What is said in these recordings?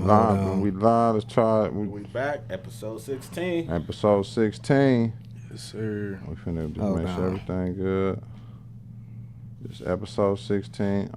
We live. Let's try it. We back. Episode 16. Episode 16. Yes, sir. We finna just make sure everything good. This episode 16.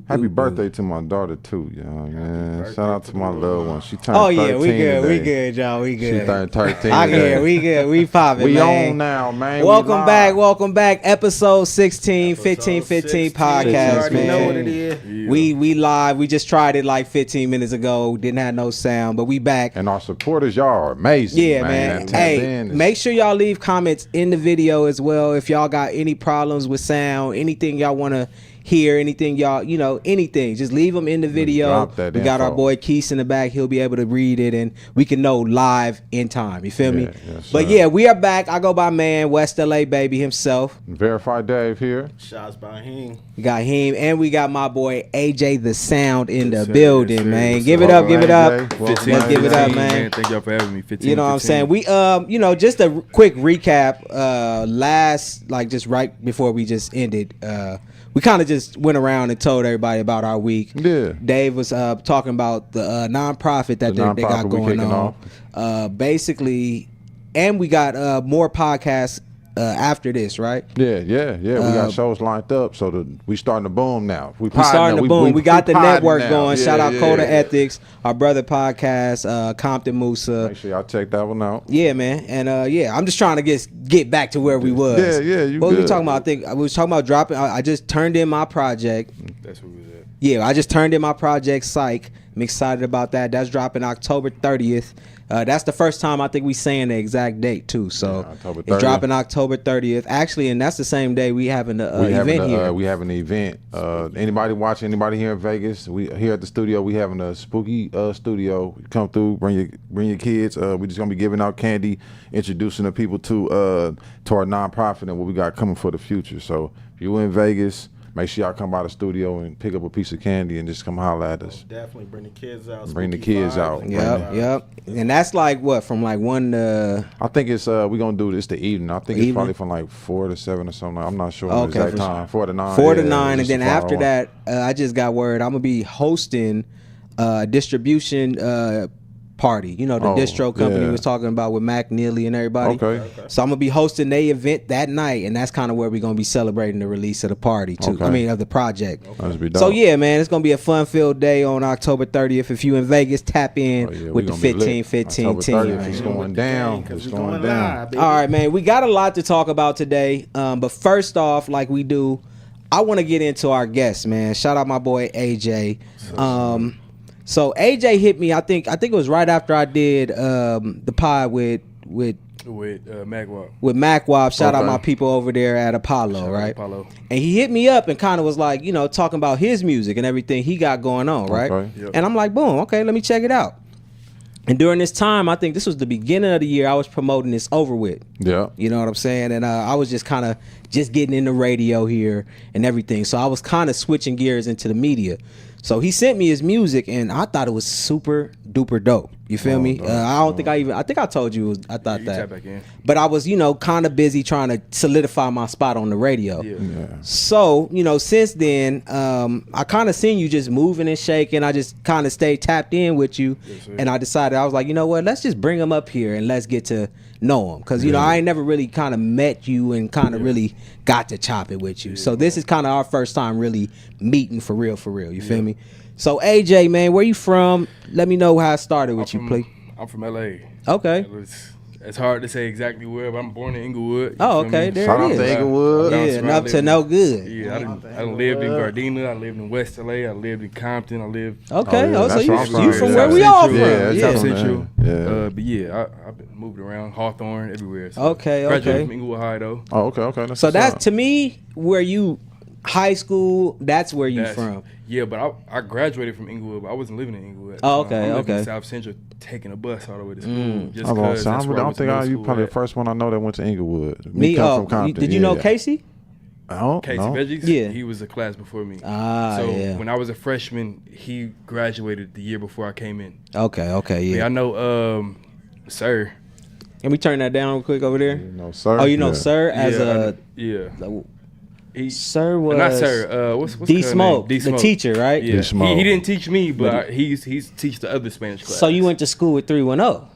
Happy birthday to my daughter too, y'all, man. Shout out to my little one. She turned 13 we good. today. We good, y'all. We good. She turned 13 I today. can we good. We popping, We man. on now, man. Welcome back. Episode 16, 15fifteen podcast, you already man. know what it is. Yeah. We live. We just tried it like 15 minutes ago. Didn't have no sound, but we back. And our supporters, y'all are amazing. Yeah, man. Tap Hey, in. make sure y'all leave comments in the video as well. If y'all got any problems with sound, anything y'all want to hear, anything y'all, anything, just leave them in the video. We got our boy Keith in the back. He'll be able to read it and we can know live in time. You feel me? Yes, but yeah, we are back. I go by man, West LA baby himself. Verified Dave here. Shots by him. We got him and we got my boy AJ the Sound in the building, man. Give it Welcome, up. AJ. Let's give it up, man. Thank y'all for having me. 15, You know what I'm 15. saying? We just a quick recap. Just right before we just ended, we kind of just went around and told everybody about our week. Yeah. Dave was talking about the nonprofit that they got going on. Basically, and we got more podcasts after this, right? Yeah. We got shows lined up, so we starting to boom now. We starting to boom. We got the network going. Shout out Coda Yeah. Ethics, our brother podcast, Compton Musa. Make sure y'all check that one out. Yeah, man, and I'm just trying to get back to where we was. Yeah. What were we talking about? I think we was talking about dropping. I just turned in my project. That's where we was at. Yeah, I just turned in my project, Psych. I'm excited about that. That's dropping October 30th. That's the first time I think we saying the exact date too. So October 30th. It's dropping October 30th. Actually, and that's the same day we having the event here. We having the event. Anybody watching? Anybody here in Vegas? We here at the studio. We having a spooky studio. Come through. Bring your kids. We just gonna be giving out candy, introducing the people to our nonprofit and what we got coming for the future. So if you in Vegas, make sure y'all come by the studio and pick up a piece of candy and just come holler at us. Definitely bring the kids out. Bring the kids out. Yep. And that's like what, from like 1 to... I think it's we gonna do this the evening. I think it's probably from like 4 to 7 or something. I'm not sure the exact time. 4 to 9. 4 to 9, and then after that, I just got word I'm gonna be hosting distribution party. You know, the distro company was talking about with Mac Neely and everybody. Okay. So I'm gonna be hosting their event that night, and that's kind of where we're gonna be celebrating the release of the party too. Okay. Of the project. That'd be dope. So yeah, man, it's gonna be a fun-filled day on October 30th. If you in Vegas, tap in with the 15-15 team. It's going down. It's going down. All right, man. We got a lot to talk about today. But first off, like we do, I want to get into our guests, man. Shout out my boy AJ. So AJ hit me. I think it was right after I did the pod with MacWop. With MacWop. Shout out my people over there at Apollo, right? Apollo. And he hit me up and kind of was like, talking about his music and everything he got going on, right? Okay. Yep. And I'm like, boom, okay, let me check it out. And during this time, I think this was the beginning of the year, I was promoting this Over With. Yeah. You know what I'm saying? And I was just kind of getting in the radio here and everything. So I was kind of switching gears into the media. So he sent me his music, and I thought it was super duper dope. You feel me? I think I told you I thought that. Tap back in. But I was, kind of busy trying to solidify my spot on the radio. Yeah. So, since then, I kind of seen you just moving and shaking. I just kind of stayed tapped in with you. Yes, and I decided, I was like, you know what? Let's just bring him up here and let's get to know him. Because, I ain't never really kind of met you and kind of really got to chop it with you. Yeah. So this is kind of our first time really meeting for real. You feel me? So, AJ, man, where you from? Let me know how it started with you, please. I'm from LA. Okay. It's hard to say exactly where, but I'm born in Inglewood. Oh, okay. There Shout it out is. to Inglewood. Yeah, up to no good. Yeah, I lived in Gardena. I lived in West LA. I lived in Compton. I lived. Okay. yeah, So that's where I'm you from. from Yeah, where we South all Central. from? Yeah, South that's Central. Yeah. But yeah, I've been moved around Hawthorne, everywhere. So Okay. Graduated from Inglewood High though. Oh, okay. So that's, to me, where you, high school, that's where you from. Yeah, but I graduated from Inglewood, but I wasn't living in Inglewood. Oh, okay, I'm living okay. in South Central, taking a bus all the way to school. Just I because that's where I don't went to think middle you school probably at. the first one I know that went to Inglewood. Me, come from Compton. did you know Casey? Oh, Casey no. Veggies? Yeah. He was a class before me. So When I was a freshman, he graduated the year before I came in. Okay, Yeah, I know Sir. Can we turn that down real quick over there? You know, sir. Oh, you know, Sir, as Yeah. Sir was not sir. What's D Smoke, D the Smoke. teacher, right? Yeah, D-Smoke. he didn't teach me, but he's teach the other Spanish class. So you went to school with 310.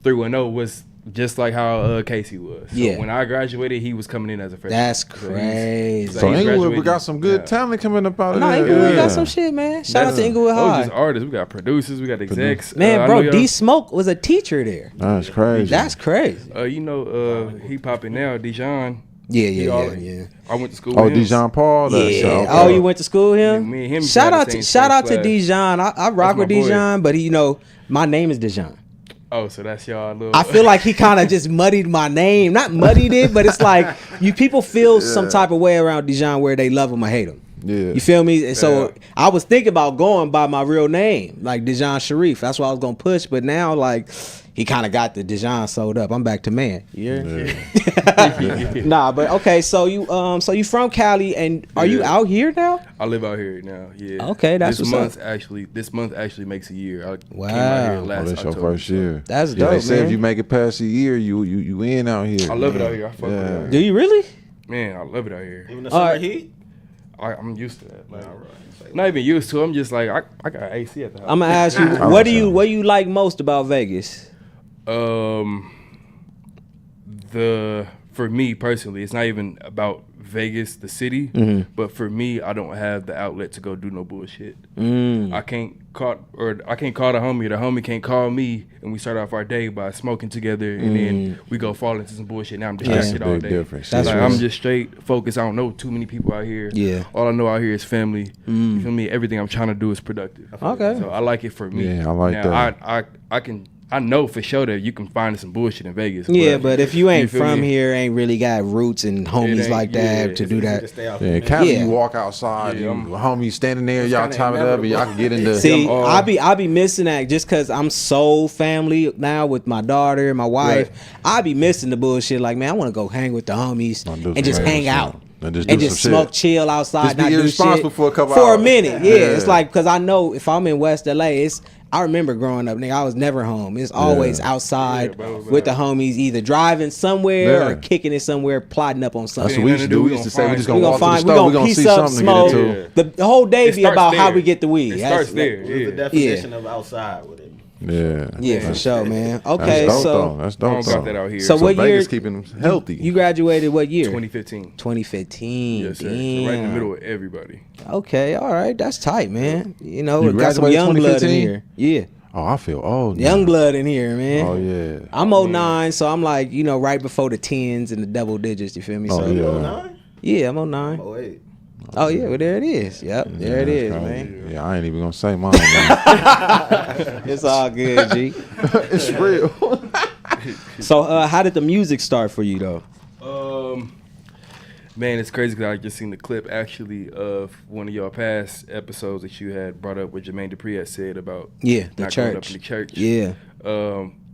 310 was just like how Casey was. So Yeah. when I graduated, he was coming in as a freshman. That's So crazy. So he's Inglewood, we graduating. got some good Yeah. talent coming up out of No, there. Inglewood got some shit, man. Shout out to Inglewood Those High. just artists. We got producers. We got execs. Man, I bro, know y'all- D Smoke was a teacher there. That's crazy. That's crazy. he popping now. Dijon. Yeah. I went to school. Oh, with him. Dijon Paul. That's Yeah. okay. Oh, you went to school with him? Yeah, me and him Shout got out the to same class. Dijon. I rock my with boy. Dijon, but my name is Dijon. Oh, so that's y'all little. I feel like he kind of just muddied my name. Not muddied it, but it's like people feel some type of way around Dijon where they love him or hate him. Yeah. You feel me? And so Yeah. I was thinking about going by my real name, like Dijon Sharif. That's what I was gonna push. But now, like, he kind of got the Dijon sold up. I'm back to man. Yeah. Nah, but okay. So you from Cali, and are you out here now? I live out here now. Yeah. Okay, that's this what's month This month actually makes a year. I Wow. came out here Oh, last that's your October, first so year. That's Yeah, they dope, say man. if you make it past a year, you in out here. I love it out here. I fuck with it out Do here. you really? Man, I love it out here. Even the All summer right. heat. I'm used to that. Like, All right. not even used to it. I'm just like I got AC at the house. I'm gonna ask you, what do you like most about Vegas? For me personally, it's not even about Vegas, the city, but for me, I don't have the outlet to go do no bullshit. I can't call the homie, or the homie can't call me, and we start off our day by smoking together, and then we go fall into some bullshit. Now I'm distracted all big day. difference. That's Like, real. I'm just straight focused. I don't know too many people out here. Yeah. All I know out here is family. You feel me? Everything I'm trying to do is productive. Okay. So I like it for me. Yeah, I like now, that. I know for sure that you can find some bullshit in Vegas. Yeah, but if you ain't feel from me? here, ain't really got roots and homies ain't- like that yeah, to it's do Easy that. to stay out Yeah, there, in man. Cali, Yeah. you walk outside, Yeah, you homies standing there, y'all kinda top it up, and y'all can get into. See, Oh. I be missing that just cause I'm so family now with my daughter and my wife. I be missing the bullshit. Like, man, I want to go hang with the homies I'll do and just some hang regular out shit. And just and do just some smoke, shit. chill outside, Just be not do irresponsible shit for a couple for a hours. minute. Yeah, Yeah. it's like because I know if I'm in West LA, I remember growing up, nigga, I was never home. It's always outside Yeah, bro, with the homies, either driving somewhere Yeah. or kicking it somewhere, plotting up on That's something. what we Ain't used to nothing do. to We do, used to we say we gonna just We gonna gonna walk to the find, we store. gonna We gonna piece see up, something to smoke. get into. The whole day It be about starts how there. we get the weed. It That's- starts there. What's the Yeah. definition of outside with it? Yeah, Yeah, for sure, man. Okay, That's dope, so though. That's I dope. don't got though. that out here. So what Vegas year- keeping them healthy. you graduated what year? 2015. 2015. Yes, sir. So Damn. right in the middle of everybody. Okay, all right, that's tight, man. You know, You got some graduated young blood in 2015? here. Yeah, Oh, I feel old. young now. blood in here, man. Oh yeah. I'm 09, so I'm like, right before the tens and the double digits. You feel me? Oh, So yeah. 09? yeah, I'm 09. 08. Oh yeah, well there it is. Yep, there it That's is, crazy. man. Yeah, I ain't even gonna say mine. Man. It's all good, G. It's real. So, how did the music start for you though? Man, it's crazy because I just seen the clip actually of one of your past episodes that you had brought up with Jermaine Dupri had said about Yeah, the not growing up church. in the church. Yeah.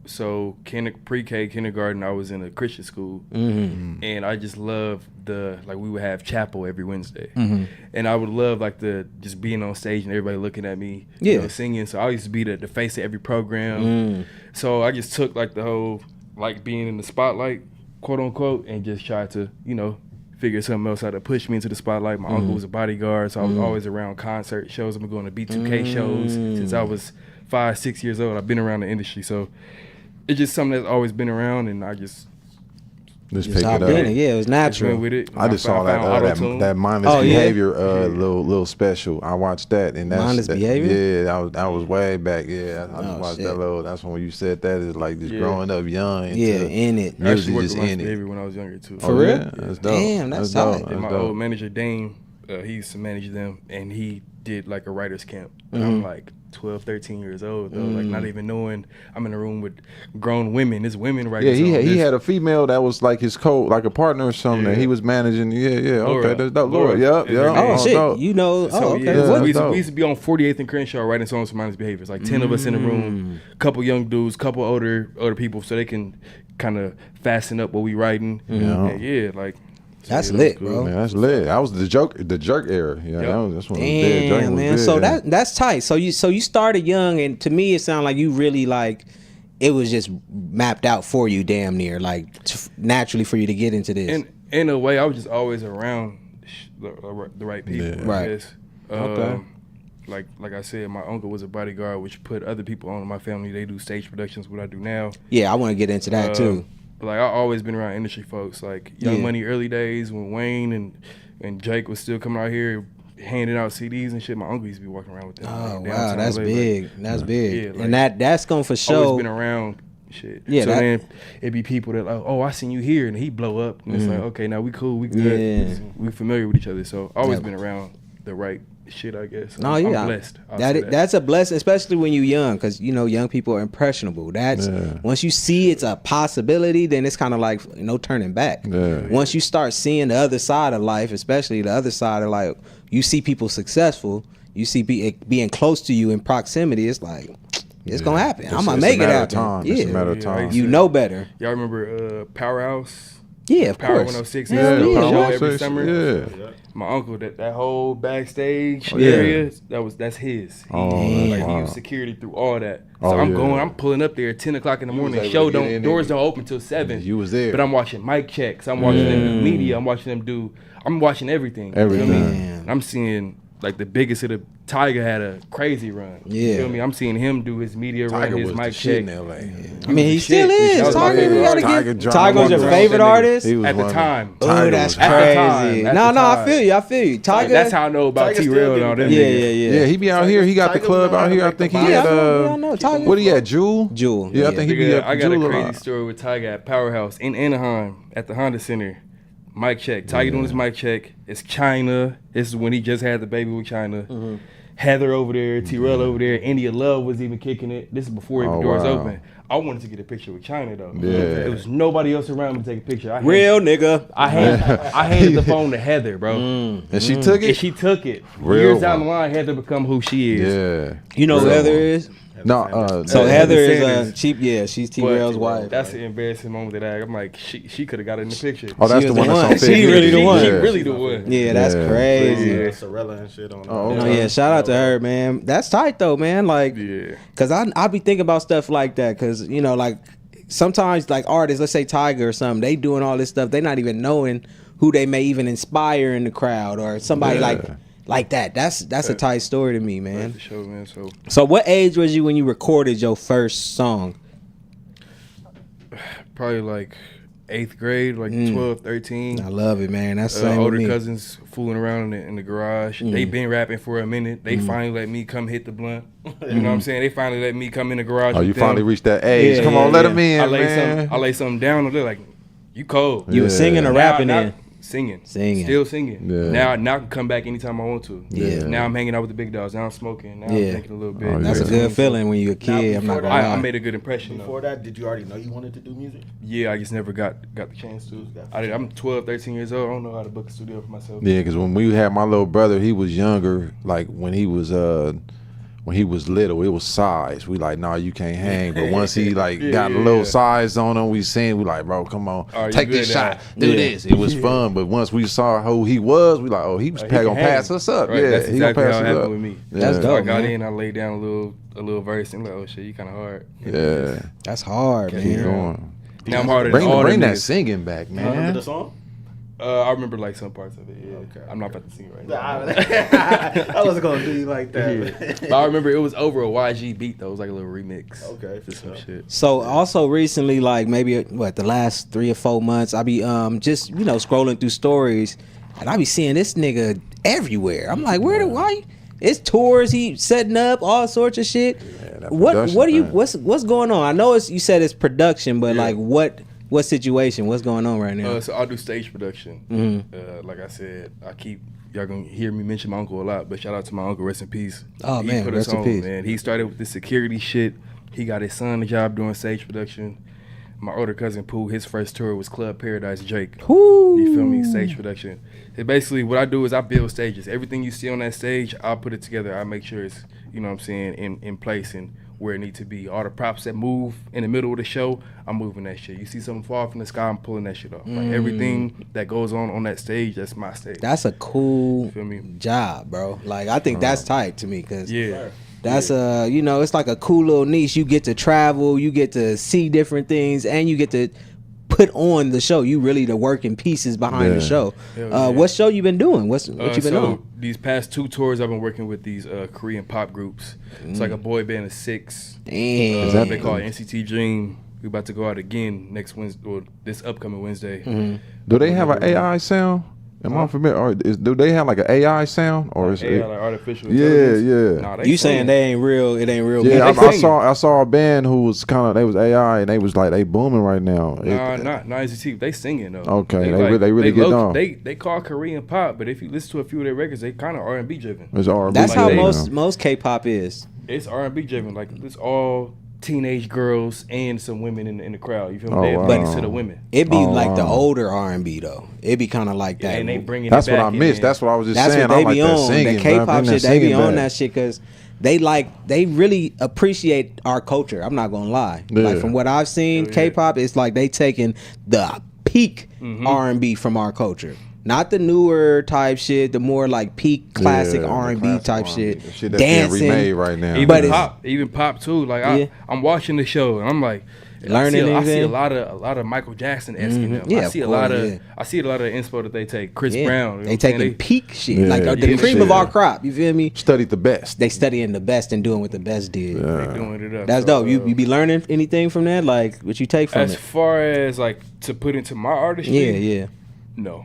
So pre-K, kindergarten, I was in a Christian school, Mm-hmm. and I just loved we would have chapel every Wednesday, Mm-hmm. and I would love just being on stage and everybody looking at me, Yeah. singing. So I used to be the face of every program. Mm. So I just took the whole being in the spotlight, quote unquote, and just tried to figure something else out to push me into the spotlight. My uncle was a bodyguard, so I was always around concert shows. I've been going to B2K shows since I was 5-6 years old. I've been around the industry, so it's just something that's always been around, and I just Just pick Hop it up. in it. Yeah, it was went natural. with it. I just saw found auto-tune. that mindless Oh, yeah? behavior little special. I watched that and that's Mindless behavior? Yeah, that was way back. Yeah, I just Oh, watched shit. that little. That's when you said that is like just Yeah. growing up young. Into Yeah, in it. I actually music worked just with my in it. behavior when I was younger too. For real? Yeah, that's dope. Damn, that's dope. tight. And my dope. old manager Dane, he used to manage them, and he did a writer's camp. And Mm-hmm. I'm 12, 13 years old though, not even knowing I'm in a room with grown women. There's women Yeah, writing. he had a female that was like his like a partner or something that Yeah. he was managing. Yeah. Laura. Okay, that's dope. Laura. Laura. Yep. Yeah. Oh, shit. dope. You know. So, Oh, okay. yeah, What? we used, dope. we used to be on 48th and Crenshaw writing songs for mindless behaviors. 10 of us in the room, couple young dudes, couple older people, so they can kind of fasten up what we writing. Yeah. And yeah, That's yeah, lit, cool. bro. Man, that's lit. That was the jerk era. Yeah, Yep. that's when it was big. Jerk Damn, was man. big, So yeah. that's tight. So you started young, and to me, it sounded like you really it was just mapped out for you, damn near, naturally for you to get into this. In a way, I was just always around the right people. Yeah. I Right. guess. Okay. Like I said, my uncle was a bodyguard, which put other people on in my family. They do stage productions, what I do now. Yeah, I want to get into that too. But like I always been around industry folks, like Young Yeah. Money early days when Wayne and Jake was still coming out here handing out CDs and shit. My uncle used to be walking around with them. Oh like, wow, downtown that's LA, big. like, That's big. Yeah, like, And that's going for show. always been around shit. Yeah, So that- then it'd be people that like, oh, I seen you here, and he blow up, and it's like, okay, now we cool, we good, Yeah. we familiar with each other. So always Yeah. been around the right shit, I guess. No, yeah, I'm blessed. I'll say that's a blessing, especially when you're young, because you know young people are impressionable. That's once you see it's a possibility, then it's kind of like no turning back. Yeah. Once you start seeing the other side of life, especially the other side of like you see people successful, you see being close to you in proximity. It's like it's gonna happen. I'm gonna make it happen. Yeah, It's a matter of Yeah, time. you know better. Y'all remember Powerhouse? Yeah, of Power course. 106. Hell Yeah, yeah. show every 106, summer. yeah. My uncle, that whole backstage yeah. area, that's his. Oh, He wow. used security through all that. So Oh, I'm yeah. I'm pulling up there at 10 o'clock in the morning. able Show to get in doors there. don't open till 7. You was there. But I'm watching mic checks. I'm watching them do media. I'm watching everything. You feel me? Everything. Man. I'm seeing like the biggest of the Tiger had a crazy run. Yeah. You feel me? I'm seeing him do his media Tiger run, his was the mic shit check. in LA. I mean, he Shit, still that is. was my Tiger, favorite you gotta Tiger get John Tiger's your was favorite that nigga. artist. He was At the one of time. Oh, Tiger that's was- At the crazy. time, at No, the no, I time. feel you. I feel you. Tiger. That's how I know about Tiger T-Rail still and all them getting Yeah, niggas. yeah, yeah. Yeah, he be out here. He got the Tiger club was out around here. I like think the he had Yeah, I know, Tiger. what he had, Jewel? Jewel. Yeah, I think he be Nigga, at I got a Jewel crazy lot. story with Tiger at Powerhouse in Anaheim at the Honda Center. Mic check. Tiger doing his mic check. It's China. This is when he just had the baby with China. Heather over there, T-Rail over there. India Love was even kicking it. This is before even Oh, doors wow. open. I wanted to get a picture with China though. Yeah. There was nobody else around me to take a picture. Real nigga. I handed the phone to Heather, bro. And she took And it? she took it. Real Years down one. the line, Heather become who she is. Yeah. You know who Real Heather one. is? No, So Yeah, Heather is Sanders. cheap. Yeah, she's T. But Rail's wife. That's an embarrassing moment that I'm like, she could have got in the picture. Oh, that's She the was one the that's one. on She Fit really the Beauty. one. She Yeah. really the one. Yeah, that's Yeah. crazy. Yeah, Sorella and shit on. Oh, No, okay. yeah, shout out to her, man. That's tight though, man. Like, Yeah. cause I be thinking about stuff like that, cause you know, like sometimes like artists, let's say Tiger or something, they doing all this stuff, they not even knowing who they may even inspire in the crowd or somebody Yeah. like that. That's a tight story to me, man. That's the show, man. So So what age was you when you recorded your first song? probably like 8th grade, like 12, 13. I love it, man. That's the same with Older me. cousins fooling around in the garage. They been rapping for a minute. They finally let me come hit the blunt. You know what I'm saying? They finally let me come in the garage. Oh, with you them. finally reached that age. Yeah, Come yeah, on, let yeah. him in, I lay man. something down, and they're like, "You cold." You was singing or rapping then? Singing. Singing. Still singing. Yeah. Now I can come back anytime I want to. Yeah. Now I'm hanging out with the big dogs. Now I'm smoking. Now Yeah. I'm drinking a little bit. Oh, That's yeah. a good feeling when you're a kid. I'm not before gonna that, lie. I made a good impression. Before that, did you already know you wanted to do music? Yeah, I just never got the chance to. I'm 12, 13 years old. I don't know how to book a studio for myself. Yeah, because when we had my little brother, he was younger. Like when he was little, it was size. We like, nah, you can't hang. But once he like got a little size on him, we seen. We like, bro, come on, Are you take good this now? shot, do this. It was fun. But once we saw who he was, we like, oh, he was He gonna can pass hang. us up. Right, Yeah, that's he exactly gonna how pass it us happened up. with me. That's Yeah. dope. So I got man. in, I laid down a little verse, and like, oh shit, you kind of hard. Yeah, That's hard, keep man. going. Now I'm harder Bring than all bring them that niggas. singing back, You remember man. the song? I remember like some parts of it. Yeah. Okay. I'm not about to sing it right Nah, now. I wasn't gonna do you like that. Yeah. But I remember it was over a YG beat though. It was like a little remix. Okay, For some shit. So also recently, like maybe the last 3 or 4 months, I be just scrolling through stories, and I be seeing this nigga everywhere. I'm like, why? It's tours, he setting up all sorts of shit. that What production do you thing. what's going on? I know you said it's production, but Yeah. like what situation? What's going on right now? So I do stage production. Like I said, y'all gonna hear me mention my uncle a lot, but shout out to my uncle, rest in peace. Oh, He man, put rest us in on, peace. man. He started with the security shit. He got his son a job doing stage production. My older cousin Pooh, his first tour was Club Paradise Drake. Woo. You feel me? Stage production. And basically what I do is I build stages. Everything you see on that stage, I'll put it together. I make sure it's, you know what I'm saying, in place and where it needs to be. All the props that move in the middle of the show, I'm moving that shit. You see something fall from the sky, I'm pulling that shit off. Like everything that goes on that stage, that's my stage. That's a cool Feel me? job, bro. Like I think that's tight to me because Yeah. that's it's like a cool little niche. You get to travel, you get to see different things, and you get to put on the show. You really the working pieces behind the show. What show you been doing? What you been doing? These past 2 tours, I've been working with these Korean pop groups. It's like a boy band of 6. Damn. They call it NCT Dream. We about to go out again next Wednesday, or this upcoming Wednesday. Do they have an AI sound? Am I familiar? Or do they have like an AI sound, or is AI, it like artificial Yeah, intelligence? yeah. Nah, You saying they ain't real? It ain't real. Yeah, music? I saw a band who was they was AI and they was like they booming right now. Not NCT. They singing though. Okay, they really get on. They call Korean pop, but if you listen to a few of their records, they kind of R&B driven. It's R&B. That's how driven. most K-pop is. It's R&B driven. Like it's all teenage girls and some women in the crowd. You feel me? Oh, They wow. admit to the women. It be like the older R&B though. It be kind of like that. And they bringing That's it what back I missed. in. That's what I was just That's saying. what they I like be that on. singing, The K-pop man. shit, they be on back. that shit because they really appreciate our culture. I'm not gonna lie. Yeah. Like from what I've seen, K-pop, it's like they taking the peak R&B from our culture. Not the newer type shit, the more like peak classic Yeah, the R&B classic type R&B. shit. The shit that's being dancing. remade right now. Even pop too. Like Yeah. I'm watching the show and I'm like, Learning I see a anything? lot of Michael Jackson esque in them. Yeah, I see of a lot course, of yeah. I see a lot of the inspo that they take. Chris Yeah. Brown. You know They what I'm taking saying? peak shit. Yeah, Like the yeah, cream shit. of our crop. You feel me? Studied the best. They studying the best and doing what the best did. They doing it up. That's So, dope. You be learning anything from that? Like what you take from as it? far as like to put into my artistry, Yeah. no,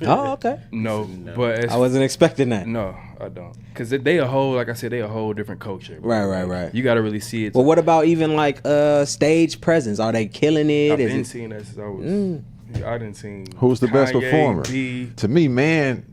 Oh, okay. no. But as I wasn't expecting that. no, I don't. Cause they a whole, like I said, they a whole different culture. bro. Right. You got to really see it. Well, what about even like stage presence? Are they killing it? I've Is been it seeing that since I was. I didn't see. Who's the best Kanye, performer? B. To me, man.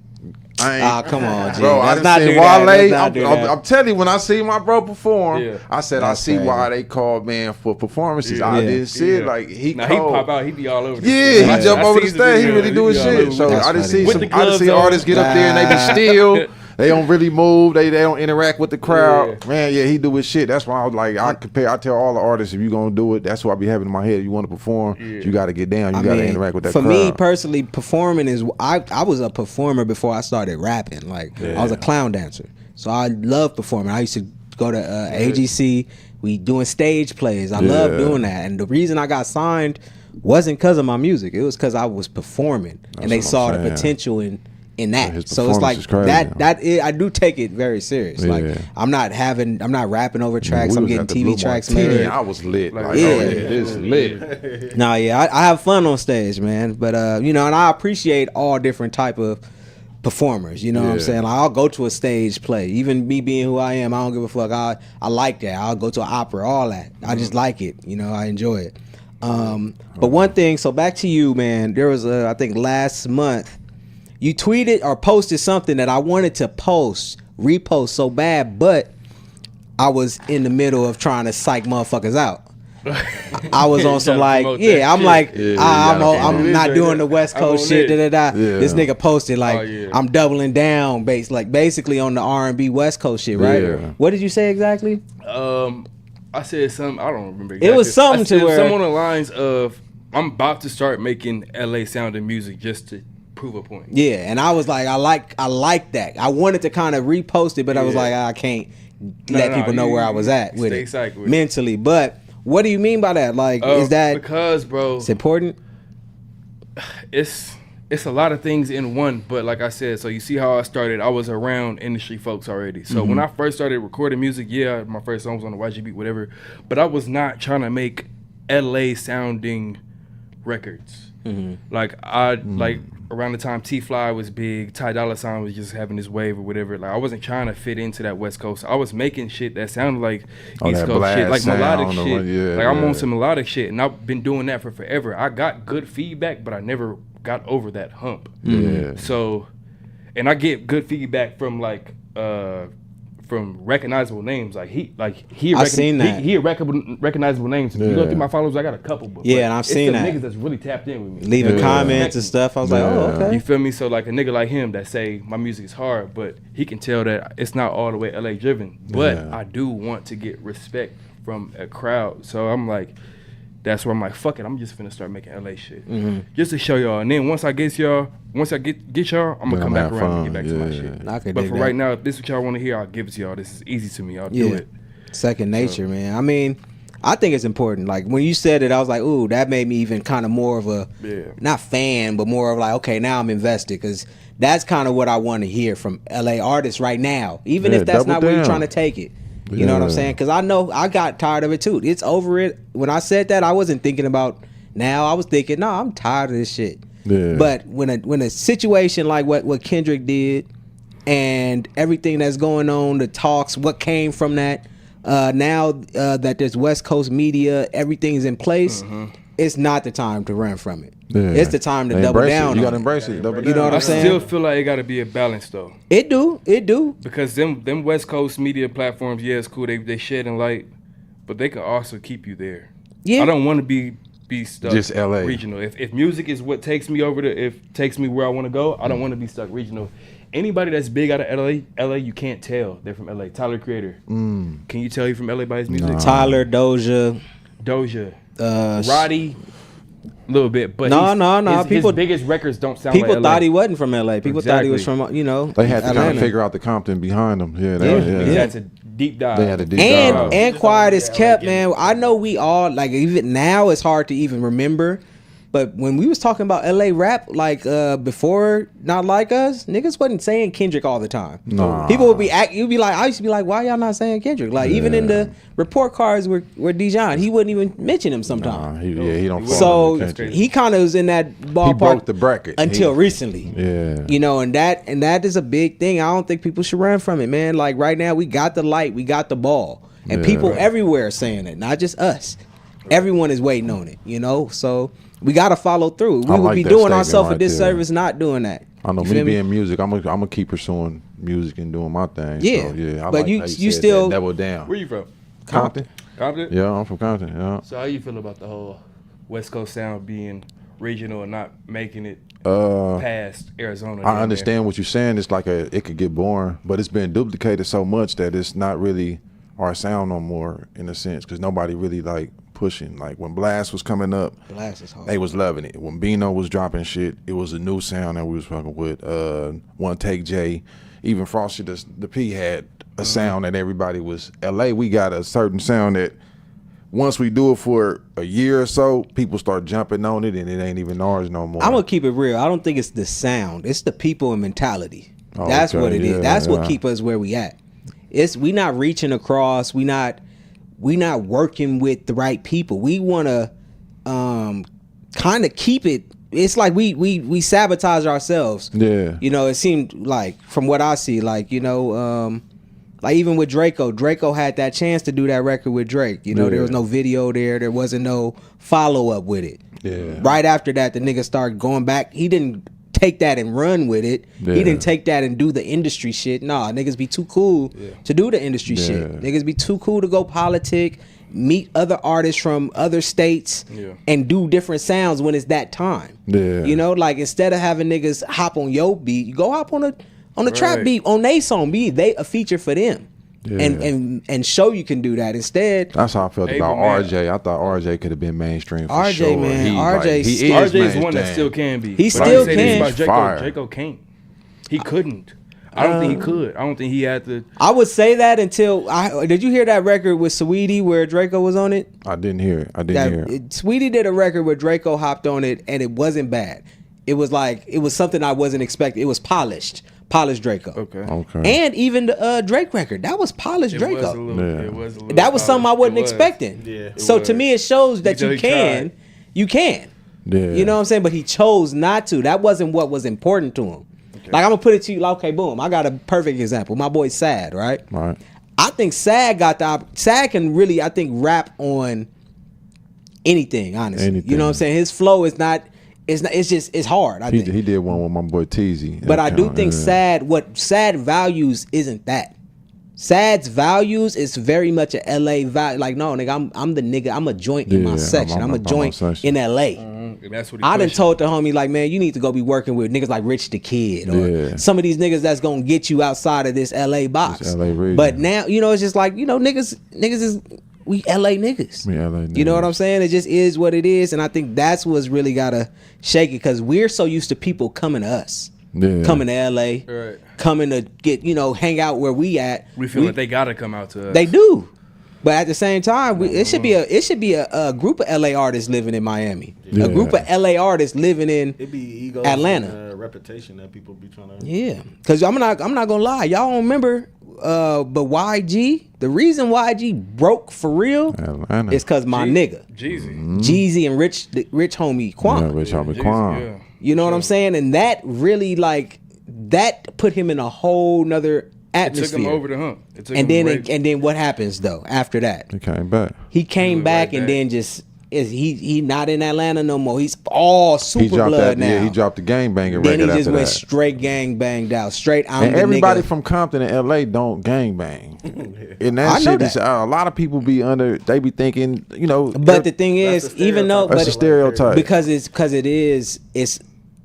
come on, G. Bro, I Let's done not seen do that. Let's Wale. not do that. I'm telling you, when I see my bro perform, Yeah. I said That's I see crazy. why they called man for performances. Yeah. I Yeah. didn't see it. Like he Now he cold. pop out, he be all over. Yeah, he jump over the seen stage. He video, really doing be all shit. over. So That's I didn't funny. see With some. the I didn't gloves see on. artists get up there and they be still. They don't really move. They don't interact with the crowd. Yeah. Man, yeah, he do his shit. That's why I was like, I tell all the artists, if you gonna do it, that's what I be having in my head. You want to perform, you got to get down. You got to interact with that for crowd. me personally, performing is I was a performer before I started rapping. Like I was a clown dancer, so I love performing. I used to go to AGC. We doing stage plays. I love doing that, and the reason I got signed wasn't because of my music. It was because I was performing, and they what I'm saw the saying. potential in that. his So it's performance like is crazy. I do take it very serious. Yeah. Like I'm not rapping over tracks. We I'm was getting at the TV Blue tracks Martini, made. I was lit. Like, Yeah. oh, this lit. Nah, yeah, I have fun on stage, man. But and I appreciate all different type of performers. You know what I'm Yeah. saying? Like, I'll go to a stage play. Even me being who I am, I don't give a fuck. I like that. I'll go to an opera, all that. I just like it. I enjoy it. But one thing, so back to you, man. There was I think last month, you tweeted or posted something that I wanted to repost so bad, but I was in the middle of trying to psych motherfuckers out. I was on some like, promote yeah, that I'm shit. like, Yeah, I'm not doing the West I'm Coast on shit. it. Da, da, da. Yeah. This nigga posted like, Oh, yeah. I'm doubling down, basically on the R&B West Coast shit, right? Yeah. What did you say exactly? I said something. I don't remember. It was exactly. something I to said where- something on the lines of, I'm about to start making LA sounding music just to prove a point. Yeah, and I was like, I like that. I wanted to kind of repost it, but I was Yeah. like, I can't let people know where I was at with stay it psyched with it. mentally. But what do you mean by that? Like, is that because, bro, it's important? it's a lot of things in one. But like I said, so you see how I started. I was around industry folks already. So when I first started recording music, yeah, my first song was on the YG beat, whatever. But I was not trying to make LA sounding records. Like like around the time T-Fly was big, Ty Dolla $ign was just having this wave or whatever. Like I wasn't trying to fit into that West Coast. I was making shit that sounded like East that Coast shit, blast like melodic sound or shit. what- yeah, like I'm yeah. on some melodic shit, and I've been doing that for forever. I got good feedback, but I never got over that hump. Yeah. So, and I get good feedback from like from recognizable names. I seen that. He recognizable names. If you go Yeah. through my followers, I got a couple. But Yeah, and I've it's seen some that. niggas that's really tapped in with me. Leaving Yeah. comments and stuff. I was like, oh, Yeah. okay. You feel me? So like a nigga like him that say my music is hard, but he can tell that it's not all the way LA driven. But Yeah. I do want to get respect from a crowd. So I'm like, that's where I'm like, fuck it, I'm just finna start making LA shit. Just to show y'all. And then once I get y'all, I'm gonna Then come I'm back have around fun. and get back to my Yeah. shit. I could But dig for that. right now, if this is what y'all wanna hear, I'll give it to y'all. This is easy to me. I'll do Yeah. it. Second nature, man. I mean, I think it's important. Like when you said it, I was like, ooh, that made me even kind of more of a not fan, but more of like, okay, now I'm invested because that's kind of what I want to hear from LA artists right now, even if that's not where you're trying to take it. You know what I'm saying? Because I know I got tired of it too. It's over it. When I said that, I wasn't thinking about now. I was thinking, no, I'm tired of this shit. Yeah. But when a situation like what Kendrick did and everything that's going on, the talks, what came from that, now that there's West Coast media, everything's in place, it's not the time to run from it. Yeah. It's the time to double down. You gotta embrace it. Double down. You know what I'm saying? I still feel like it gotta be a balance though. It do. Because them West Coast media platforms, yeah, it's cool. They shedding light, but they can also keep you there. Yeah. I don't want to be stuck just LA regional. If music is what takes me takes me where I want to go, I don't want to be stuck regional. Anybody that's big out of LA, you can't tell they're from LA. Tyler Creator. Can you tell you from LA by his music? Nah. Tyler, Doja, Roddy, a little bit, but no. His biggest records don't sound like LA. People thought he wasn't from LA. People thought he was from, They had to kind of figure out the Compton behind him. That's a deep dive. They had a deep dive. And Quiet as Kept, man. I know we all, like, even now it's hard to even remember. But when we was talking about LA rap, like before Not Like Us, niggas wasn't saying Kendrick all the time. Nah. People would be I used to be like, why y'all not saying Kendrick? Like even in the report cards where Dijon, he wouldn't even mention him sometimes. He don't. So he kind of was in that ballpark. He broke the bracket until recently. Yeah. You know, and that is a big thing. I don't think people should run from it, man. Like right now, we got the light, we got the ball, and people everywhere are saying it, not just us. Everyone is waiting on it, you know. So we got to follow through. We would be doing ourselves a disservice not doing that. I know me being music, I'm gonna keep pursuing music and doing my thing. Yeah, so, yeah. I but like you still double down. Where you from? Compton. Compton? Yeah, I'm from Compton. Yeah. So how you feel about the whole West Coast sound being regional and not making it past Arizona? I understand what you're saying. It's like it could get boring, but it's been duplicated so much that it's not really our sound no more in a sense because nobody really like pushing. Like when Blast was coming up, Blast is hard. They was loving it. When Bino was dropping shit, it was a new sound that we was fucking with. One Take J, even Frosty the P had a sound that everybody was. LA, we got a certain sound that once we do it for a year or so, people start jumping on it and it ain't even ours no more. I'm gonna keep it real. I don't think it's the sound. It's the people and mentality. That's what it is. That's what keep us where we at. We not reaching across. We not working with the right people. We want to kind of keep it. It's like we sabotage ourselves. Yeah. You know, it seemed like from what I see, like, you know, like even with Draco had that chance to do that record with Drake. You know, there was no video there. There wasn't no follow up with it. Yeah. Right after that, the nigga started going back. He didn't take that and run with it. Yeah. He didn't take that and do the industry shit. Nah, niggas be too cool to do the industry shit. Niggas be too cool to go politic, meet other artists from other states, and do different sounds when it's that time. Yeah. You know, like instead of having niggas hop on your beat, you go hop on a trap beat on they song. They a feature for them. Yeah. And show you can do that. Instead, that's how I felt about RJ. I thought RJ could have been mainstream for RJ, sure. Man, RJ is one that still can be. He still can. Draco can't. He couldn't. I don't think he could. I don't think he had to. I would say that until did you hear that record with Saweetie where Draco was on it? I didn't hear it. Saweetie did a record where Draco hopped on it and it wasn't bad. It was something I wasn't expecting. It was polished Draco. Okay. And even the Drake record, that was polished Draco. It was a little that was something I wasn't expecting. Yeah. So to me, it shows that you can. Yeah. You know what I'm saying? But he chose not to. That wasn't what was important to him. Okay. Like I'm gonna put it to you. Like, okay, boom. I got a perfect example. My boy Sad, right? Right. I think Sad can really, I think, rap on anything. Honestly, you know what I'm saying? His flow is not. It's hard. I think he did one with my boy Teezy. But I do think what Sad values isn't that. Sad's values is very much a LA value. Like, no, nigga, I'm the nigga. I'm a joint in my section. I'm a joint in LA. And that's what I done told the homie, like, man, you need to go be working with niggas like Rich the Kid or some of these niggas that's gonna get you outside of this LA box. But now, you know, it's just like, you know, niggas is. We LA niggas. You know what I'm saying? It just is what it is. And I think that's what's really got to shake it because we're so used to people coming to us. Yeah. Coming to LA. Coming to get, you know, hang out where we at. We feel like they got to come out to us. They do. But at the same time, it should be a group of LA artists living in Miami. Yeah. A group of LA artists living in It be egos Atlanta. and, reputation that people be trying to. Yeah, because I'm not gonna lie, y'all don't remember, but YG. The reason YG broke for real Atlanta. is because my nigga Jeezy. Jeezy and rich homie Quan. Yeah, Rich Homie Jeezy, Quan. yeah. You know what I'm saying? And that really that put him in a whole nother It atmosphere. took him over the hump. It took and him then right- and then what happens though after that? He came back. He came went back right and back. then just he not in Atlanta no more. He's all He super dropped blood that. now. Yeah, he dropped the gang banging then he record just after went that. straight gang banged out. Straight I'm And the everybody nigga. from Compton and LA don't gang bang. And I that know shit is that. a lot of people be under. They be thinking, you know. But the thing That's is, the even though stereotype. that's a stereotype. because it's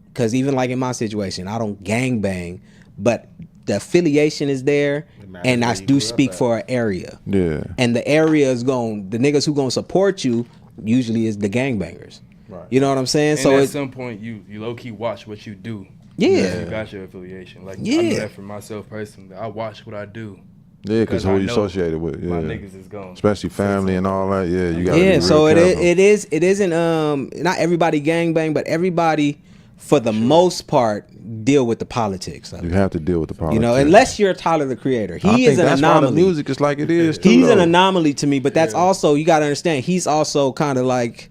because even like in my situation, I don't gang bang, but the affiliation is there, matters and I where you do grew speak up at. for an area. Yeah. And the area is the niggas who gonna support you usually is the gangbangers. Right. You know what I'm saying? And So at it's some point, you low key watch what you do. Yeah. You got your affiliation. Like I Yeah. know that for myself personally. I watch what I do. Yeah, because who I you know associated with. Yeah. My niggas is gone. Especially family and all that. Yeah, you got to yeah. be So real careful. it isn't not everybody gangbang, but everybody for the most part deal with the politics. Of You it. have to deal with the politics. You know, unless you're Tyler the Creator, I he think is an that's why anomaly. the music is like it is. Too, He's an though. anomaly to me, but that's also you got to understand. He's also kind of like,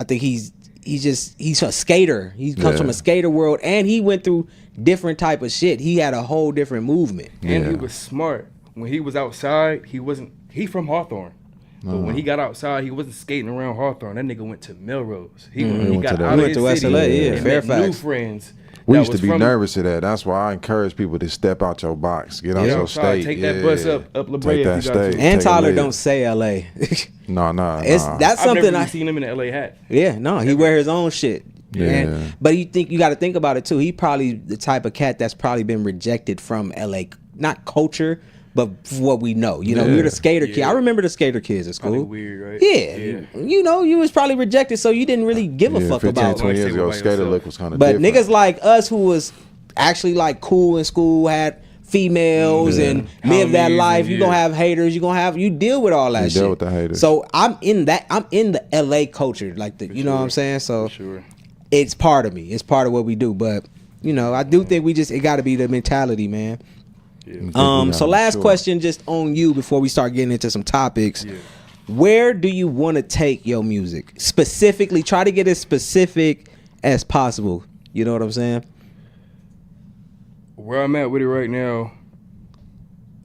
I think he's a skater. He comes Yeah. from a skater world, and he went through different type of shit. He had a whole different movement. And he Yeah. was smart. When he was outside, he from Hawthorne. But when he got outside, he wasn't skating around Hawthorne. That nigga went to Melrose. He went got to that. out He of went his to West city LA, yeah, and met Fairfax. new friends. We that used to was be from- nervous of that. That's why I encourage people to step out your box, get out Get your outside, state. take that bus up La Brea Take if that you got to. state. And Take a Tyler lick. don't say L.A. That's That's I've something never I even seen him in an LA hat. Yeah, no, he wear his own shit. Yeah. But you got to think about it too. He probably the type of cat that's probably been rejected from LA, not culture, but what we know. You know, we were the skater kid. Yeah. I remember the skater kids at Probably school. weird, right? Yeah, you know, you was probably rejected, so you didn't really give a Yeah, fuck 15, about. 20 years Like, ago, say skater yourself. look was kind of But different. niggas like us who was actually like cool in school, had females and live that Homies life. and You gonna yeah. have haters. You deal with all that You shit. deal with the haters. So I'm in the LA culture, like you know what I'm saying. So Sure. it's part of me. It's part of what we do. But you know, I do think it got to be the mentality, man. Yeah. So last question, just on you before we start getting into some topics. Yeah. Where do you want to take your music? Specifically, try to get as specific as possible. You know what I'm saying? Where I'm at with it right now,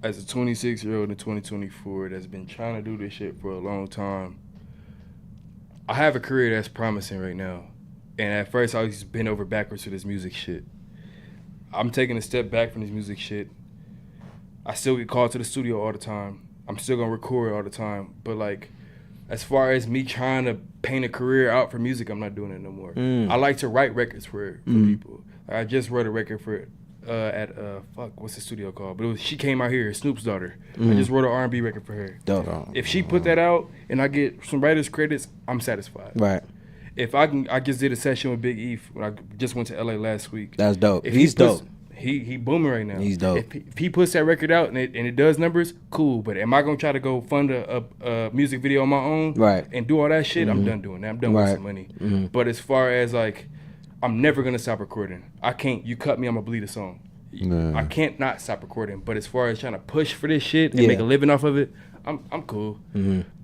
as a 26-year-old in 2024 that's been trying to do this shit for a long time, I have a career that's promising right now. And at first, I was bent over backwards to this music shit. I'm taking a step back from this music shit. I still get called to the studio all the time. I'm still gonna record all the time. But like, as far as me trying to paint a career out for music, I'm not doing it no more. I like to write records for people. I just wrote a record for what's the studio called? But She Came Out Here, Snoop's daughter. I just wrote an R&B record for her. Dope. If she put that out and I get some writers credits, I'm satisfied. Right. If I just did a session with Big E when I just went to LA last week. That's dope. If He's he puts- dope. He booming right now. He's dope. If he puts that record out and it does numbers, cool. But am I gonna try to go fund a music video on my own? Right. And do all that shit? I'm done doing that. I'm done Right. wasting money. But as far as like, I'm never gonna stop recording. I can't. You cut me, I'm gonna bleed a song. Nah. I can't not stop recording. But as far as trying to push for this shit and Yeah. make a living off of it, I'm cool.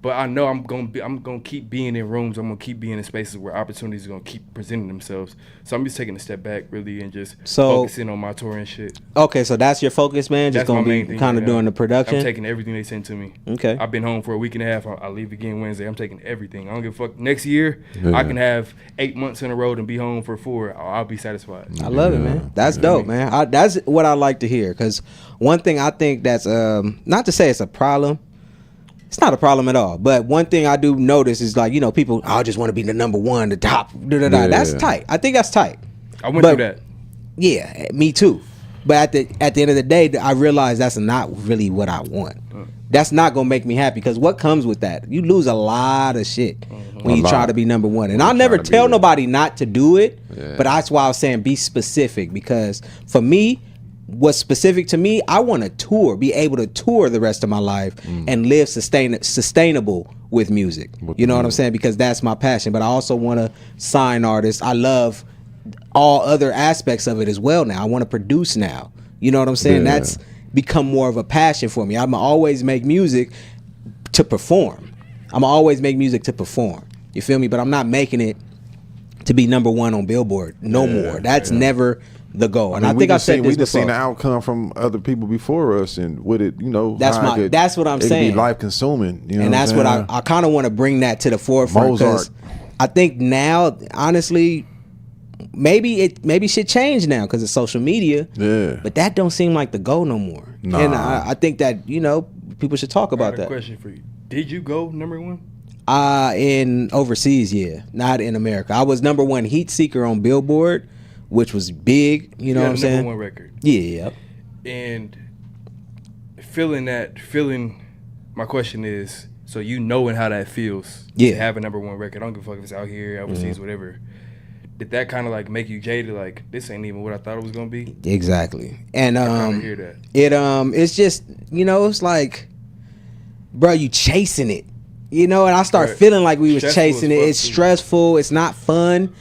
But I know I'm gonna keep being in rooms. I'm gonna keep being in spaces where opportunities are gonna keep presenting themselves. So I'm just taking a step back really and just focusing on my tour and shit. Okay, so that's your focus, man. Just That's my gonna main be thing kind of right now. doing the production. I'm taking everything they send to me. Okay. I've been home for a week and a half. I leave again Wednesday. I'm taking everything. I don't give a fuck. Next year, Yeah. I can have 8 months in a row and be home for 4. I'll be satisfied. I love it, man. That's dope, man. That's what I like to hear. Because one thing I think that's not to say it's a problem. It's not a problem at all. But one thing I do notice is like, you know, people, I just want to be the number one, the top. Yeah. That's tight. I think that's tight. I went But- through that. Yeah, me too. But at the end of the day, I realize that's not really what I want. That's not gonna make me happy because what comes with that? You lose a lot of shit when A you try lot. to be number one. And When I'll you never try to be tell there. nobody not to do it. Yeah. But that's why I was saying be specific because for me, what's specific to me, I want to tour, be able to tour the rest of my life and live sustainable with music. You know what I'm saying? Because that's my passion. But I also want to sign artists. I love all other aspects of it as well now. I want to produce now. You know what I'm saying? Yeah. That's become more of a passion for me. I'm always make music to perform. I'm always make music to perform. You feel me? But I'm not making it to be number one on Billboard no more. That's never the goal. And I think I said this we just before. seen the outcome from other people before us, and with it, you know, That's what I'm saying. It be life consuming, you know. And that's what I kind of want to bring that to the forefront, because I think now, honestly, maybe shit change now because of social media. Yeah. But that don't seem like the goal no more. Nah. And I think that, you know, people should talk about I got that. a question for you. Did you go number one? In overseas, yeah, not in America. I was number one heat seeker on Billboard, which was big. You know what I'm saying? Number one record. Yeah. And feeling. My question is, so you knowing how that feels? Yeah. To have a number one record. I don't give a fuck if it's out here, overseas, whatever. Did that kind of like make you jaded? Like, this ain't even what I thought it was gonna be. Exactly. And I kind of hear that. It's just, you know, it's like, bro, you chasing it. You know, and I start feeling like we was chasing it. It's stressful. It's not fun.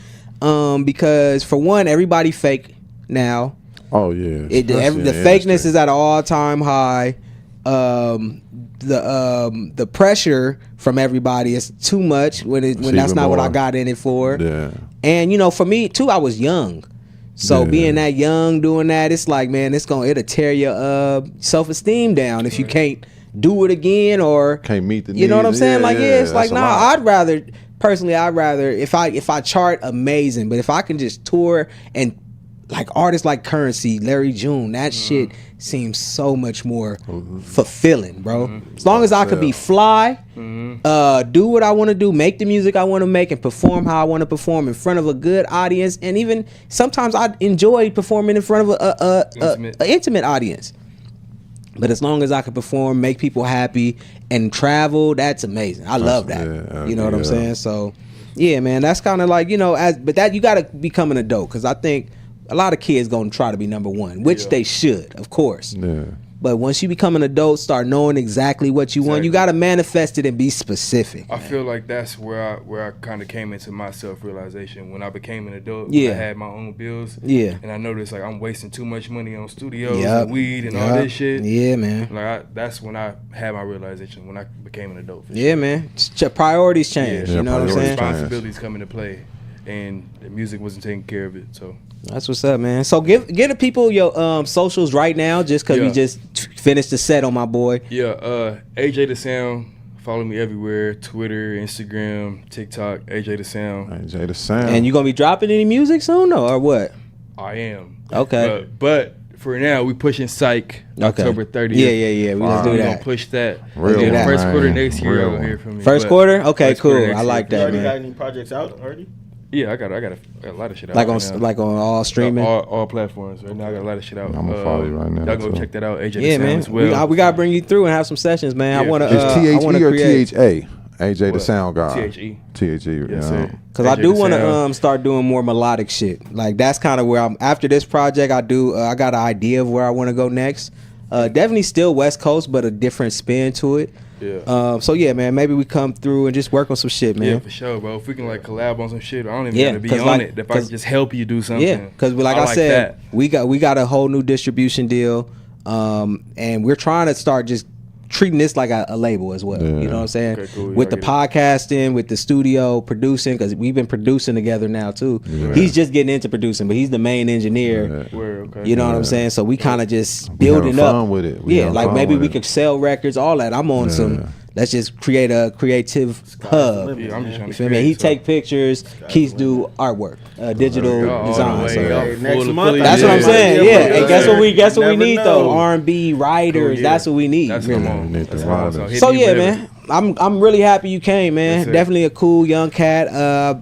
Because for one, everybody fake now. Oh yeah. The fakeness is at an all-time high. The pressure from everybody is too much when that's not what I got in it for. Yeah. And you know, for me too, I was young. So being that young, doing that, it's like, man, it'll tear your self-esteem down if you can't do it again, or can't meet the needs. You know what I'm saying? It's like, nah, I'd rather if I chart, amazing, but if I can just tour, and like artists like Currency, Larry June, that shit seems so much more fulfilling, bro. As long as I could be fly, do what I want to do, make the music I want to make, and perform how I want to perform in front of a good audience, and even sometimes I enjoy performing in front of a intimate audience. But as long as I can perform, make people happy, and travel, that's amazing. I love that. You know what I'm saying? So, yeah, man, that's kind of like, you know, but that you got to become an adult, because I think a lot of kids going to try to be number one, which they should, of course. Yeah. But once you become an adult, start knowing exactly what you want. You got to manifest it and be specific. I feel like that's where I kind of came into my self-realization when I became an adult. Yeah. When I had my own bills. Yeah. And I noticed like I'm wasting too much money on studios and weed and all this shit. Yeah, man. Like that's when I had my realization, when I became an adult. Yeah, man. Priorities change. You know what I'm saying? Responsibilities come into play, and the music wasn't taking care of it. So that's what's up, man. So give the people your socials right now, just because we just finished the set on my boy. Yeah, AJ the Sound. Follow me everywhere: Twitter, Instagram, TikTok. AJ the Sound. AJ the Sound. And you gonna be dropping any music soon, or what? I am. Okay. But for now, we pushing Psych October 30th. Yeah. We gonna do that. We're gonna push that. Real the first quarter next year, you'll hear from me. First quarter? Okay, cool. I like that, You man. got any projects out already? Yeah, I got a lot of shit out. Like right on now. all streaming. All platforms. Right now, I got a lot of shit out. I'm gonna follow you right now. Y'all go too. check that out. AJ the Yeah, Sound man. as well. We gotta bring you through and have some sessions, man. Yeah. I wanna. Is I wanna THE or create. THA? AJ the Sound guy. THE. THE. Yes, sir. Cause I AJ do the want to Sound. start doing more melodic shit. Like that's kind of where I'm. After this project, I got an idea of where I want to go next. Definitely still West Coast, but a different spin to it. Yeah. So yeah, man. Maybe we come through and just work on some shit, man. Yeah, for sure, bro. If we can like collab on some shit, I don't even Yeah, have to be 'cause, on like- it. If I can just help you do something. Yeah, because like I said, that. we got a whole new distribution deal, and we're trying to start just treating this like a label as well. You know what I'm saying? Okay, cool. With the podcasting, with the studio producing, because we've been producing together now too. He's just getting into producing, but he's the main engineer. Okay. You know what I'm saying? So we kind of just We building having up. fun with it. We Yeah, having like fun maybe with we it. could sell records, all that. I'm on some. Let's just create a creative hub. Yeah, I'm just trying You to feel me? He take pictures. Keith do artwork, digital design. So. Next month, That's what I'm saying. Yeah, and guess what we Never need know. though? R&B writers. Cool, yeah. That's what we need. That's really. what I'm on. Need the That's what I'm on. writers. hit So me yeah, whenever. man. I'm really happy you came, man. Yes, sir. Definitely a cool young cat.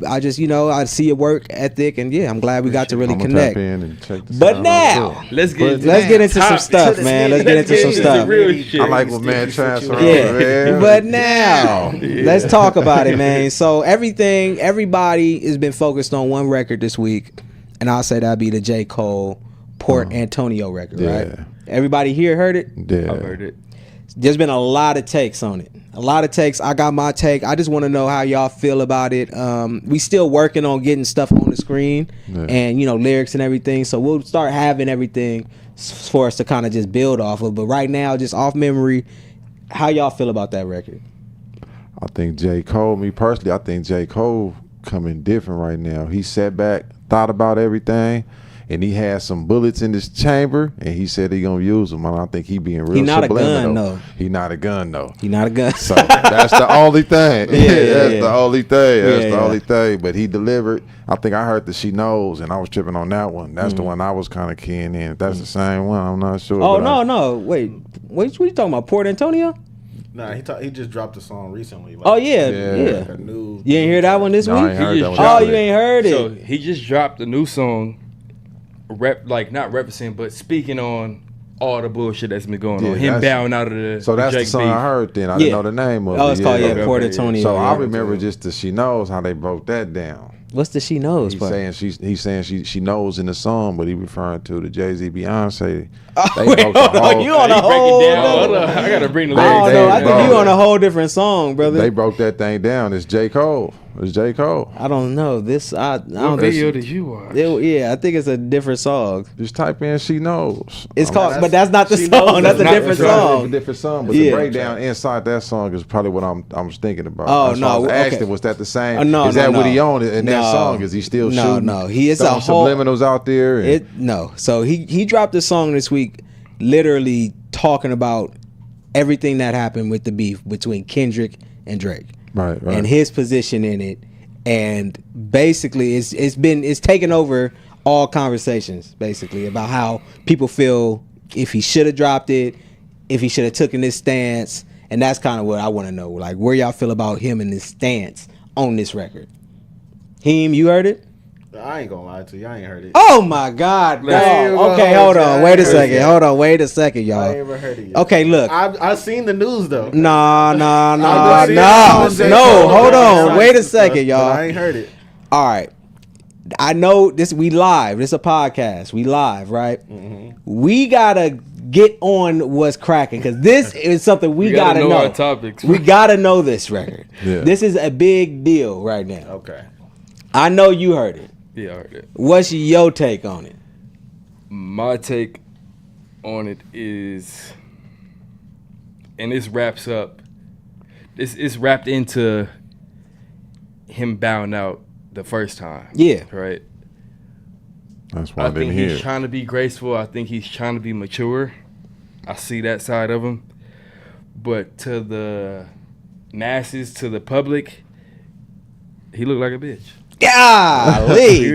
I just I see your work ethic, and yeah, I'm glad we got to really I'm gonna connect. tap in and check this But out. now, Let's get into some stuff, man. Let's get into some stuff. I like what man transfer. Yeah, but now let's talk about it, man. So everybody has been focused on one record this week, and I'll say that'd be the J. Cole Port Antonio record, right? Everybody here heard it? Yeah. I've heard it. There's been a lot of takes on it. A lot of takes. I got my take. I just want to know how y'all feel about it. We still working on getting stuff on the screen and, you know, lyrics and everything. So we'll start having everything for us to kind of just build off of. But right now, just off memory, how y'all feel about that record? I think J. Cole, me personally, I think J. Cole coming different right now. He sat back, thought about everything, and he had some bullets in his chamber, and he said he gonna use them. And I think he being real not a gun, subliminal. though. He not a gun, though. He not a gun. So that's the only thing. That's the only thing. That's the Yeah. only thing. But he delivered. I think I heard that She Knows, and I was tripping on that one. That's the one I was kind of keying in. If that's the same one, I'm not sure. Oh, but no. Wait, what you talking about? Port Antonio? Nah, he just dropped a song recently. Like, Oh, yeah. like a new. You ain't hear that one this No, I week? ain't heard that one. Oh, you ain't heard it? So he just dropped a new song, not referencing, but speaking on all the bullshit that's been going on. Him bowing out of the So that's Jake the song beef. I heard then. I didn't know the name of it. Oh, it's called Okay, Port yeah. Antonio. So I yeah. remember just the She Knows how they broke that down. What's the She Knows He's part? saying she knows in the song, but he referring to the Jay-Z Beyonce. They Wait, broke the hold on, whole- you on a He break whole it down. Hold nother- on, I gotta bring the I lyrics don't know. I down. think you on a whole different song, brother. They broke that thing down. It's J. Cole. It's J. Cole. I don't know. This I don't What think. video did you watch? Yeah, I think it's a different song. Just type in She Knows. It's I'm- called, but that's not the She song. Knows That's a is not different the It's song. a different song, but Yeah. the breakdown inside that song is probably what I was thinking about. Oh, That's why I no, was okay. asking, was that the same? No, is that no, what he no. on in that No. song? Is he still No, shooting? no. He is a throwing whole- subliminals out there. And, No. So he dropped a song this week, literally talking about everything that happened with the beef between Kendrick and Drake, right. and his position in it, and basically it's taken over all conversations basically about how people feel if he should have dropped it, if he should have taken this stance, and that's kind of what I want to know, like where y'all feel about him and his stance on this record. Heem, you heard it? I ain't gonna lie to you. I ain't heard it. Oh my God! No. Okay, hold on. Wait a second. Wait a second, y'all. I ain't ever heard it yet. Okay, look. I've seen the news though. No. No, Hold on. Wait a second, y'all. I ain't heard it. All right. I know this. We live. This is a podcast. We live, right? Mm-hmm. We gotta get on what's cracking because this is something we gotta know. our topics. We gotta know this record. Yeah. This is a big deal right now. Okay. I know you heard it. Yeah, I heard it. What's your take on it? My take on it is, and this wraps up. It's wrapped into him bowing out the first time. Yeah. Right. That's why I I didn't think hear he's it. trying to be graceful. I think he's trying to be mature. I see that side of him. But to the masses, to the public, he looked like a bitch.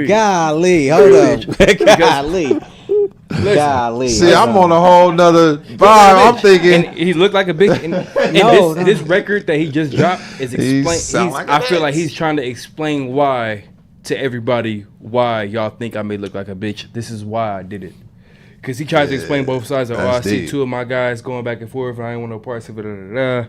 Golly, hold up. Golly. See, I'm on a whole nother vibe. I'm thinking. And he looked like a bitch. And No. this record that he just dropped is sound like a I feel bitch. like he's trying to explain why to everybody why y'all think I may look like a bitch. This is why I did it. Because he tries to explain both sides of, that's I see deep. two of my guys going back and forth, and I ain't want no parts of it.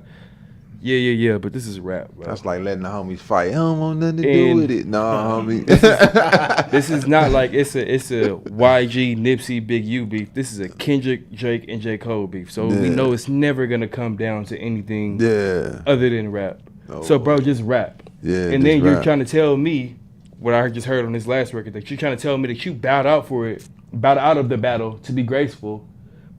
Yeah, but this is rap, bro. That's like letting the homies fight. I don't want nothing to do And- with it. No, homie. This is not like it's a YG, Nipsey, Big U beef. This is a Kendrick, Drake, and J. Cole beef. So we Yeah. know it's never gonna come down to anything Yeah. other than rap. Oh. So bro, just rap. Yeah. And just then you're rap. trying to tell me what I just heard on this last record, that you're trying to tell me that you bowed out of the battle to be graceful.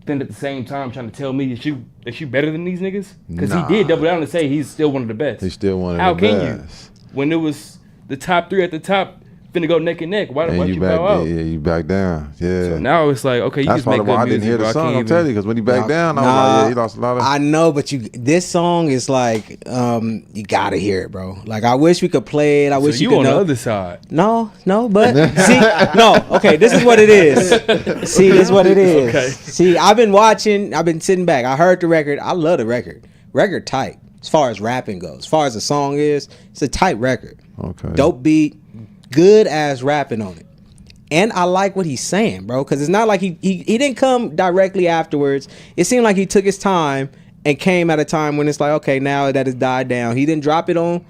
Then at the same time trying to tell me that you better than these niggas? Because Nah. he did double down and say he's still one of the best. He's still one of How the can best. you? When it was the top three at the top finna go neck and neck, why And you back, bow out? yeah, you back down. Yeah. So now it's like, okay, you That's just make why good I music, didn't hear bro. the I song. can't I'm even- telling you, because when he backed down, I was like, yeah, he lost a lot of. I know, but this song is like, you gotta hear it, bro. Like, I wish we could play it. I wish So you could on know. the other side. No, but see, no, okay, this is what it is. See, this is what it is. Okay. See, I've been sitting back. I heard the record. I love the record. Record tight. As far as rapping goes. As far as the song is, it's a tight record. Okay. Dope beat, good ass rapping on it. And I like what he's saying, bro, because it's not like he didn't come directly afterwards. It seemed like he took his time and came at a time when it's like, okay, now that it's died down. He didn't drop it on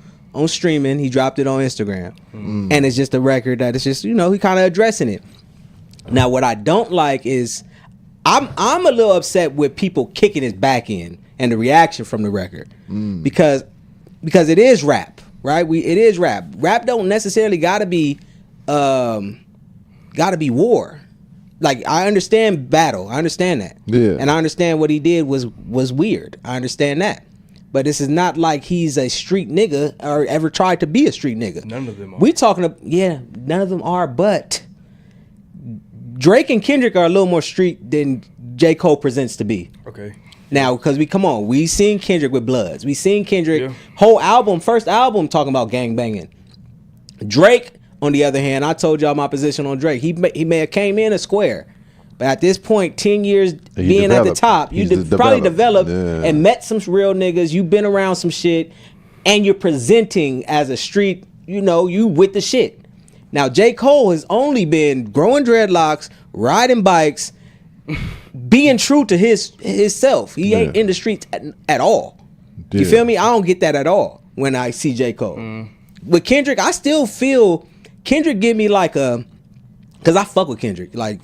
streaming. He dropped it on Instagram. And it's just a record that it's just, he kind of addressing it. Now, what I don't like is I'm a little upset with people kicking his back in and the reaction from the record because it is rap, right? It is rap. Rap don't necessarily gotta be war. Like, I understand battle. I understand that. Yeah. And I understand what he did was weird. I understand that. But this is not like he's a street nigga or ever tried to be a street nigga. None of them are. We talking about, none of them are, but Drake and Kendrick are a little more street than J. Cole presents to be. Okay. Now, because we seen Kendrick with Bloods. We seen Kendrick Yeah. first album talking about gang banging. Drake, on the other hand, I told y'all my position on Drake. He may have came in a square, but at this point, 10 years being at the top, you probably developed and met some real niggas. You've been around some shit, and you're presenting as a street. You with the shit. Now, J. Cole has only been growing dreadlocks, riding bikes, being true to his self. He ain't in the streets at all. You feel me? I don't get that at all when I see J. Cole. With Kendrick, I still feel Kendrick give me like a, because I fuck with Kendrick like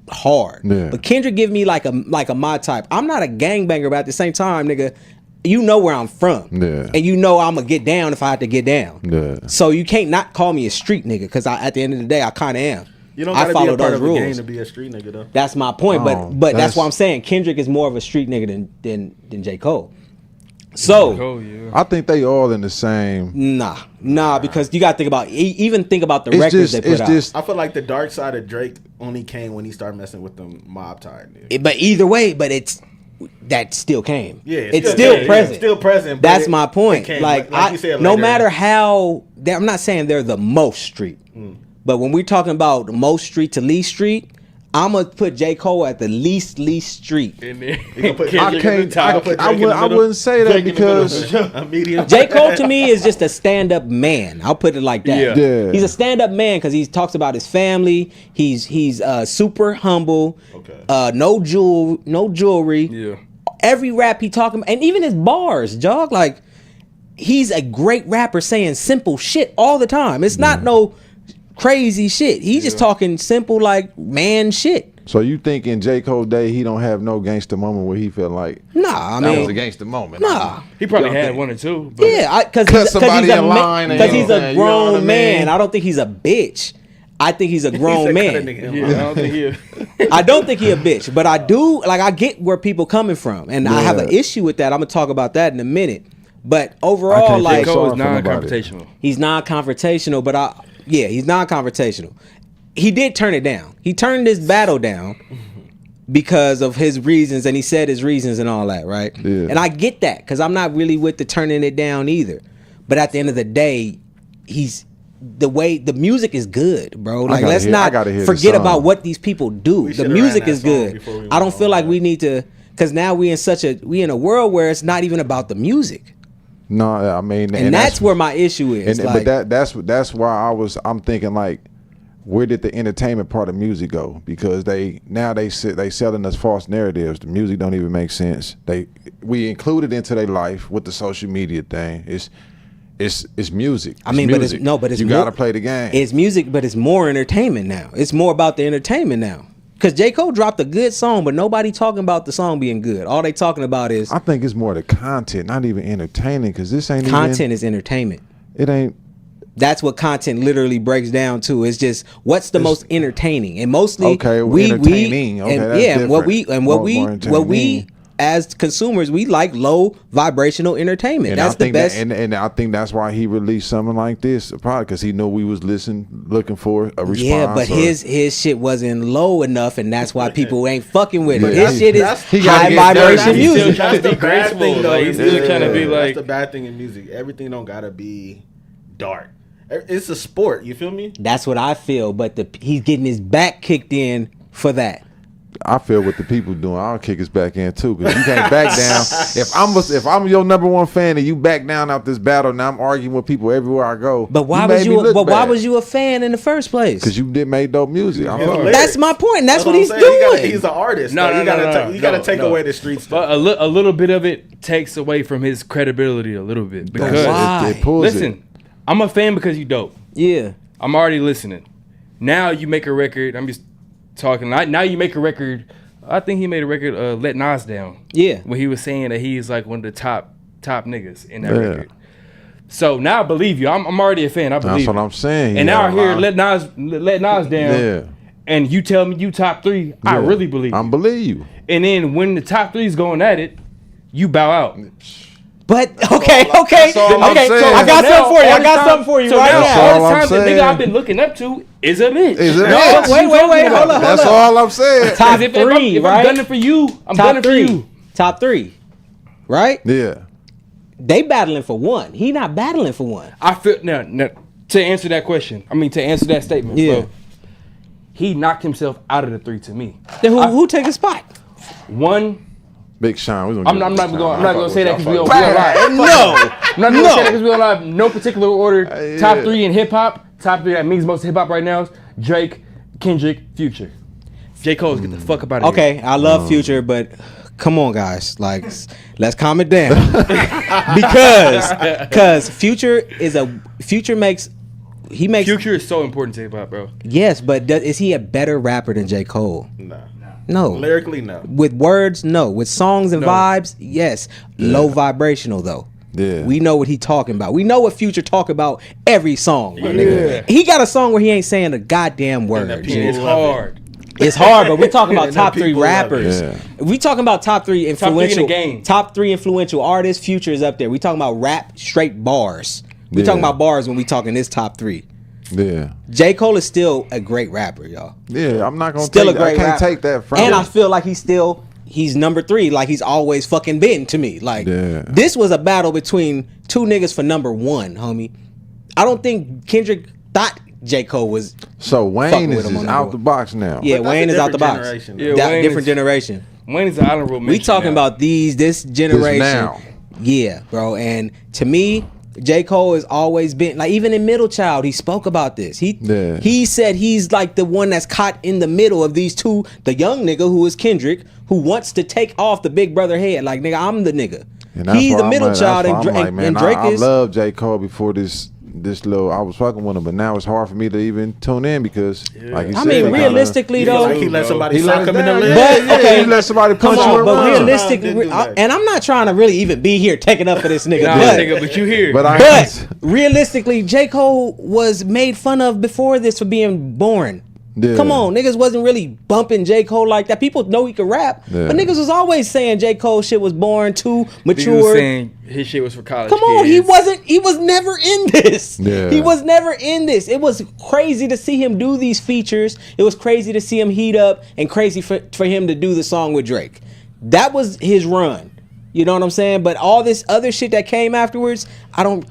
hard. Yeah. But Kendrick give me like a my type. I'm not a gangbanger, but at the same time, nigga, you know where I'm from. Yeah. And you know I'm gonna get down if I have to get down. Yeah. So you can't not call me a street nigga, because at the end of the day, I kind of am. You don't I gotta follow be a part those of a rules. game to be a street nigga though. That's my point. Oh, but that's why I'm saying Kendrick is more of a street nigga than J. Cole. So Cole, yeah. I think they all in the same. nah, because you got to think about the records they put out. I feel like the dark side of Drake only came when he started messing with them mob tie niggas. But either way, that still came. Yeah, it's still present. It's still present. That's my point. Came, like you said no later. matter how, I'm not saying they're the most street, but when we're talking about the most street to least street, I'm gonna put J. Cole at the least street. In there. I wouldn't say that because J. Cole to me is just a stand-up man. I'll put it like that. Yeah. He's a stand-up man because he talks about his family. He's super humble. Okay. No jewelry. Yeah. Every rap he talking about, and even his bars, jog, like he's a great rapper saying simple shit all the time. It's not no crazy shit. He's just talking simple, like, man shit. So you think in J. Cole day he don't have no gangster moment where he felt like Nah, I that mean, was a gangster moment? nah. He probably had one or two. But Yeah, because Cut he's somebody in line and he's a you know what grown I mean? man. I don't think he's a bitch. I think he's a grown man. yeah, I don't think he. I don't think he a bitch, but I do, like, I get where people coming from, and I have an issue with that. I'm gonna talk about that in a minute. But overall, can't like, feel Cole is sorry for nobody. non-confrontational. he's non-confrontational, but he's non-confrontational. He did turn it down. He turned this battle down because of his reasons, and he said his reasons and all that, right? Yeah. And I get that, because I'm not really with the turning it down either. But at the end of the day, the music is good, bro. Like, let's not forget about what these people do. The music is good. I don't feel like we need to, because now we in a world where it's not even about the music. No, I mean, And that's where my issue is. But that's why I'm thinking, like, where did the entertainment part of music go? Because they selling us false narratives. The music don't even make sense. We include it into their life with the social media thing. It's music. I mean, music. but it's you more, gotta play the game. It's music, but it's more entertainment now. It's more about the entertainment now. Because J. Cole dropped a good song, but nobody talking about the song being good. All they talking about is I think it's more the content, not even entertaining. Because this ain't content is entertainment. It ain't. That's what content literally breaks down to. It's just what's the most entertaining, and mostly entertaining. What we as consumers, we like low vibrational entertainment. And that's the best. And I think that's why he released something like this, probably because he knew we was looking for a response. Yeah, but his shit wasn't low enough, and that's why people ain't fucking with it. Yeah, His shit is he gotta high get vibration dirty. music. That's the bad thing, though. He's still trying to be like. That's the bad thing in music. Everything don't gotta be dark. It's a sport. You feel me? That's what I feel. But he's getting his back kicked in for that. I feel what the people doing. I'll kick his back in too, because you can't back down. If I'm your number one fan and you back down out this battle, now I'm arguing with people everywhere I go. But why was you a fan in the first place? Because you did make dope music. That's my point. And that's what he's I'm doing. saying. He's an artist. No, you gotta take away the street stuff. But a little bit of it takes away from his credibility a little bit. Because Why? It pulls listen, I'm a fan because you dope. Yeah. I'm already listening. Now you make a record. I'm just talking. Now you make a record. I think he made a record, Let Nas Down. Yeah. When he was saying that he's like one of the top niggas in that record. So now I believe you. I'm already a fan. I believe That's what I'm saying. And now I hear Let Nas Down. Yeah. And you tell me you top 3. I really believe you. I believe you. And then when the top 3 is going at it, you bow out. But okay. So I got something for you. So right now, now. all the time the nigga I've been looking up to is a bitch. Wait, hold up. That's all I'm saying. Top If 3, I'm right? gunning for you, I'm Top gunning for you. Top 3, right? Yeah. They battling for 1. He not battling for 1. I feel now to answer that question. I mean to answer that statement. Yeah. Bro, he knocked himself out of the 3 to me. Then who take a spot? 1. Big Sean. I'm not gonna say that because we on live. No, I'm not gonna say that because we on live. No particular order. Top 3 in hip hop. Top 3 that means most hip hop right now is Drake, Kendrick, Future. J. Cole's get the fuck up out of here. Okay, I love Future, but come on, guys, like let's calm it down because Future makes. Future is so important to hip hop, bro. Yes, but is he a better rapper than J. Cole? No. Lyrically, no. With words, no. With songs and vibes, yes. Low vibrational though. Yeah. We know what he talking about. We know what Future talk about every song. My nigga. He got a song where he ain't saying a goddamn word. It's hard. It's hard, but we're talking about top 3 people rappers. Yeah. We talking about top 3 influential. in the game. Top 3 influential artists. Future is up there. We talking about rap, straight bars. We talking about bars when we talking this top 3. Yeah. J. Cole is still a great rapper, y'all. Yeah, I'm not gonna Still take a great I can't rapper. take that from And him. I feel like he's number 3, like he's always fucking been to me. Like this was a battle between 2 niggas for number 1, homie. I don't think Kendrick thought J. Cole was. So Wayne is with him just on out the the box now. Yeah, But that's Wayne a is out the different box. generation, Yeah, That Wayne different is- generation. Wayne is an honorable mention. We talking now. about this generation. now. Yeah, bro. And to me, J. Cole has always been like, even in Middle Child, he spoke about this. He said he's like the one that's caught in the middle of these two, the young nigga who is Kendrick, who wants to take off the big brother head. Like, nigga, I'm the nigga. And that's He's why the I'm middle like- child, that's and, why I'm like, and man, Drake I is. love J. Cole before this little. I was fucking with him, but now it's hard for me to even tune in because, like you I said, mean, kinda- realistically You feel though, like he let somebody He sock let him in down, the yeah, leg. But, okay, he let somebody punch come you on, but around. realistically, Didn't do that. and I'm not trying to really even be here taking up for this nigga, Nah, but, nigga, but you here. but realistically, J. Cole was made fun of before this for being boring. Yeah. Come on, niggas wasn't really bumping J. Cole like that. People know he could rap, Yeah. but niggas was always saying J. Cole shit was boring, too He was mature. saying his shit was for college Come on, kids. he was never in this. Yeah. He was never in this. It was crazy to see him do these features. It was crazy to see him heat up, and crazy for him to do the song with Drake. That was his run. You know what I'm saying? But all this other shit that came afterwards, I don't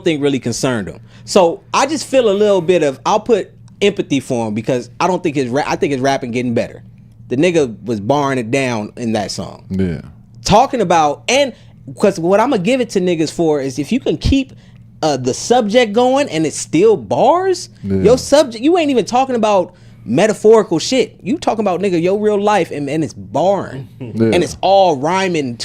think really concerned him. So I just feel a little bit of, I'll put empathy for him because I don't think I think his rapping getting better. The nigga was barring it down in that song. Yeah. Talking about, and because what I'm gonna give it to niggas for is if you can keep the subject going and it's still bars, your subject, you ain't even talking about metaphorical shit. You talking about, nigga, your real life, and it's barring. And it's all rhyming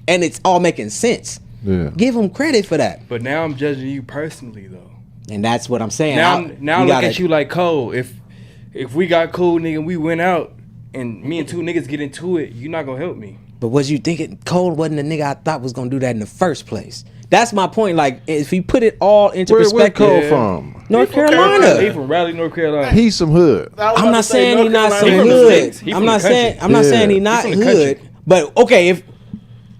and it's all making sense. Yeah. Give him credit for that. But now I'm judging you personally, though. And that's what I'm saying. Now look at you like Cole. If we got cool, nigga, we went out and me and 2 niggas get into it, you not gonna help me. But was you thinking Cole wasn't the nigga I thought was gonna do that in the first place? That's my point. Like, if you put it all into Where perspective, Cole from? North He Carolina. from Raleigh, North Carolina. He's some hood. I'm not saying he not some He from the hood. sticks. He I'm from not the saying country. I'm not Yeah. saying he He not from the hood. country. But okay, if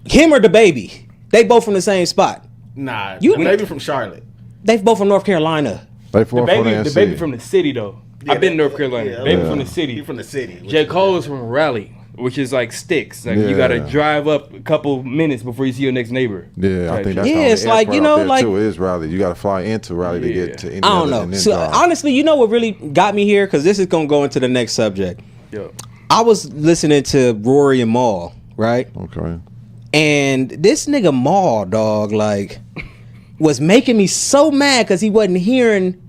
him or the baby, they both from the same spot. Nah, You- the baby from Charlotte. They both from North Carolina. They The from baby from the city though. I've been to North Carolina. Yeah, baby yeah. from the He city. from the city. J. Cole is from Raleigh, which is like sticks. Like you Yeah. gotta drive up a couple minutes before you see your next neighbor. Yeah, I think that's Yeah, the only it's like, airport you out know, there, like- too, is Raleigh. You got to fly into Raleigh to get to any I don't other know. and then So drive. honestly, you know what really got me here? Because this is gonna go into the next subject. Yo. I was listening to Rory and Maul, right? Okay. And this nigga Maul, dog, like, was making me so mad because he wasn't hearing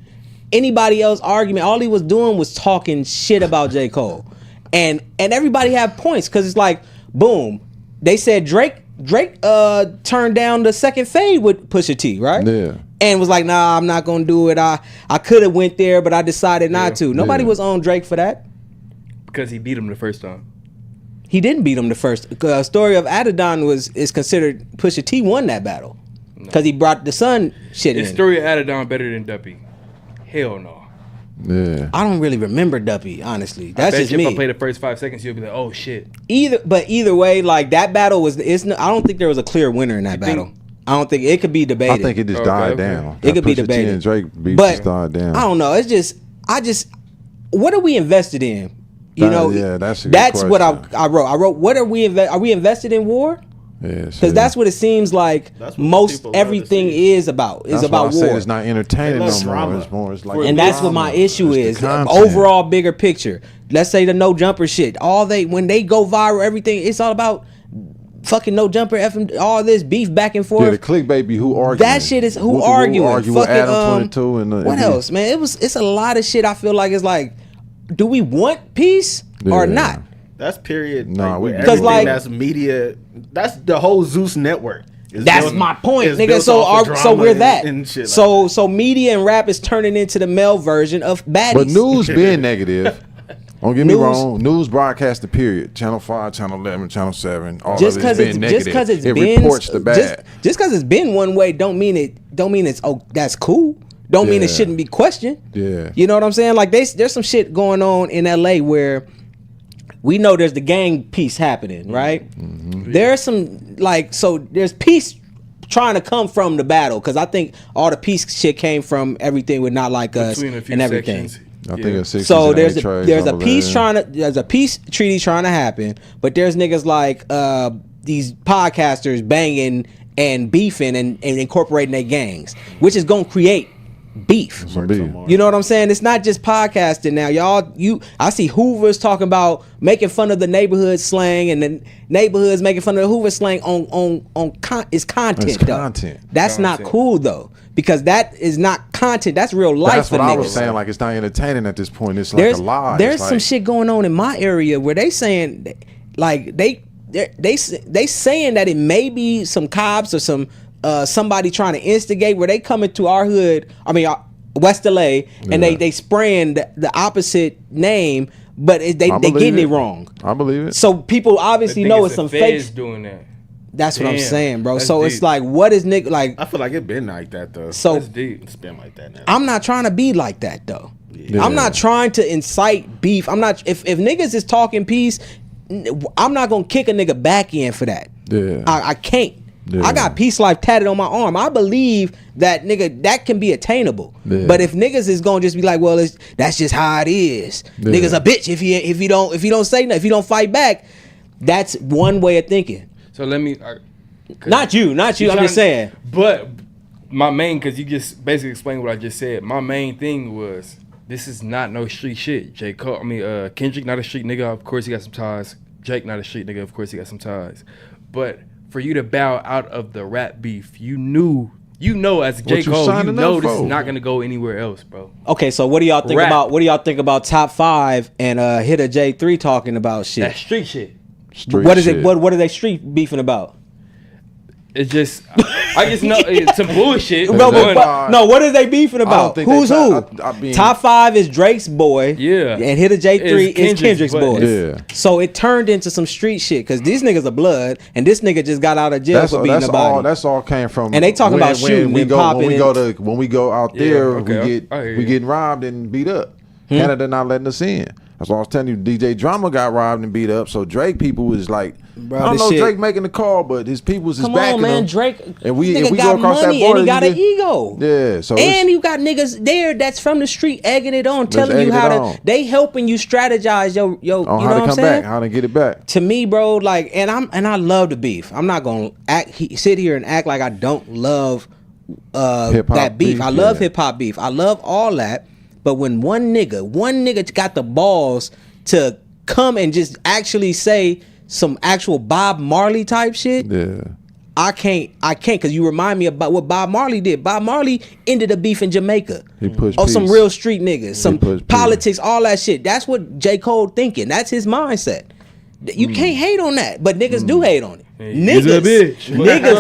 anybody else argument. All he was doing was talking shit about J. Cole. And everybody had points because it's like, boom. They said Drake Drake turned down the second fade with Pusha T, right? Yeah. And was like, nah, I'm not gonna do it. I could have went there, but I decided not to. Nobody was on Drake for that. Because he beat him the first time. He didn't beat him the first. Story of Adidon is considered Pusha T won that battle because he brought the Sun shit in. Is Story of Adidon better than Duppy? Hell no. Yeah. I don't really remember Duppy, honestly. That's just me. If I play the first 5 seconds, you'll be like, oh shit. Either way, like that battle I don't think there was a clear winner in that battle. I don't think it could be debated. I think it just died down. It could be Pusha T debated. and Drake beef But just died down. I don't know. It's just what are we invested in? You know, yeah, that's what I wrote. I wrote, what are we invested in war? Yeah, because that's what it seems like most everything is about. Is about war. It's not entertaining no more. It's more. It's like, and that's what my issue is. Overall, bigger picture. Let's say the no jumper shit. When they go viral, everything it's all about fucking no jumper, effing all this beef back and forth. Yeah, the clickbait be who arguing. That shit is who arguing. Argue with Adam 22 and what else, man? It's a lot of shit. I feel like it's like, do we want peace or not? That's period. No, because like that's media. That's the whole Zeus network. That's my point, nigga. So we're that. And shit so media and rap is turning into the male version of baddies. But news being negative. Don't get me wrong. News broadcast the period. Channel 5, Channel 11, Channel 7. All just because it's negative. It reports the bad. Just because it's been one way don't mean it's that's cool. Don't mean it shouldn't be questioned. Yeah. You know what I'm saying? Like there's some shit going on in LA where we know there's the gang piece happening, right? Mm-hmm. There's some there's peace trying to come from the battle because I think all the peace shit came from everything with Not Like Us and everything. I think it's so there's a peace treaty trying to happen, but there's niggas like these podcasters banging and beefing and incorporating their gangs, which is gonna create beef. You know what I'm saying? It's not just podcasting now, y'all. I see Hoovers talking about making fun of the neighborhood slang, and the neighborhoods making fun of the Hoover slang on content. It's content. That's not cool though, because that is not content. That's real life. That's what I was saying. Like it's not entertaining at this point. It's like a lie. There's some shit going on in my area where they saying like they saying that it may be some cops or some. Somebody trying to instigate where they come into our hood, West LA, and they spraying the opposite name, but they getting it wrong. I believe it. So people obviously know it's some fake doing that. That's what I'm saying, bro. So deep. It's like, what is nigga like? I feel like it been like that though. So that's deep. It's been like that now. I'm not trying to be like that though. Yeah. I'm not trying to incite beef. I'm not. If niggas is talking peace, I'm not gonna kick a nigga back in for that. Yeah, I can't. Yeah. I got Peace Life tatted on my arm. I believe that nigga that can be attainable. Yeah. But if niggas is gonna just be like, well, that's just how it is. Yeah. Niggas a bitch if you don't say nothing, if you don't fight back. That's one way of thinking. So let me. Not you. I'm just saying. But my main, because you just basically explained what I just said. My main thing was this is not no street shit. Kendrick not a street nigga. Of course he got some ties. Jake not a street nigga. Of course he got some ties. But for you to bow out of the rap beef, you know as J. Cole, this is not gonna go anywhere else, bro. Okay, so what do y'all think about? What do y'all think about Top 5 and Hitter J3 talking about shit? That street shit. What is it? What are they street beefing about? It's just, I just know it's some bullshit. No, what are they beefing about? Who's who? Top 5 is Drake's boy. Yeah. And Hitter J3 is Kendrick's boy. Yeah. So it turned into some street shit because these niggas are blood, and this nigga just got out of jail for beating a body. That's all came from. And they talking about shooting and popping. When we go out there, we getting robbed and beat up. Canada not letting us in. That's what I was telling you. DJ Drama got robbed and beat up. So Drake people was like, bro, I don't know Drake making the call, but his people was just backing him. Come on, man, Drake. And we go across that border, and he got an ego. Yeah. So and you got niggas there that's from the street egging it on, telling you how to. They helping you strategize your. You know what I'm saying? How to get it back. To me, bro, like, and I love the beef. I'm not gonna sit here and act like I don't love that beef. I love hip hop beef. I love all that. But when one nigga got the balls to come and just actually say some actual Bob Marley type shit, I can't because you remind me about what Bob Marley did. Bob Marley ended a beef in Jamaica. He pushed some real street niggas, some politics, all that shit. That's what J. Cole thinking. That's his mindset. You can't hate on that, but niggas do hate on it. Niggas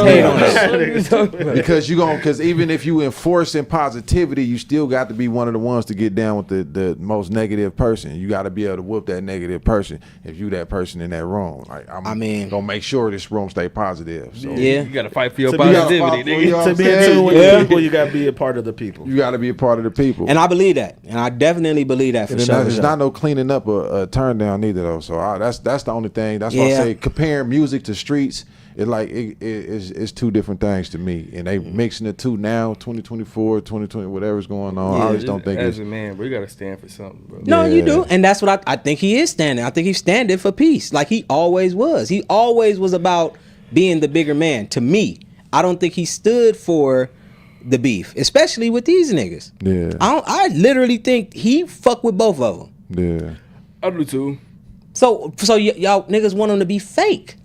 hate on us. Because even if you enforcing positivity, you still got to be one of the ones to get down with the most negative person. You got to be able to whoop that negative person if you that person in that room. Like I mean, gonna make sure this room stay positive. So yeah, you gotta fight for your positivity. To be in tune with the people, you gotta be a part of the people. You got to be a part of the people. And I believe that, and I definitely believe that for sure. It's not no cleaning up a turn down either though. So that's the only thing. That's why I say comparing music to streets. It's two different things to me, and they mixing the two now, 2024, 2020, whatever's going on. I just don't think as a man, bro, you gotta stand for something, bro. No, you do, and that's what I think he is standing. I think he's standing for peace, like he always was. He always was about being the bigger man. To me, I don't think he stood for the beef, especially with these niggas. Yeah, I literally think he fuck with both of them. Yeah, I do too. So y'all niggas want him to be fake.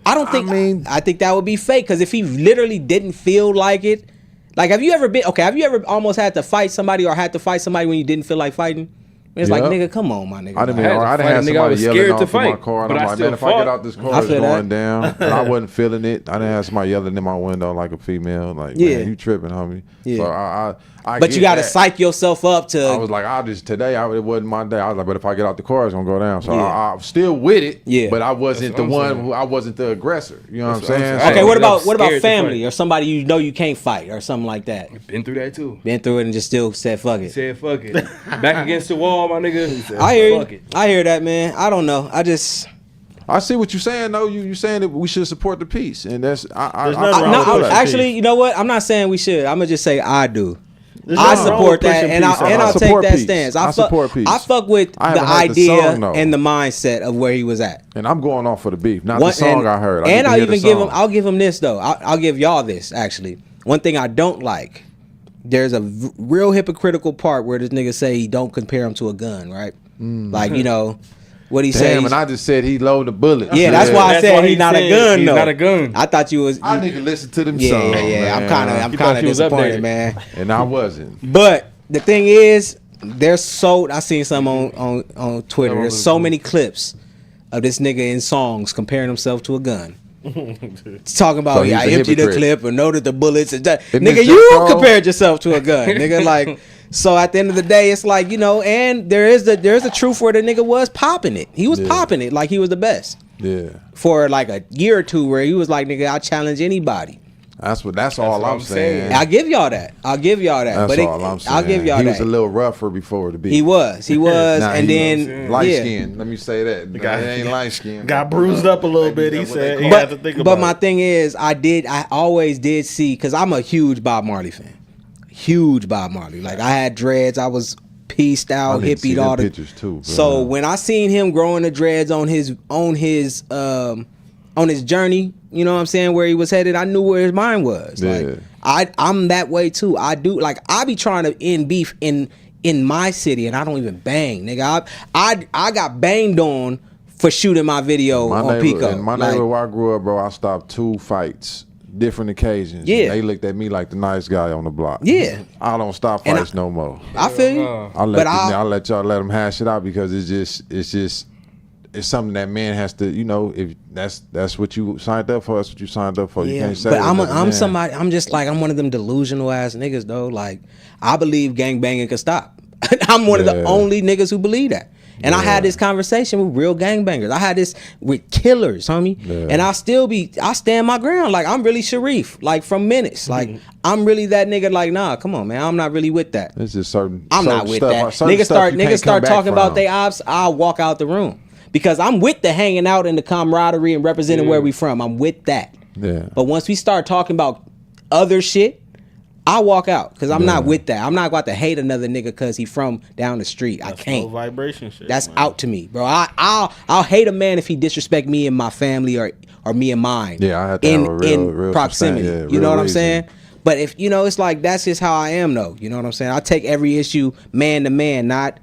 I don't think. I think that would be fake, because if he literally didn't feel like it, like have you ever almost had to fight somebody or had to fight somebody when you didn't feel like fighting? It's like, nigga, come on, my nigga. I didn't have somebody yelling off in my car, and I'm like, man, if I get out this car, it's going down. And I wasn't feeling it. I didn't have somebody yelling in my window like a female, like, man, you tripping, homie. Yeah. So but you got to psych yourself up to. I was like, it wasn't my day. I was like, but if I get out the car, it's gonna go down. So I'm still with it. Yeah. But I wasn't the one I wasn't the aggressor. You know what I'm saying? Okay, what about family or somebody you know you can't fight or something like that? Been through that too. Been through it and just still said fuck it. Said fuck it. Back against the wall, my nigga. I hear you. I hear that, man. I don't know. I see what you're saying, though. You saying that we should support the peace, and that's actually, you know what? I'm not saying we should. I'm gonna just say I do. I support that, and I'll take that stance. I support peace. I fuck with the idea and the mindset of where he was at. And I'm going off for the beef, not the song I heard. And I'll give him this though. I'll give y'all this actually. One thing I don't like. There's a real hypocritical part where this nigga say he don't compare him to a gun, right? Like, you know, what he said. And I just said he loaded the bullet. Yeah, that's why I said he's not a gun. He's not a gun. I thought you was. I need to listen to them songs. Yeah. I'm kind of disappointed, man. And I wasn't. But the thing is, I seen some on Twitter. There's so many clips of this nigga in songs comparing himself to a gun. Talking about I emptied the clip and noted the bullets. And nigga, you compared yourself to a gun, nigga. Like, so at the end of the day, it's like, you know, and there's a truth where the nigga was popping it. He was popping it like he was the best. Yeah. For like a year or two, where he was like, nigga, I'll challenge anybody. That's all I'm saying. I'll give y'all that. That's all I'm saying. I'll give y'all that. He was a little rougher before the beat. He was, nah, and then light skin. Let me say that. The guy ain't light skin. Got bruised up a little bit. He said he had to think about it. But my thing is, I always did see, because I'm a huge Bob Marley fan. Huge Bob Marley. Like, I had dreads. I was pieced out, hippied, all the pictures too. Bro. So when I seen him growing the dreads on his journey, you know what I'm saying, where he was headed, I knew where his mind was. Like, I'm that way too. I do, like, I be trying to end beef in my city, and I don't even bang, nigga. I got banged on for shooting my video on Pico. In my neighborhood where I grew up, bro, I stopped 2 fights, different occasions. Yeah, they looked at me like the nice guy on the block. Yeah, I don't stop fights no more. I feel you. I let y'all let them hash it out, because it's something that man has to, you know, if that's what you signed up for, that's what you signed up for. You can't say. But I'm somebody. I'm just like, I'm one of them delusional ass niggas though. Like, I believe gang banging could stop. I'm one of the only niggas who believe that. And I had this conversation with real gangbangers. I had this with killers, homie. And I stand my ground. Like, I'm really Sharif, like from Menace. Like, I'm really that nigga. Like, nah, come on, man. I'm not really with that. It's just certain. I'm not with that. Niggas start talking about they ops. I'll walk out the room. Because I'm with the hanging out and the camaraderie and representing where we from. I'm with that. Yeah. But once we start talking about other shit, I walk out, because I'm not with that. I'm not about to hate another nigga because he from down the street. I can't. Low vibration shit. That's out to me, bro. I'll hate a man if he disrespect me and my family or me and mine. Yeah, I have to have a real proximity. You know what I'm saying? But if, you know, it's like, that's just how I am though. You know what I'm saying? I take every issue man to man, not.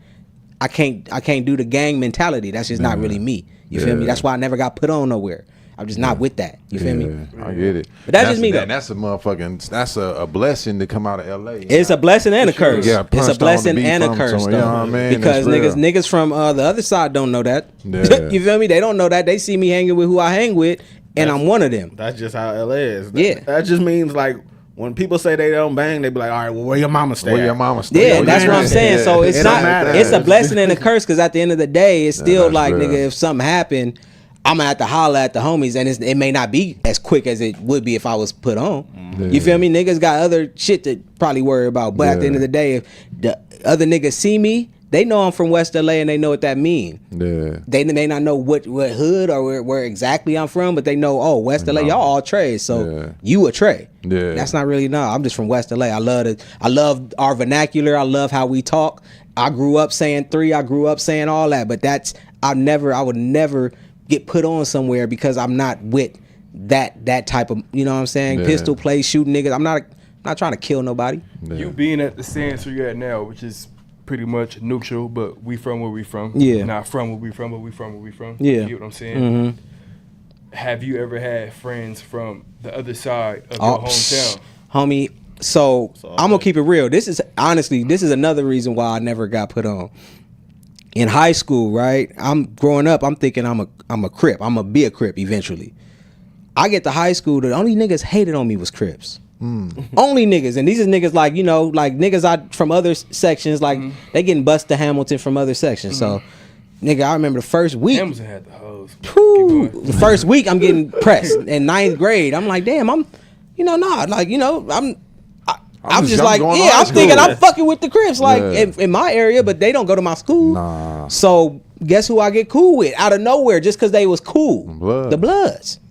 I can't do the gang mentality. That's just not really me. You feel me? That's why I never got put on nowhere. I'm just not with that. You feel me? I get it. But that's just me though. That's a motherfucking. That's a blessing to come out of LA. It's a blessing and a curse. Yeah, it's a blessing and a curse though. You know what I mean? Because niggas from the other side don't know that. You feel me? They don't know that. They see me hanging with who I hang with, and I'm one of them. That's just how LA is. Yeah. That just means like when people say they don't bang, they be like, all right, well, where your mama stay? Where your at? mama stay? Yeah, that's what I'm saying. So it's It don't not. matter. It's a blessing and a curse because at the end of the day, it's still that's like real. nigga. If something happened, I'm gonna have to holler at the homies, and it may not be as quick as it would be if I was put on. Yeah. You feel me? Niggas got other shit to probably worry about. But at the end of the day, if the other niggas see me, they know I'm from West LA and they know what that mean. Yeah. They may not know what hood or where exactly I'm from, but they know, oh, West LA, y'all all Treys, so you a Trey. Yeah. That's not really, no, I'm just from West LA. I love our vernacular. I love how we talk. I grew up saying 3. I grew up saying all that, but I would never get put on somewhere because I'm not with that type of, you know what I'm saying? Yeah. Pistol play, shooting niggas. I'm not trying to kill nobody. Yeah. You being at the stance where you're at now, which is pretty much neutral, but we from where we from. Yeah. Not from where we from, but we from where we from. Yeah. You get what I'm saying? Mm-hmm. Have you ever had friends from the other side of your hometown? Homie, so I'm gonna keep it real. This is another reason why I never got put on. In high school, right? I'm growing up, I'm thinking I'm a Crip. I'm gonna be a Crip eventually. I get to high school, the only niggas hated on me was Crips. Only niggas, and these are niggas like, you know, like niggas from other sections, like they getting bused to Hamilton from other sections. So, nigga, I remember the first week. Hamilton had the hoes. Whew, the first week I'm getting pressed in 9th grade. I'm like, damn, I'm just like, yeah, I'm thinking I'm fucking with the Crips, like in my area, but they don't go to my school. Nah. So guess who I get cool with out of nowhere just because they was cool? The Bloods.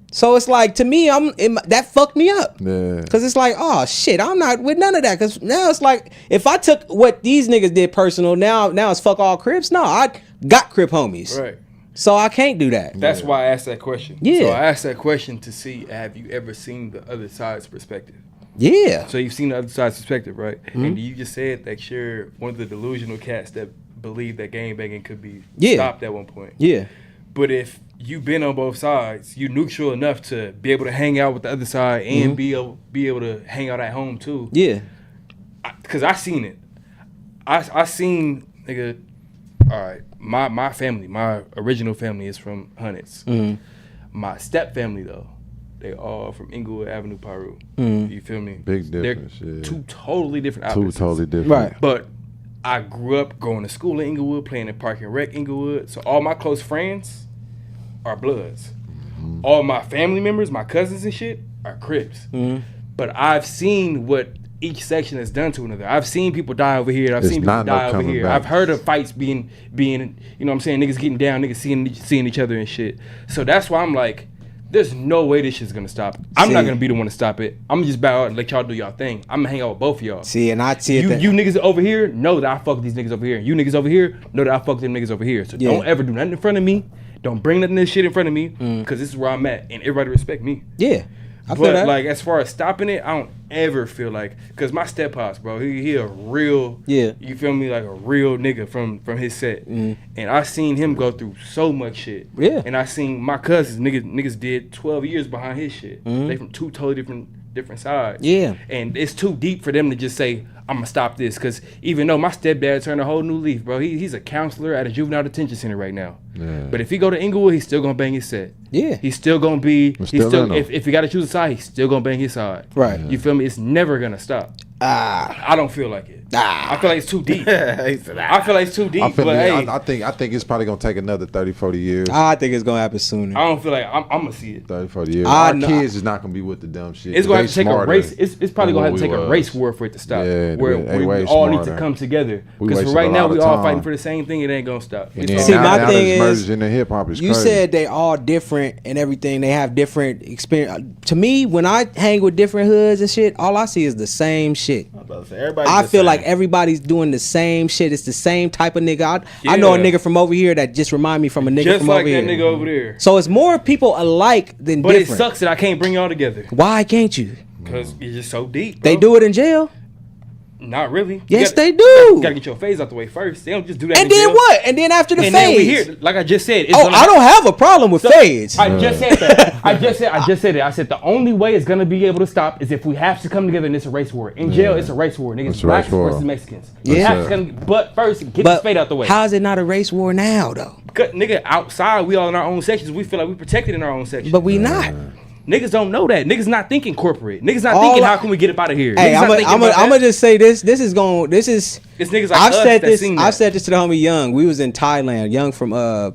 So it's like, to me, that fucked me up. Yeah. Cause it's like, oh shit, I'm not with none of that. Cause now it's like, if I took what these niggas did personal, now it's fuck all Crips. No, I got Crip homies. Right. So I can't do that. That's why I asked that question. Yeah. So I asked that question to see, have you ever seen the other side's perspective? Yeah. So you've seen the other side's perspective, right? And you just said that you're one of the delusional cats that believe that gangbanging could be stopped at one point. Yeah. But if you've been on both sides, you're neutral enough to be able to hang out with the other side and be able to hang out at home too. Yeah. Because I seen it. I seen, nigga, all right, my family, my original family is from Hunnits. My step family, though, they all from Inglewood Avenue, Piru. You feel me? Big difference. They're two totally different Two opposites. totally different. Right. But I grew up going to school in Inglewood, playing in Park and Rec Inglewood. So all my close friends are Bloods. All my family members, my cousins and shit, are Crips. But I've seen what each section has done to another. I've seen people die over here. I've seen people die over here. I've heard of fights being, you know what I'm saying, niggas getting down, niggas seeing each other and shit. So that's why I'm like, there's no way this shit's gonna stop. I'm not gonna be the one to stop it. I'm just bow out and let y'all do y'all thing. I'm gonna hang out with both of y'all. See, and I see it. You niggas over here know that I fuck with these niggas over here. You niggas over here know that I fuck with them niggas over here. So don't ever do nothing in front of me. Don't bring nothing of this shit in front of me, because this is where I'm at, and everybody respect me. Yeah. I feel But that. like, as far as stopping it, I don't ever feel like, because my step pops, bro, he a real, you feel me, like a real nigga from his set, and I seen him go through so much shit. Yeah. And I seen my cousins, niggas did 12 years behind his shit. They from two totally different sides. Yeah. And it's too deep for them to just say, I'm gonna stop this, because even though my stepdad turned a whole new leaf, bro, he's a counselor at a juvenile detention center right now. Yeah. But if he go to Inglewood, he's still gonna bang his set. Yeah. He's still gonna be. If If he got to choose a side, he's still gonna bang his side. Right. You feel me? It's never gonna stop. I don't feel like it. I feel like it's too deep. I feel like it's too deep. I think it's probably gonna take another 30, 40 years. I think it's gonna happen sooner. I don't feel like I'm gonna see it. 30, 40 years. Our kids is not gonna be with the dumb shit. It's gonna have to take a race. It's probably gonna have to take a race war for it to stop. Yeah, where we all need to come together. Because for right now, we all fighting for the same thing. It ain't gonna stop. See, my thing is, in the hip hop is you crazy. said they all different and everything. They have different experience. To me, when I hang with different hoods and shit, all I see is the same shit. I feel like everybody's doing the same shit. It's the same type of nigga. I know a nigga from over here that just remind me from a nigga just from like over here. that nigga over there. So it's more people alike than but different. It sucks that I can't bring y'all together. Why can't you? Because you're just so deep. Bro. They do it in jail. Not really. Yes, they do. You gotta get your phase out the way first. They don't just do that. And then what? And then after the and phase, then we here, like I just said. I don't have a problem with fades. I just said that. I just said it. I said the only way it's gonna be able to stop is if we have to come together and it's a race war. In jail, it's a race war. Niggas, blacks versus Mexicans. Yeah. But first, get this fade out the way. How is it not a race war now, though? Because, nigga, outside, we all in our own sections. We feel like we protected in our own section. But we not. Niggas don't know that. Niggas not thinking corporate. Niggas not thinking how can we get up out of here. Hey, I'm gonna just say this. This is It's niggas like I've us said that this. seen that. I've said this to the homie Young. We was in Thailand. Young from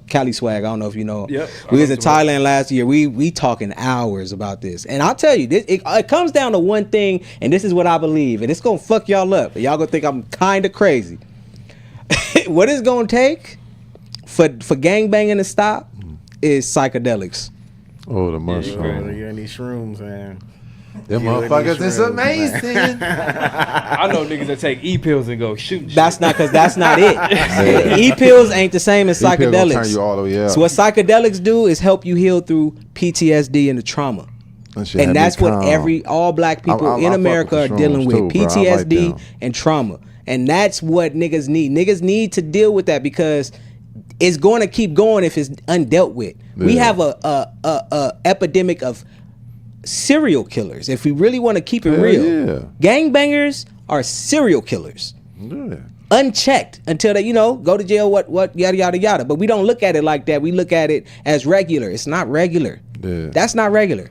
Cali Swag. I don't know if you know. Yep. We was in Thailand last year. We talking hours about this. And I'll tell you, this it comes down to one thing, and this is what I believe, and it's gonna fuck y'all up. Y'all gonna think I'm kind of crazy. What it's gonna take for gangbanging to stop is psychedelics. Oh, the mushroom. You're in these shrooms, man. Them motherfuckers is amazing. I know niggas that take E-pills and go shoot. That's not because that's not it. E-pills ain't the same as psychedelics. Turn you all the way up. So what psychedelics do is help you heal through PTSD and the trauma. And that's what all black people in America are dealing with. PTSD and trauma. And that's what niggas need. Niggas need to deal with that because it's going to keep going if it's undealt with. Yeah. We have a epidemic of serial killers. If we really want to keep it real, gangbangers are serial killers. Yeah. Unchecked until they, go to jail. What yada yada yada. But we don't look at it like that. We look at it as regular. It's not regular. Yeah. That's not regular.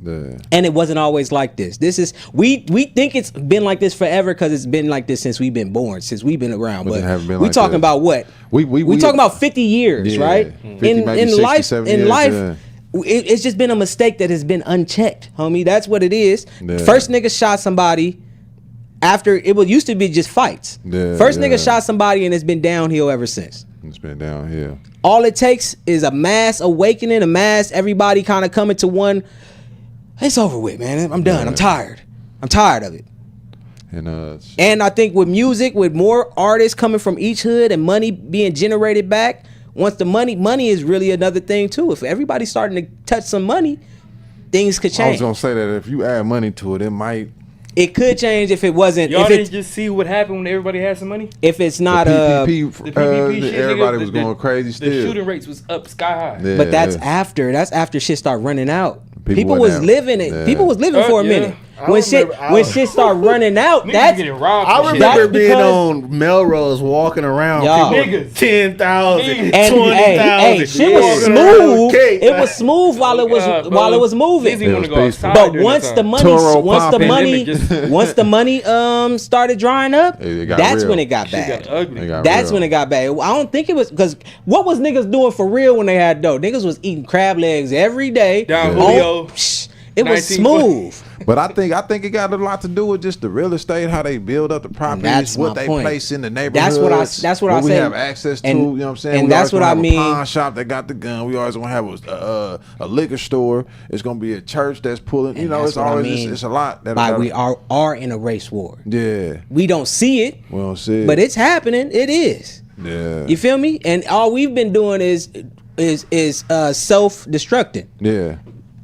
Yeah. And it wasn't always like this. This is we think it's been like this forever because it's been like this since we've been born, since we've been around. But we talking about what? We talking about 50 years, right? 50, in 60, life, it's just been a mistake that has been unchecked, homie. That's what it is. Yeah. First nigga shot somebody after it used to be just fights. Yeah, First nigga shot somebody and it's been downhill ever since. It's been downhill. All it takes is a mass awakening, everybody kind of coming to one. It's over with, man. I'm done. I'm tired. I'm tired of it. And I think with music, with more artists coming from each hood and money being generated back, once the money is really another thing too. If everybody's starting to touch some money, things could change. I was gonna say that if you add money to it, it could change if it wasn't. Y'all didn't just see what happened when everybody had some money? If it's not the PPP shit, everybody was going crazy still. The shooting rates was up sky high. Yeah, but that's after shit start running out. People was living it. Yeah. People was living for a minute. When shit start running out, that's getting robbed. I remember being on Melrose walking around, niggas 10,000, 20,000. Hey, shit was smooth. It was smooth while it was moving. But once the money started drying up, that's when it got bad. That's when it got bad. I don't think it was because what was niggas doing for real when they had dough? Niggas was eating crab legs every day. Down Julio. It was smooth. But I think it got a lot to do with just the real estate, how they build up the properties, what they place in the neighborhoods. That's what I say. We have access to, you know what I'm saying? And that's what I mean. A pawn shop that got the gun. We always gonna have a liquor store. It's gonna be a church that's pulling. It's always it's a lot. We are in a race war. Yeah. We don't see it. We don't see it. But it's happening. It is. Yeah. You feel me? And all we've been doing is self-destructing. Yeah.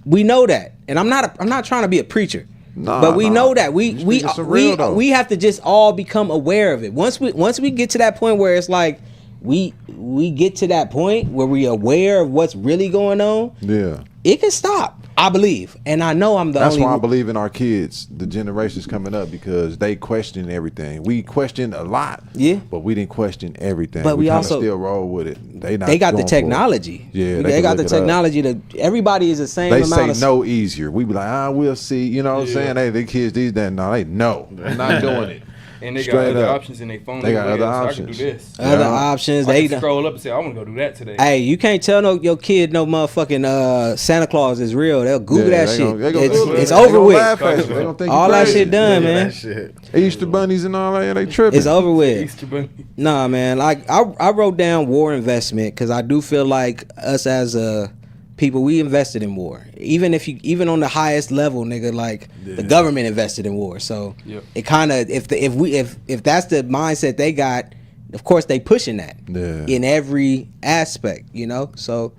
We know that, and I'm not trying to be a preacher, but we know that we have to just all become aware of it. Once we get to that point where it's like we get to that point where we're aware of what's really going on. Yeah, it can stop. I believe, and I know I'm the only. That's why I believe in our kids, the generations coming up, because they question everything. We questioned a lot, but we didn't question everything. But we also still roll with it. They got the technology. Yeah, they got the technology. Everybody is the same. They amount say no easier. We be like, we'll see. You know what I'm saying? Hey, the kids these days, no, they know. They're not doing it. And they got other options in their phone. They got other options. So I can do this. Other options. I can scroll up and say, I want to go do that today. Hey, you can't tell your kid no motherfucking Santa Claus is real. They'll Google that shit. It's over with. All that shit done, man. Easter bunnies and all that, they tripping. It's over with. Easter bunny. Nah, man. Like I wrote down war investment because I do feel like us as people, we invested in war. Even on the highest level, nigga, like the government invested in war. So it kind of if that's the mindset they got, of course they pushing that in every aspect, So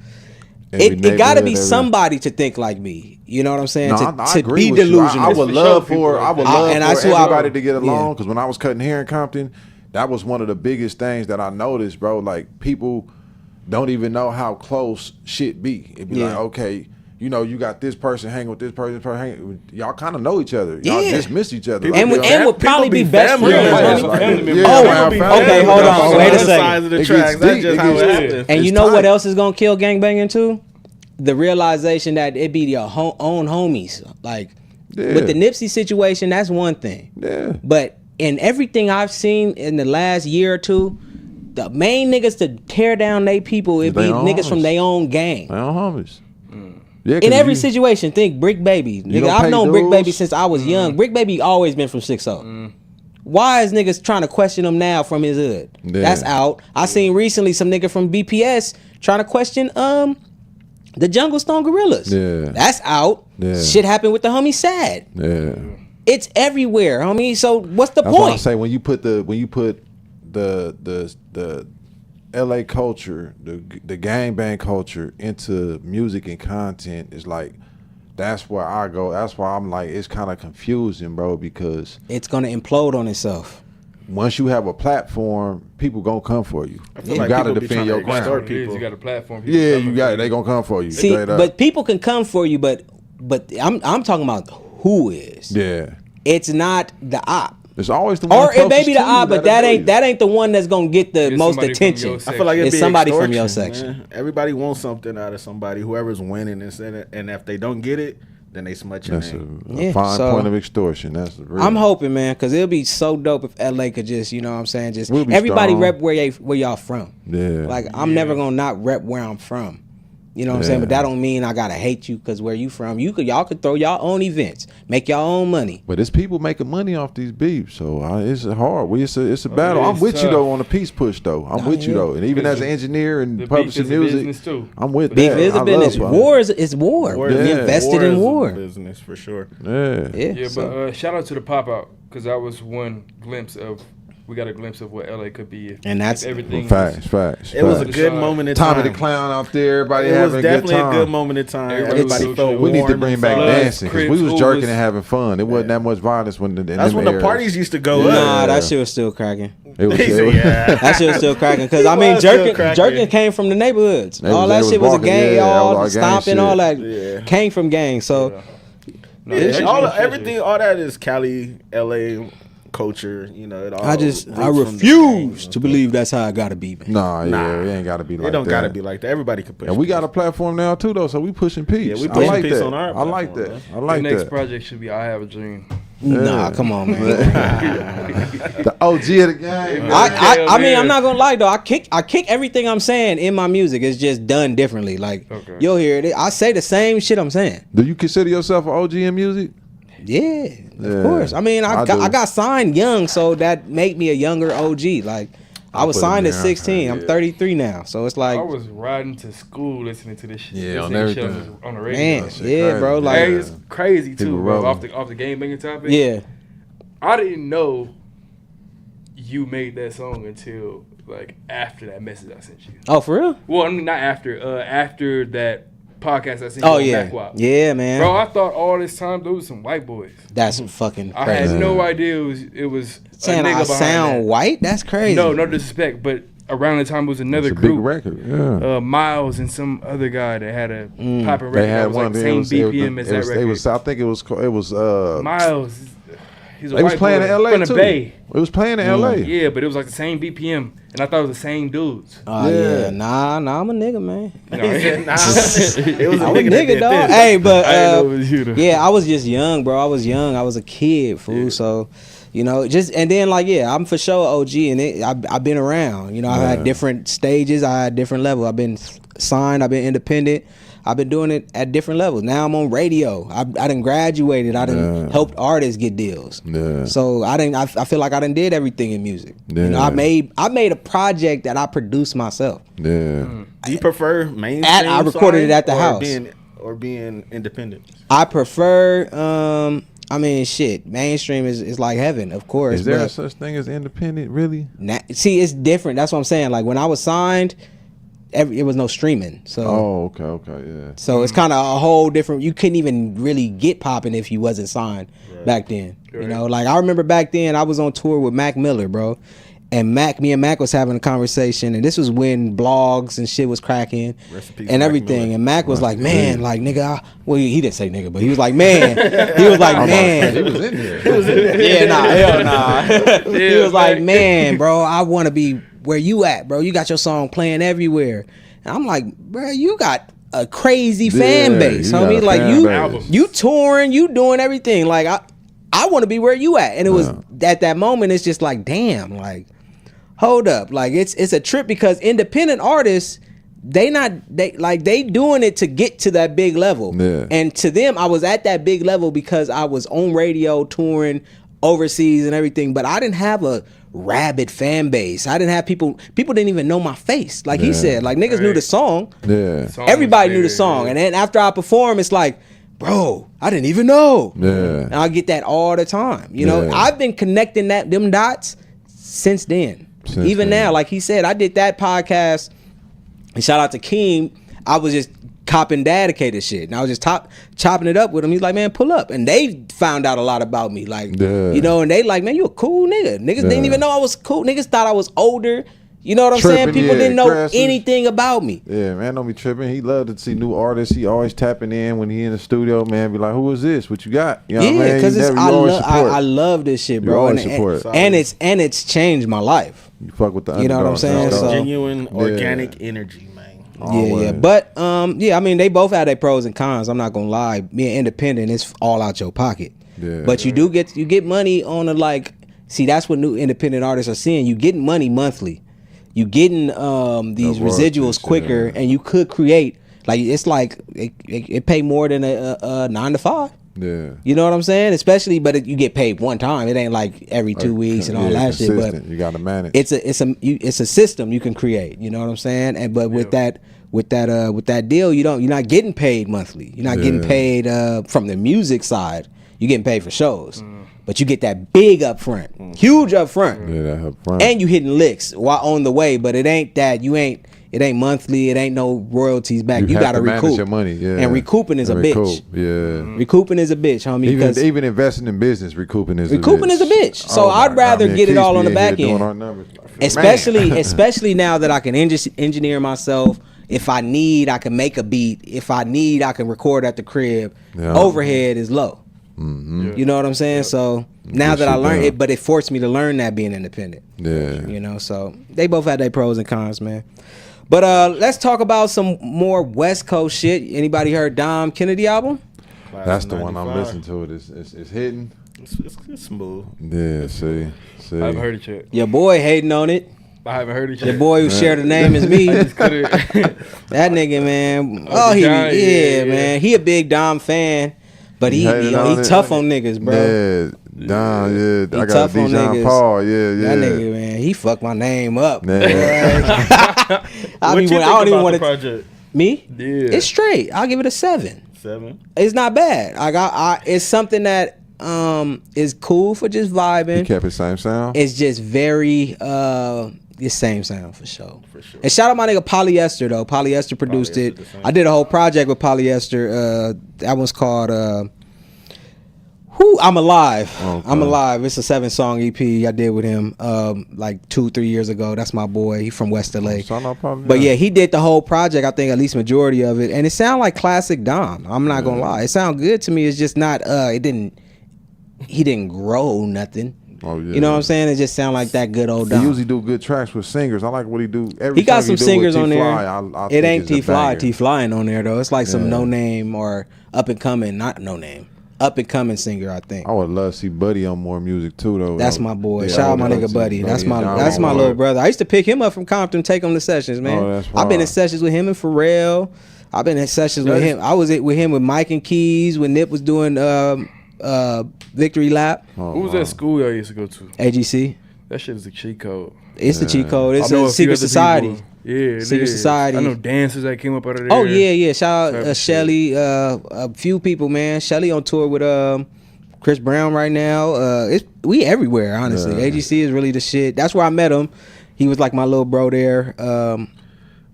it got to be somebody to think like me. You know what I'm saying? I to agree be with you. delusional. I would love for everybody to get Yeah. along, because when I was cutting hair in Compton, that was one of the biggest things that I noticed, bro. Like, people don't even know how close shit be. It'd be like, okay, you know, you got this person hanging with this person, y'all kind of know each other. Y'all just miss each other. And would probably be best friends. friends. Okay, hold on. Wait a second. That's just how it happens. And you know what else is gonna kill gangbanging too? The realization that it be your own homies. Like with the Nipsey situation, that's one thing. Yeah. But in everything I've seen in the last year or two, the main niggas to tear down they people, it be niggas from their own gang. Their own homies. Yeah, in every situation, think Brick Baby. Nigga, I've known Brick Baby since I was young. Brick Baby always been from 6-0. Why is niggas trying to question him now from his hood? Yeah. That's out. I seen recently some nigga from BPS trying to question the Jungle Stone Gorillas. Yeah. That's out. Yeah. Shit happened with the homie Sad. Yeah. It's everywhere, homie. So what's the That's point? why I say when you put the LA culture, the gangbang culture into music and content, is like, that's where I go. That's why I'm like, it's kind of confusing, bro, because it's gonna implode on itself. Once you have a platform, people gonna come for you. feel You like gotta people be defend your trying to ground. extort people. You got a platform. Yeah, you got it. They gonna come for you. See, straight up. but people can come for you, but I'm talking about who is. Yeah, It's not the op. it's always the one. Or it may be the closest to you op, but that ain't the one that's gonna get the It's most somebody from attention. your I feel like it'd It's be somebody from your extortion, section. man. Everybody wants something out of somebody. Whoever's winning, and if they don't get it, then they smut your That's name. a fine so point of extortion. That's real. I'm hoping, man, because it'll be so dope if LA could just, you know what I'm saying, just We'll be everybody strong. rep where y'all from. Yeah. Like I'm never gonna not rep where I'm from. You know what I'm saying? But that don't mean I gotta hate you because where you from. Y'all could throw your own events, make your own money. But it's people making money off these beefs, so it's hard. It's a battle. it's I'm with you tough. though on the peace push though. I'm with you though, and even as an engineer and The beef publishing is a music, business too. I'm with Beef that. is I a business. love War is war. War We is- invested is in a war. business for sure. Yeah. Yeah. But shout out to the pop out, because that was one glimpse of. We got a glimpse of what LA could be if, And that's- if everything. Facts. It was a facts. good moment in time. Tommy the Clown out there. Everybody It was having definitely a good time. a good moment in time. Everybody Everybody was felt chill. We need to warm bring back inside. dancing because we Crips, was jerking Ubers. and having fun. It wasn't that much violence when That's when the parties used to go Nah, up. that shit was still cracking. It was, He said, yeah. That shit was still cracking because It I mean was still jerking cracking. came from the neighborhoods. They All was- that they shit was was a walking, gang, yeah, all all the that gang stomping, all that Yeah. came from gangs. So No, Everything, all that is Cali, LA culture. You know, it all. I roots from the refuse gang. to believe that's how I gotta be, man. Nah, yeah, Nah. it ain't got to be like that. It don't gotta be like that. Everybody can push. And we got peace. a platform now too, though. So we pushing peace. Yeah, we I pushing like peace that. on our I like platform, that. man. I like the next that. project should be I Have a Dream. Nah, come on, man. The OG of the game. I mean, I'm not gonna lie though. I kick everything I'm saying in my music. It's just done differently. Like Okay. you'll hear it. I say the same shit I'm saying. Do you consider yourself an OG in music? Yeah, Yeah, of course. I mean, I do. I got signed young, so that made me a younger OG. Like I was put it signed at there. 16. I'm Yeah. 33 now, so it's like, I was riding to school listening to this shit. Yeah, on listening to everything. shows on the radio. man, That shit yeah, crazy. bro. Like, Hey, it's crazy People too, bro. rolling. Off the game banging topic. yeah. I didn't know you made that song until like after that message I sent you. Oh, for real? Well, I mean not after. After that podcast I sent you. Oh on yeah, Backwop. yeah, man. Bro, I thought all this time those were some white boys. That's fucking I crazy. had no idea it was Saying a nigga I behind sound that. white? That's crazy. No disrespect, but around the time it was another It's a group. big record. Yeah. Miles and some other guy that had a popping record. They that had was one. like the It same was- BPM it as that was- record. It was. I think it was. Miles. He's a They was white playing boy in LA from too. the Bay. It was playing in LA. Yeah, but it was like the same BPM, and I thought it was the same dudes. Oh Yeah. yeah, nah, I'm a nigga, man. You know, He said, nah, it was a I'm a nigga, that nigga, did dog. this. Hey, but I didn't know it was you though. yeah, I was just young, bro. I was young. I was a kid, fool. So, you know, just and then like, yeah, I'm for sure OG, and I've been around. You know, I've had different stages. I had different levels. I've been signed. I've been independent. I've been doing it at different levels. Now I'm on radio. I done graduated. I done helped artists get deals. Yeah. So I feel like I done did everything in music. You know, Yeah. I made a project that I produced myself. Yeah. Do you prefer mainstream? I recorded it at the or house. Being independent. I prefer I mean shit, mainstream is like heaven, of course. Is there but such thing as independent? Really? see, it's different. That's what I'm saying. Like when I was signed, it was no streaming. So okay, yeah. So it's kind of a whole different. You couldn't even really get popping if you wasn't signed back then. Right. You know, like I remember back then I was on tour with Mac Miller, bro. And me and Mac was having a conversation, and this was when blogs and shit was cracking and everything. And Mac was like, man, like nigga, well, he didn't say nigga, but he was like, man. He was like, man. He was in here. Yeah, hell nah. He was like, man, bro, I want to be where you at, bro. You got your song playing everywhere. And I'm like, bro, you got a crazy fan base, homie. Like you touring, you doing everything. Like I want to be where you at. And it was at that moment, it's just like, damn, like, hold up. Like it's a trip because independent artists, they doing it to get to that big level. Yeah. And to them, I was at that big level because I was on radio, touring overseas and everything, but I didn't have a rabid fan base. I didn't have people didn't even know my face. Like he said, like niggas knew the song. Yeah. Everybody knew the song. And then after I perform, it's like, bro, I didn't even know. Yeah. And I get that all the time. You know, I've been connecting them dots since then. Even now, like he said, I did that podcast, and shout out to Keem. I was just copping dedicated shit, and I was just chopping it up with him. He's like, man, pull up, and they found out a lot about me, like you know, and they like, man, you a cool nigga. Niggas didn't even know I was cool. Niggas thought I was older. You know what I'm saying? People didn't know anything about me. Yeah, man, don't be tripping. He loved to see new artists. He always tapping in when he in the studio, man. Be like, who is this? What you got? You know what I mean? Because I love this shit, bro. And it's changed my life. You fuck with the you know what I'm saying? So, genuine organic energy, man. Yeah. But I mean, they both have their pros and cons. I'm not gonna lie. Being independent, it's all out your pocket. Yeah. But you get money on the like. See, that's what new independent artists are seeing. You getting money monthly. You getting these residuals quicker, and you could create like it's like it pay more than a 9 to 5. Yeah, you know what I'm saying. Especially, but you get paid one time. It ain't like every 2 weeks and all that shit. But you got to manage. It's a system you can create. You know what I'm saying. And but with that deal, you're not getting paid monthly. You're not getting paid from the music side. You're getting paid for shows. But you get that big upfront, huge upfront. Yeah, that upfront. And you hitting licks while on the way, but it ain't that. It ain't monthly. It ain't no royalties back. You got to recoup your money. Yeah. And recouping is a bitch. Yeah. Recouping is a bitch, homie. Even investing in business, recouping is a bitch. So I'd rather get it all on the back end. Especially now that I can engineer myself. If I need, I can make a beat. If I need, I can record at the crib. Yeah. Overhead is low. Mm-hmm. You know what I'm saying? Yeah. So now that I learned it, but it forced me to learn that being independent. Yeah. You know, so they both had their pros and cons, man. But let's talk about some more West Coast shit. Anybody heard Dom Kennedy album? That's the one I'm listening to. It's hitting. It's smooth. Yeah, see. I haven't heard it yet. Your boy hating on it. I haven't heard it yet. Your boy who shared the name as me. That nigga, man. Man. He a big Dom fan. But he tough on niggas, bro. Yeah, Don, I got a Dijon Paul, yeah. That nigga, man, he fucked my name up. I don't even want to. Project? Me? Yeah. It's straight. I'll give it a 7. 7. It's not bad. It's something that is cool for just vibing. He kept his same sound. It's just very the same sound for sure. And shout out my nigga Polyester though. Polyester produced it. I did a whole project with Polyester. That one's called I'm Alive. Okay. I'm Alive. It's a 7-song EP I did with him like 2-3 years ago. That's my boy. He from West LA. But yeah, he did the whole project, I think at least majority of it. And it sound like classic Dom. I'm not gonna lie. It sound good to me. It's just not he didn't grow nothing. Oh, yeah. You know what I'm saying? It just sound like that good old Dom. He usually do good tracks with singers. I like what he do. He got some singers on there. It ain't T-Fly. T-Flying on there though. It's like some no name or up and coming, not no name. Up and coming singer, I think. I would love to see Buddy on more music too, though. That's my boy. Yeah, shout out my nigga Buddy. That's my little brother. I used to pick him up from Compton, take him to sessions, man. I've been in sessions with him and Pharrell. I've been in sessions with him. I was with him with Mike and Keys when Nip was doing Victory Lap. Who was that school y'all used to go to? AGC. That shit is a cheat code. It's the cheat code. It's a secret society. People. Yeah, secret society. I know dancers that came up out of there. Oh yeah. Shout out Shelly. A few people, man. Shelly on tour with Chris Brown right now. We everywhere, honestly. AGC is really the shit. That's where I met him. He was like my little bro there.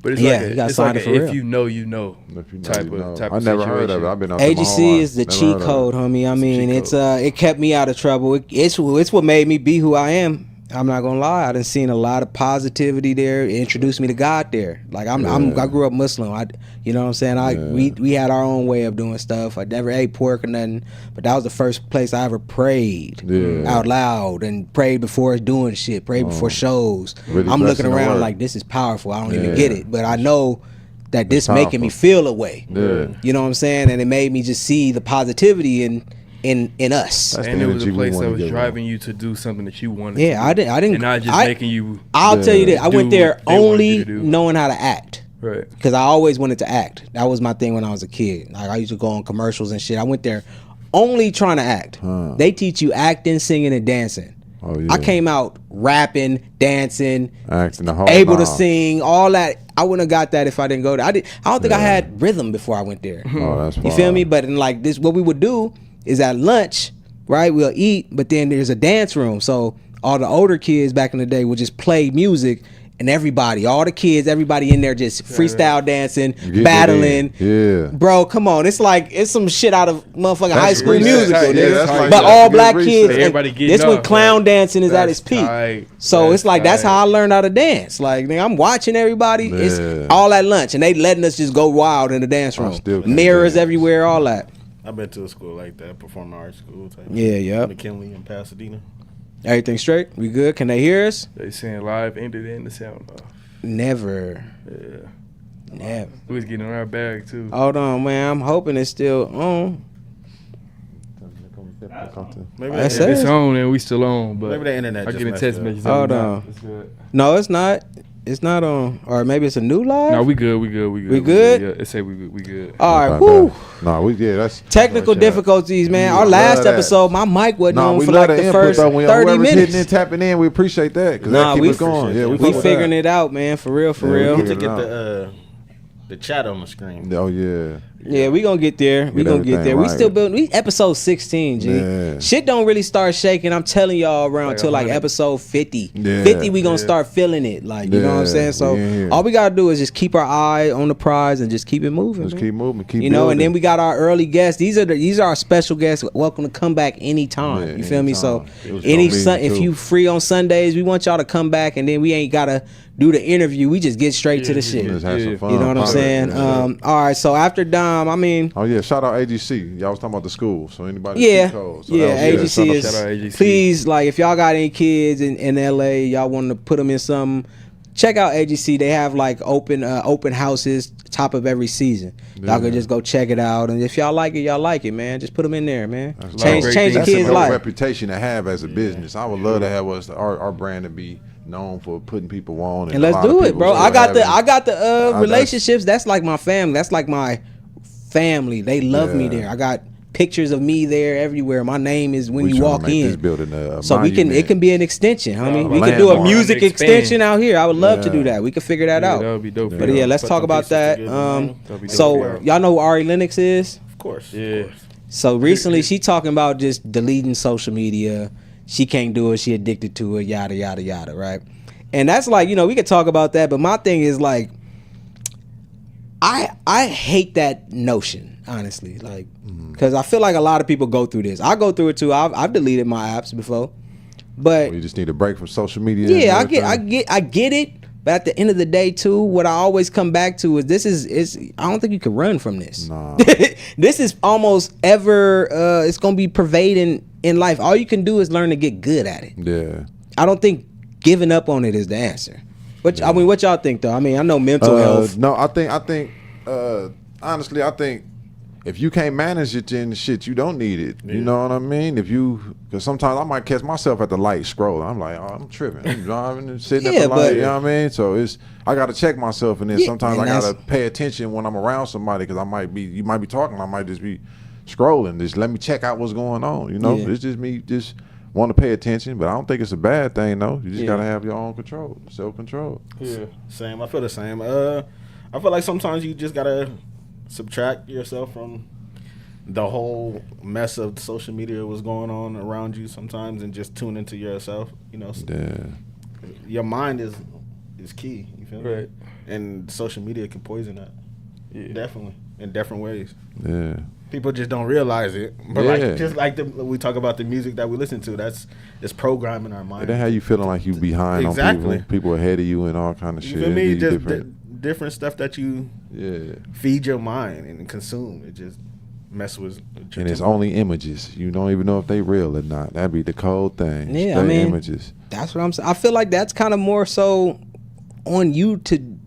But it's Yeah, like you gotta it's sign like it for if real. you know, you know, If you know, type you know. of I never heard of it. situation. I've been out there my whole AGC life. is the Never cheat heard of code, it. homie. I mean, cheat it's code. it kept me out of trouble. It's what made me be who I am. I'm not gonna lie. I done seen a lot of positivity there. It introduced me to God there. Like I grew up Muslim. You know what I'm saying? We had our own way of doing stuff. I never ate pork or nothing, but that was the first place I ever prayed out loud and prayed before doing shit. Prayed before shows. Really I'm looking blessing the around word. like this is powerful. I don't even get it, but I know that this powerful. making me feel a way. Yeah. You know what I'm saying? And it made me just see the positivity in us. That's And the it was a energy we place wanna that was get driving you to do something that you wanted. Yeah, to do. I didn't. and not just making you. I'll tell you that I went do there what they wanted only you to do. knowing how to act. Right. Because I always wanted to act. That was my thing when I was a kid. Like I used to go on commercials and shit. I went there only trying to act. They teach you acting, singing, and dancing. Oh, yeah. I came out rapping, dancing, Acting the whole able to time. sing, all that. I wouldn't have got that if I didn't go there. I don't think I had rhythm before I went there. Oh, that's You fine. feel me? But in like this, what we would do is at lunch, right? We'll eat, but then there's a dance room. So all the older kids back in the day would just play music, and everybody, all the kids, everybody in there just freestyle dancing, Get battling. it in. Yeah. Bro, come on. It's like it's some shit out of motherfucking That's High School reset. Musical, Yeah, nigga. that's like- but that's all good black reset. kids. Everybody and getting this when up, clown like, dancing is at its that's peak. tight. So That's it's like that's tight. how I learned how to dance. Like nigga, I'm watching everybody. Yeah. It's all at lunch, and they letting us just go wild in the dance room. still can't Mirrors dance. everywhere, all that. I've been to a school like that, performing arts school type. Yeah, yep. McKinley in Pasadena. Everything straight? We good? Can they hear us? They saying live ended in the sound off. Never. Yeah. Never. We was getting on our bag too. Hold on, man. I'm hoping it's still on. Maybe That's that, it. If it's on and we still on, but Maybe the internet I just get a messed text up. message. Hold every on. night. It's good. No, it's not. It's not on. Or maybe it's a new live? No, we good. We good. We good. We good? Yeah, it say we good. All right, Okay, woo. man. Nah, that's Technical Watch out. difficulties, man. Yeah, Our I last love that. episode, my mic wasn't Nah, on we for love like the the input first though. When 30 whoever's minutes. hitting and tapping in, we appreciate that. Cause Nah, that keep we- us going. Yeah, we We fuck with figuring that. it out, man. For real, for Yeah, real. we to figured get it the chat on the screen. Oh yeah. Yeah, we gonna get there. We Get gonna get everything there. We right. still building. We episode 16, G. Yeah. Shit don't really start shaking. I'm telling y'all around Like till like 100. episode 50. Yeah. 50, we gonna Yeah. start feeling it. Like you know what I'm Yeah, saying. So we in here. all we gotta do is just keep our eye on the prize and just keep it moving. Let's man. keep moving. Keep You know, and then building. we got our early guests. These are our special guests. Welcome to come back anytime. Yeah, You feel me? So anytime. It was any gonna be if too. you free on Sundays, we want y'all to come back, and then we ain't gotta do the interview. We just get straight to the shit. Let's have some Yeah. fun. You know what I'm Pop it. saying? Yeah. All right. So after Dom, I mean, Oh yeah, shout out AGC. Y'all was talking about the school, so anybody. yeah, So yeah. that was- AGC shout out- is. Shout out AGC. Please, like, if y'all got any kids in LA, y'all want to put them in some. Check out AGC. They have like open houses top of every season. Y'all can just go check it out, and if y'all like it, man. Just put them in there, man. Change great the things. That's kids' a dope life. reputation to have as a business. I would love to have our brand to be known for putting people on. And let's a lot of do it, people bro. still I got having- the relationships. That's like my family. That's like my family. They love me Yeah. there. I got pictures of me there everywhere. My name is when We you tryna walk make this in. building a So it monument. can be an extension, homie. Yeah, We a could do a landmark. music Expand. extension out here. I would love to Yeah. do that. We could figure that Yeah, out. that would be dope. But yeah, let's Put talk them about pieces that. together, man. That'd be dope. So y'all know who Ari Lennox is? Of course. Yeah. Of course. So recently she talking about just deleting social media. She can't do it. She addicted to it. Yada yada yada. Right. And that's like, you know, we could talk about that. But my thing is like, I hate that notion, honestly. Like, because I feel like a lot of people go through this. I go through it too. I've deleted my apps before, but You just need a break from social media. yeah, and everything. I get it. But at the end of the day, too, what I always come back to is I don't think you can run from this. Nah. This is almost ever. It's gonna be pervading in life. All you can do is learn to get good at it. Yeah. I don't think giving up on it is the answer. I mean, what y'all think though? I mean, I know mental health. No, I think honestly, I think if you can't manage it, then shit, you don't need it. You know what I mean? Because sometimes I might catch myself at the light scrolling. I'm like, oh, I'm tripping. I'm driving and sitting Yeah, at the light. but- You know what I mean? So I got to check myself, and then Yeah, sometimes and I got to that's- pay attention when I'm around somebody because you might be talking, I might just be scrolling. Just let me check out what's going on. You know, Yeah. it's just me just want to pay attention, but I don't think it's a bad thing though. You just Yeah. got to have your own control, self-control. Yeah. Same. I feel the same. I feel like sometimes you just gotta subtract yourself from the whole mess of social media was going on around you sometimes, and just tune into yourself. You know, Yeah. your mind is is key. You feel me? Right. And social media can poison that. Yeah. Definitely. In different ways. Yeah. People just don't realize it. But like just like we talk about the music that we listen to, it's programming our mind. That how you feeling like you behind exactly. on people ahead of you and all kind of shit. You feel me? Just different stuff that you yeah feed your mind and consume. It just mess with. And it's only images. You don't even know if they real or not. That'd be the cold thing. Yeah, I mean, images. That's what I'm saying. I feel like that's kind of more so on you to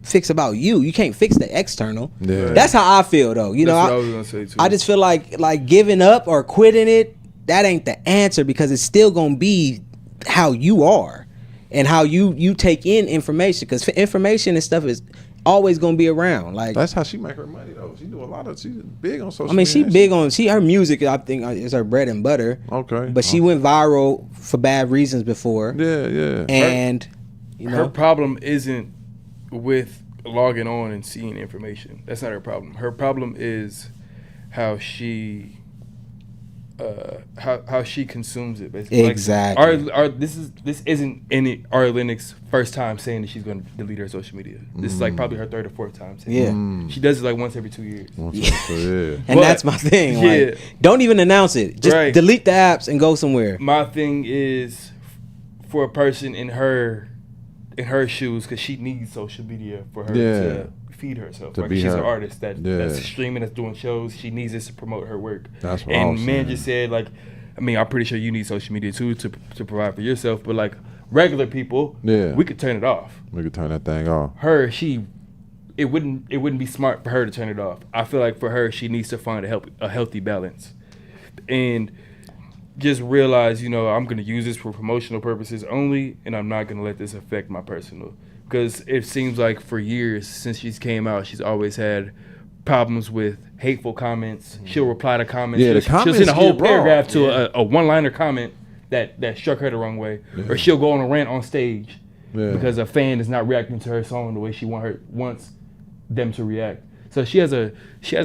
fix about you. You can't fix the external. Yeah. That's how I feel though. You that's know, what I was gonna say too. I just feel like giving up or quitting it, that ain't the answer, because it's still gonna be how you are and how you take in information, because information and stuff is always gonna be around. Like that's how she make her money though. She do a lot of. She's big on social. I mean, media. her music. I think is her bread and butter. Okay, but she went viral for bad reasons before. Yeah. And you know, her problem isn't with logging on and seeing information. That's not her problem. Her problem is how she how she consumes it, basically. Exactly. Like, this isn't Ari Lennox's first time saying that she's going to delete her social media. This is like probably her third or fourth time saying it. She does it like once every 2 years. And that's my thing. Like, don't even announce it. Just delete the apps and go somewhere. My thing is for a person in her shoes, because she needs social media for her to feed herself. Like, she's an artist that's streaming, that's doing shows. She needs this to promote her work. That's what I'm saying. Man just said, like, I mean, I'm pretty sure you need social media too to provide for yourself, but like regular people, we could turn it off. We could turn that thing off. It wouldn't be smart for her to turn it off. I feel like for her, she needs to find a healthy balance, and just realize, you know, I'm going to use this for promotional purposes only, and I'm not going to let this affect my personal. Because it seems like for years since she's came out, she's always had problems with hateful comments. She'll reply to comments. She'll send a whole paragraph to a one-liner comment that struck her the wrong way. Or she'll go on a rant on stage because a fan is not reacting to her song the way she wants them to react. So she has a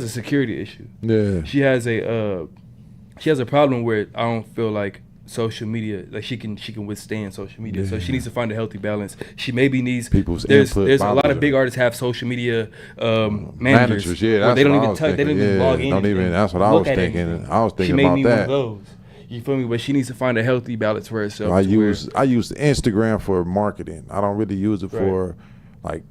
security issue. Yeah. She has a problem where I don't feel like social media, like she can withstand social media. So she needs to find a healthy balance. She maybe needs people's input. There's a lot of big artists have social media managers. That's they don't even touch. They don't even log in. That's what I was thinking. I was thinking she may about need that. One of those. You feel me? But she needs to find a healthy balance for herself. I use Instagram for marketing. I don't really use it for like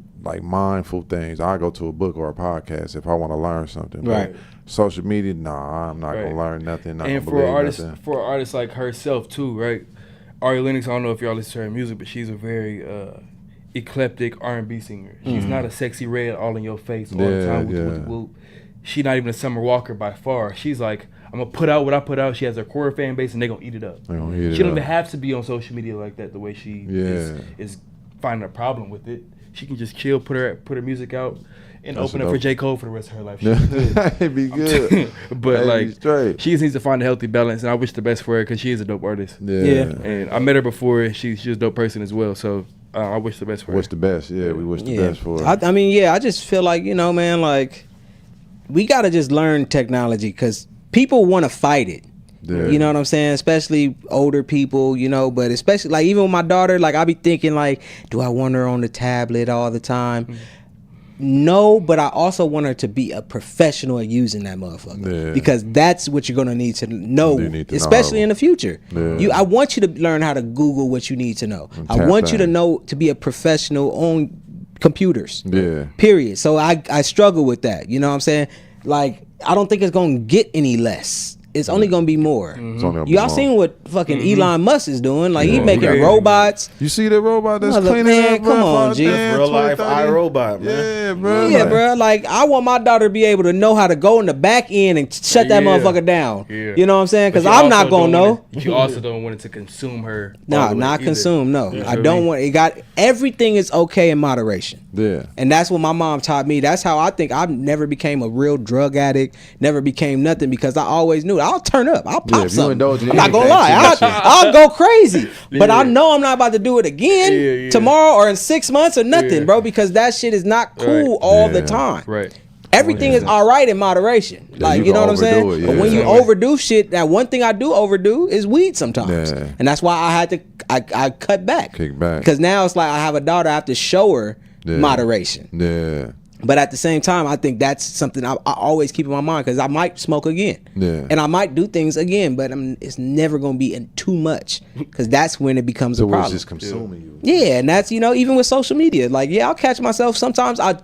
mindful things. I go to a book or a podcast if I want to learn something. Right. But social media, I'm not gonna learn nothing. And for artists like herself too, right? Ari Lennox, I don't know if y'all listen to her music, but she's a very eclectic R&B singer. She's not a sexy red all in your face all the time. She's not even a Summer Walker by far. She's like, I'm gonna put out what I put out. She has her core fan base, and they're gonna eat it up. She don't even have to be on social media like that. The way she is finding a problem with it. She can just chill, put her music out, and open up for J. Cole for the rest of her life. It'd be good. But like, she just needs to find a healthy balance, and I wish the best for her because she is a dope artist. Yeah. And I met her before, and she's a dope person as well. So I wish the best for her. Wish the best. Yeah, we wish the best for her. I mean, I just feel like, you know, man, like we gotta just learn technology because people want to fight it. Yeah. You know what I'm saying? Especially older people, you know, but especially like even with my daughter, like I be thinking like, do I want her on the tablet all the time? Mm-hmm. No, but I also want her to be a professional at using that motherfucker because that's what you're gonna need to know, especially in the future. Yeah. I want you to learn how to Google what you need to know. I want you to know to be a professional on computers. Yeah. Period. So I struggle with that. You know what I'm saying? Like I don't think it's gonna get any less. It's only gonna be more. Mm-hmm. Y'all seen what fucking Elon Musk is doing? Like he making robots. You see that robot that's cleaning up? Come on, G. Real life iRobot, man. Yeah, bro. Yeah, bro. Like I want my daughter to be able to know how to go in the back end and shut that motherfucker down. Yeah. You know what I'm saying? Because I'm not gonna know. You also don't want it to consume her. No, not consume. No, I don't want it. Everything is okay in moderation. Yeah. And that's what my mom taught me. That's how I think I never became a real drug addict. Never became nothing because I always knew I'll turn up. I'll pop something. I'm not gonna lie. I'll go crazy. But I know I'm not about to do it again tomorrow or in 6 months or nothing, bro, because that shit is not cool all the time. Right. Everything is all right in moderation. Like, you know what I'm saying? But when you overdo shit, that one thing I do overdo is weed sometimes. And that's why I cut back. Kick back. Because now it's like I have a daughter. I have to show her moderation. Yeah. But at the same time, I think that's something I always keep in my mind because I might smoke again. Yeah. And I might do things again, but it's never going to be in too much because that's when it becomes a problem. It's just consuming you. Yeah, and that's, even with social media. Like, I'll catch myself. Sometimes I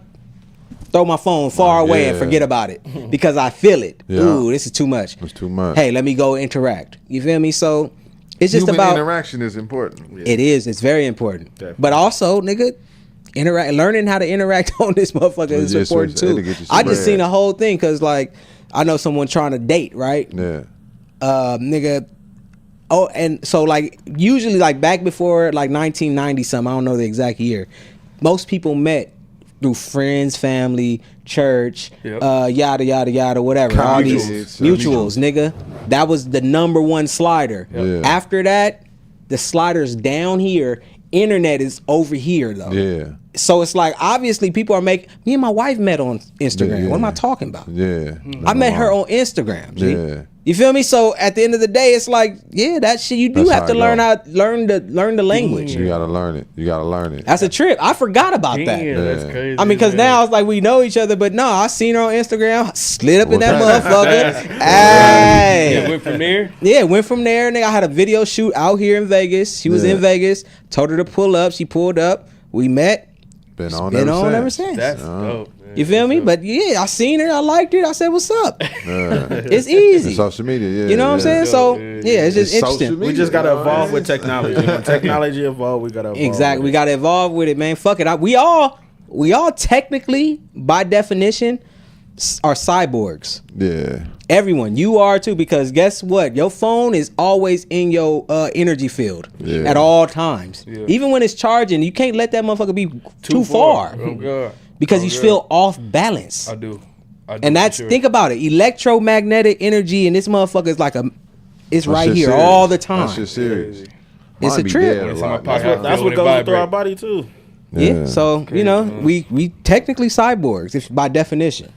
throw my phone far away and forget about it because I feel it. Yeah. Ooh, this is too much. It's too much. Hey, let me go interact. You feel me? So it's just Human about... interaction is important. It is. It's very important. Definitely. But also, nigga... learning how to interact on this motherfucker is important too. I just seen the whole thing because like I know someone trying to date, right? Yeah. Nigga. Oh, and so like usually like back before like 1990 something, I don't know the exact year. Most people met through friends, family, church, yada yada yada, whatever. All these mutuals, nigga. That was the number one slider. Yeah. After that, the slider's down here. Internet is over here though. Yeah. So it's like obviously people are making. Me and my wife met on Instagram. Yeah. What am I talking about? Yeah. I met her on Instagram. G. Yeah. You feel me? So at the end of the day, it's like, that shit. You do That's have how to it learn the language. You gotta learn it. That's a trip. I forgot about that. That's crazy. I mean, because now it's like we know each other, but no, I seen her on Instagram, slid up in that motherfucker. Hey, Yeah, went from there. Yeah, went from there. Nigga, I had a video shoot out here in Vegas. She was in Vegas. Told her to pull up. She pulled up. We met. Been on ever since. That's dope. Man. You feel me? But yeah, I seen her. I liked it. I said, "What's up?" It's easy. Social media, yeah. You know what I'm saying? So it's just interesting. We just gotta evolve with technology. When technology evolve, we gotta evolve. Exactly. We gotta evolve with it, man. Fuck it. We all technically, by definition, are cyborgs. Yeah. Everyone, you are too, because guess what? Your phone is always in your energy field at all times. Yeah. Even when it's charging, you can't let that motherfucker be too far. Oh God. Because you feel off balance. I do. And that's think about it. Electromagnetic energy, and this motherfucker is like it's right here serious. all the time. That shit serious. It's a trip. That's what goes through our body too. Yeah. So we technically cyborgs, if by definition.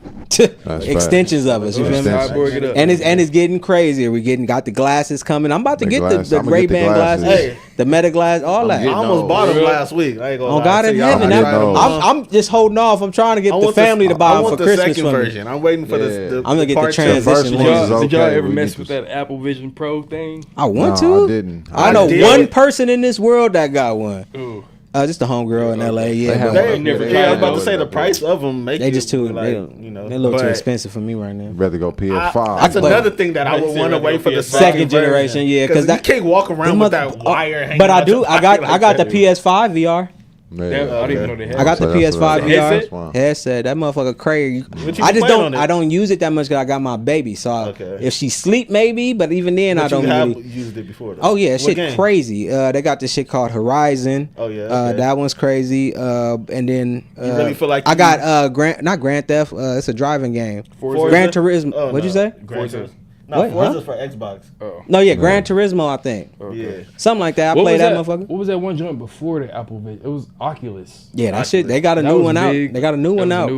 Extensions of us, you feel me? And it's getting crazier. We got the glasses coming. I'm about to get the Ray-Ban glasses, the Meta glass, all that. I almost bought them last week. I ain't gonna lie. God in heaven, I'm just holding off. I'm trying to get the family to buy them for Christmas for me. Version. I'm waiting for the I'm gonna get the transition. Did y'all ever mess with that Apple Vision Pro thing? I want to. I didn't. I know one person in this world that got one. Ooh. Just a homegirl in LA. Yeah, I was about to say the price of them. They just too, they're a little too expensive for me right now. Rather go PS5. That's another thing that I would want to wait for the second generation. Yeah, because you can't walk around with that wire hanging. But I do. I got the PS5 VR. Man, I didn't even know they had. I got the PS5 VR headset. That motherfucker crazy. I don't use it that much because I got my baby. So if she sleep, maybe. But even then, I don't really used it before. Though. Oh yeah, shit crazy. They got this shit called Horizon. Oh yeah, that one's crazy. And then you really feel like I got not Grand Theft. It's a driving game. Gran Turismo. What'd you say? Forza. No, Forza's for Xbox. Oh. No, Gran Turismo, I think. Yeah. Something like that. I played that motherfucker. What was that one joint before the Apple Vision? It was Oculus. Yeah, that shit. They got a new one out. They got a new one out.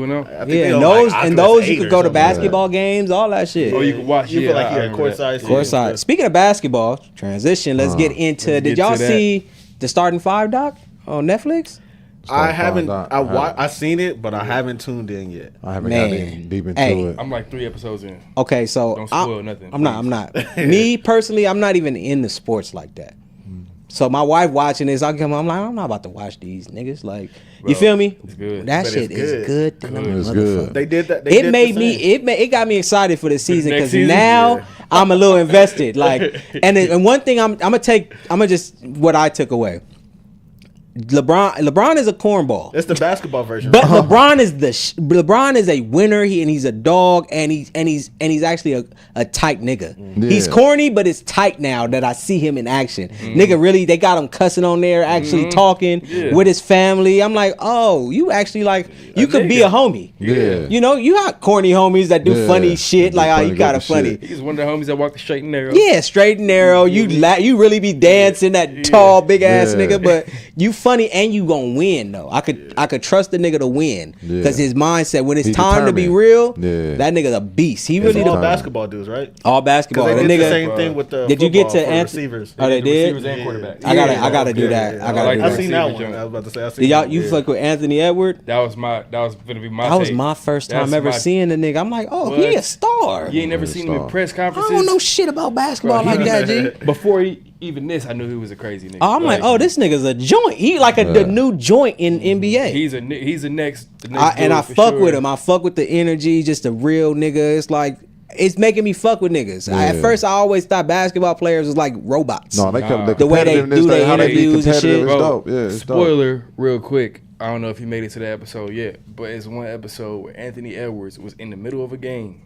Yeah, and those you could go to basketball games, all that shit. Oh, you can watch. You feel like you're courtside. Courtside. Speaking of basketball, transition. Let's get into. Did y'all see the Starting Five doc on Netflix? I haven't. I seen it, but I haven't tuned in yet. I haven't gotten deep into it. I'm like 3 episodes in. Okay, so don't spoil nothing. I'm not. Me personally, I'm not even into sports like that. So my wife watching this, I'm like, I'm not about to watch these niggas. Like, you feel me? It's good. That shit is good. It's good. They did that. It got me excited for the season because now I'm a little invested. Like, and one thing I'm gonna just what I took away. LeBron is a cornball. It's the basketball version. But LeBron is a winner. He's a dog, and he's actually a tight nigga. Yeah. He's corny, but it's tight now that I see him in action. Nigga, really, they got him cussing on there, actually talking with his family. I'm like, oh, you actually you could be a homie. Yeah. You know, you got corny homies that do funny shit. Like, oh, you got a funny. He's one of the homies that walk the straight and narrow. Yeah, straight and narrow. You really be dancing that tall, big ass nigga, but you funny and you gonna win though. I could trust the nigga to win because his mindset when it's time to be real, that nigga's a beast. He really all basketball dudes, right? All basketball. They the did nigga, the same thing with the did you get to receivers? Oh, they did. Receivers and quarterbacks. I gotta do that. I seen that one. I was about to say. I seen Did you fuck with Anthony Edwards? That was gonna be my. That was my first time ever seeing the nigga. I'm like, oh, he a star. You ain't never seen him in press conferences. I don't know shit about basketball like that, G. Before even this, I knew he was a crazy nigga. I'm like, oh, this nigga's a joint. He like the new joint in NBA. He's the next. And I fuck with him. I fuck with the energy, just a real nigga. It's like it's making me fuck with niggas. At first, I always thought basketball players was like robots. No, the way they do their interviews and shit. Dope. Yeah, it's spoiler, dope. real quick. I don't know if you made it to that episode yet, but it's one episode where Anthony Edwards was in the middle of a game.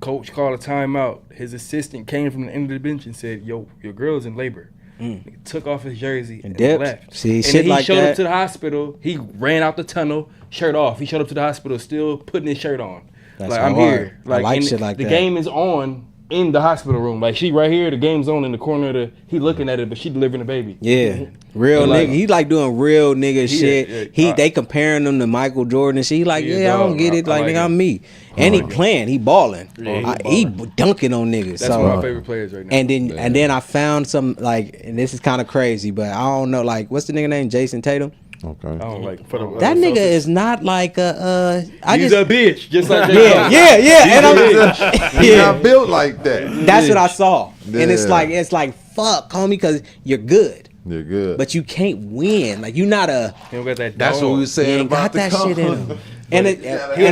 Coach called a timeout. His assistant came from the end of the bench and said, "Yo, your girl's in labor." Nigga took off his jersey and left. See, and shit then he like showed that. up to the hospital. He ran out the tunnel, shirt off. He showed up to the hospital still putting his shirt on. That's like, I'm hard. here. I like shit like the that. The game is on in the hospital room. Like, she right here. The game's on in the corner of the. He looking at it, but she delivering the baby. Yeah, real nigga. He like doing real nigga shit. They comparing him to Michael Jordan and shit. He like, I don't get it. Like, nigga, I'm me. And he playing. He balling. He dunking on niggas. That's one of my favorite players right now. And then I found some like, and this is kind of crazy, but I don't know. Like, what's the nigga name? Jason Tatum. Okay. I don't like that nigga is not like a. He's a bitch, just like yeah. And He's not built like that. That's what I saw, and it's like fuck, homie, because you're good. You're good, but you can't win. Like you're not a. You don't got that. That's what we were saying about got that shit in him. And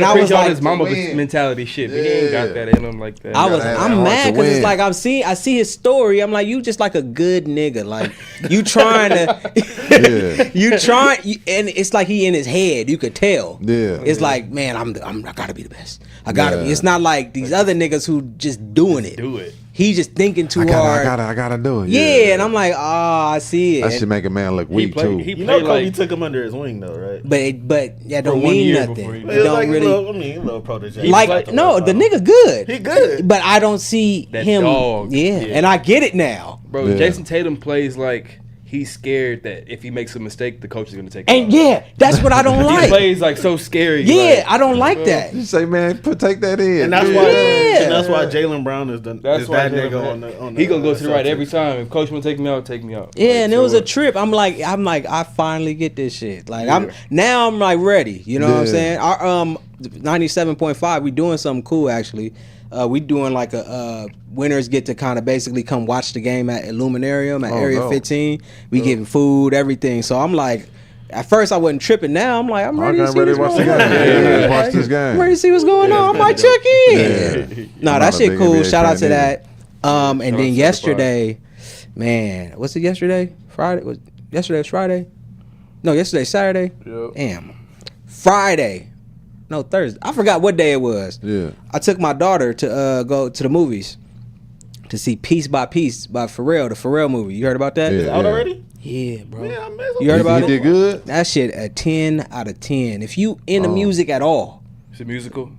I was like, his mama mentality shit. But he ain't got that in him like that. I'm mad because it's like I see his story. I'm like, you just like a good nigga. Like you trying to, and it's like he in his head. You could tell. Yeah, it's like, man, I gotta be the best. I gotta be. It's not like these other niggas who just doing it. Do it. He just thinking too hard. I gotta do it. Yeah, and I'm like, I see it. That should make a man look weak too. You know, Kobe took him under his wing though, right? But that don't mean nothing. It don't really. A little protege. Like no, the nigga good. He good. But I don't see that him. Dog. Yeah, and I get it now. Bro, Jason Tatum plays like he's scared that if he makes a mistake, the coach is gonna take. And that's what I don't like. He plays like so scary. Yeah, I don't like that. You say, man, take that in. And that's why. And that's why Jalen Brown is that nigga on the. He gonna go to the right every time. If coach wanna take me out, take me out. Yeah, and it was a trip. I'm like, I finally get this shit. Like I'm like ready. You know what I'm saying? Our 97.5, we doing something cool actually. We doing like a winners get to kind of basically come watch the game at Illuminarium at Area 15. We giving food, everything. So I'm like, at first I wasn't tripping. Now I'm like, I'm ready to see what's going on. Watch this game. I'm ready to see what's going on. I might check in. No, that shit cool. Shout out to that. And then yesterday, man, what's it yesterday? Friday? Yesterday was Friday? No, yesterday's Saturday. Yep. Damn. Friday. No, Thursday. I forgot what day it was. Yeah. I took my daughter to go to the movies to see Piece by Piece by Pharrell, the Pharrell movie. You heard about that? Is it out already? Yeah, bro. Yeah, I missed it. You heard about it? He did good? That shit a 10 out of 10. If you into music at all, It's a musical?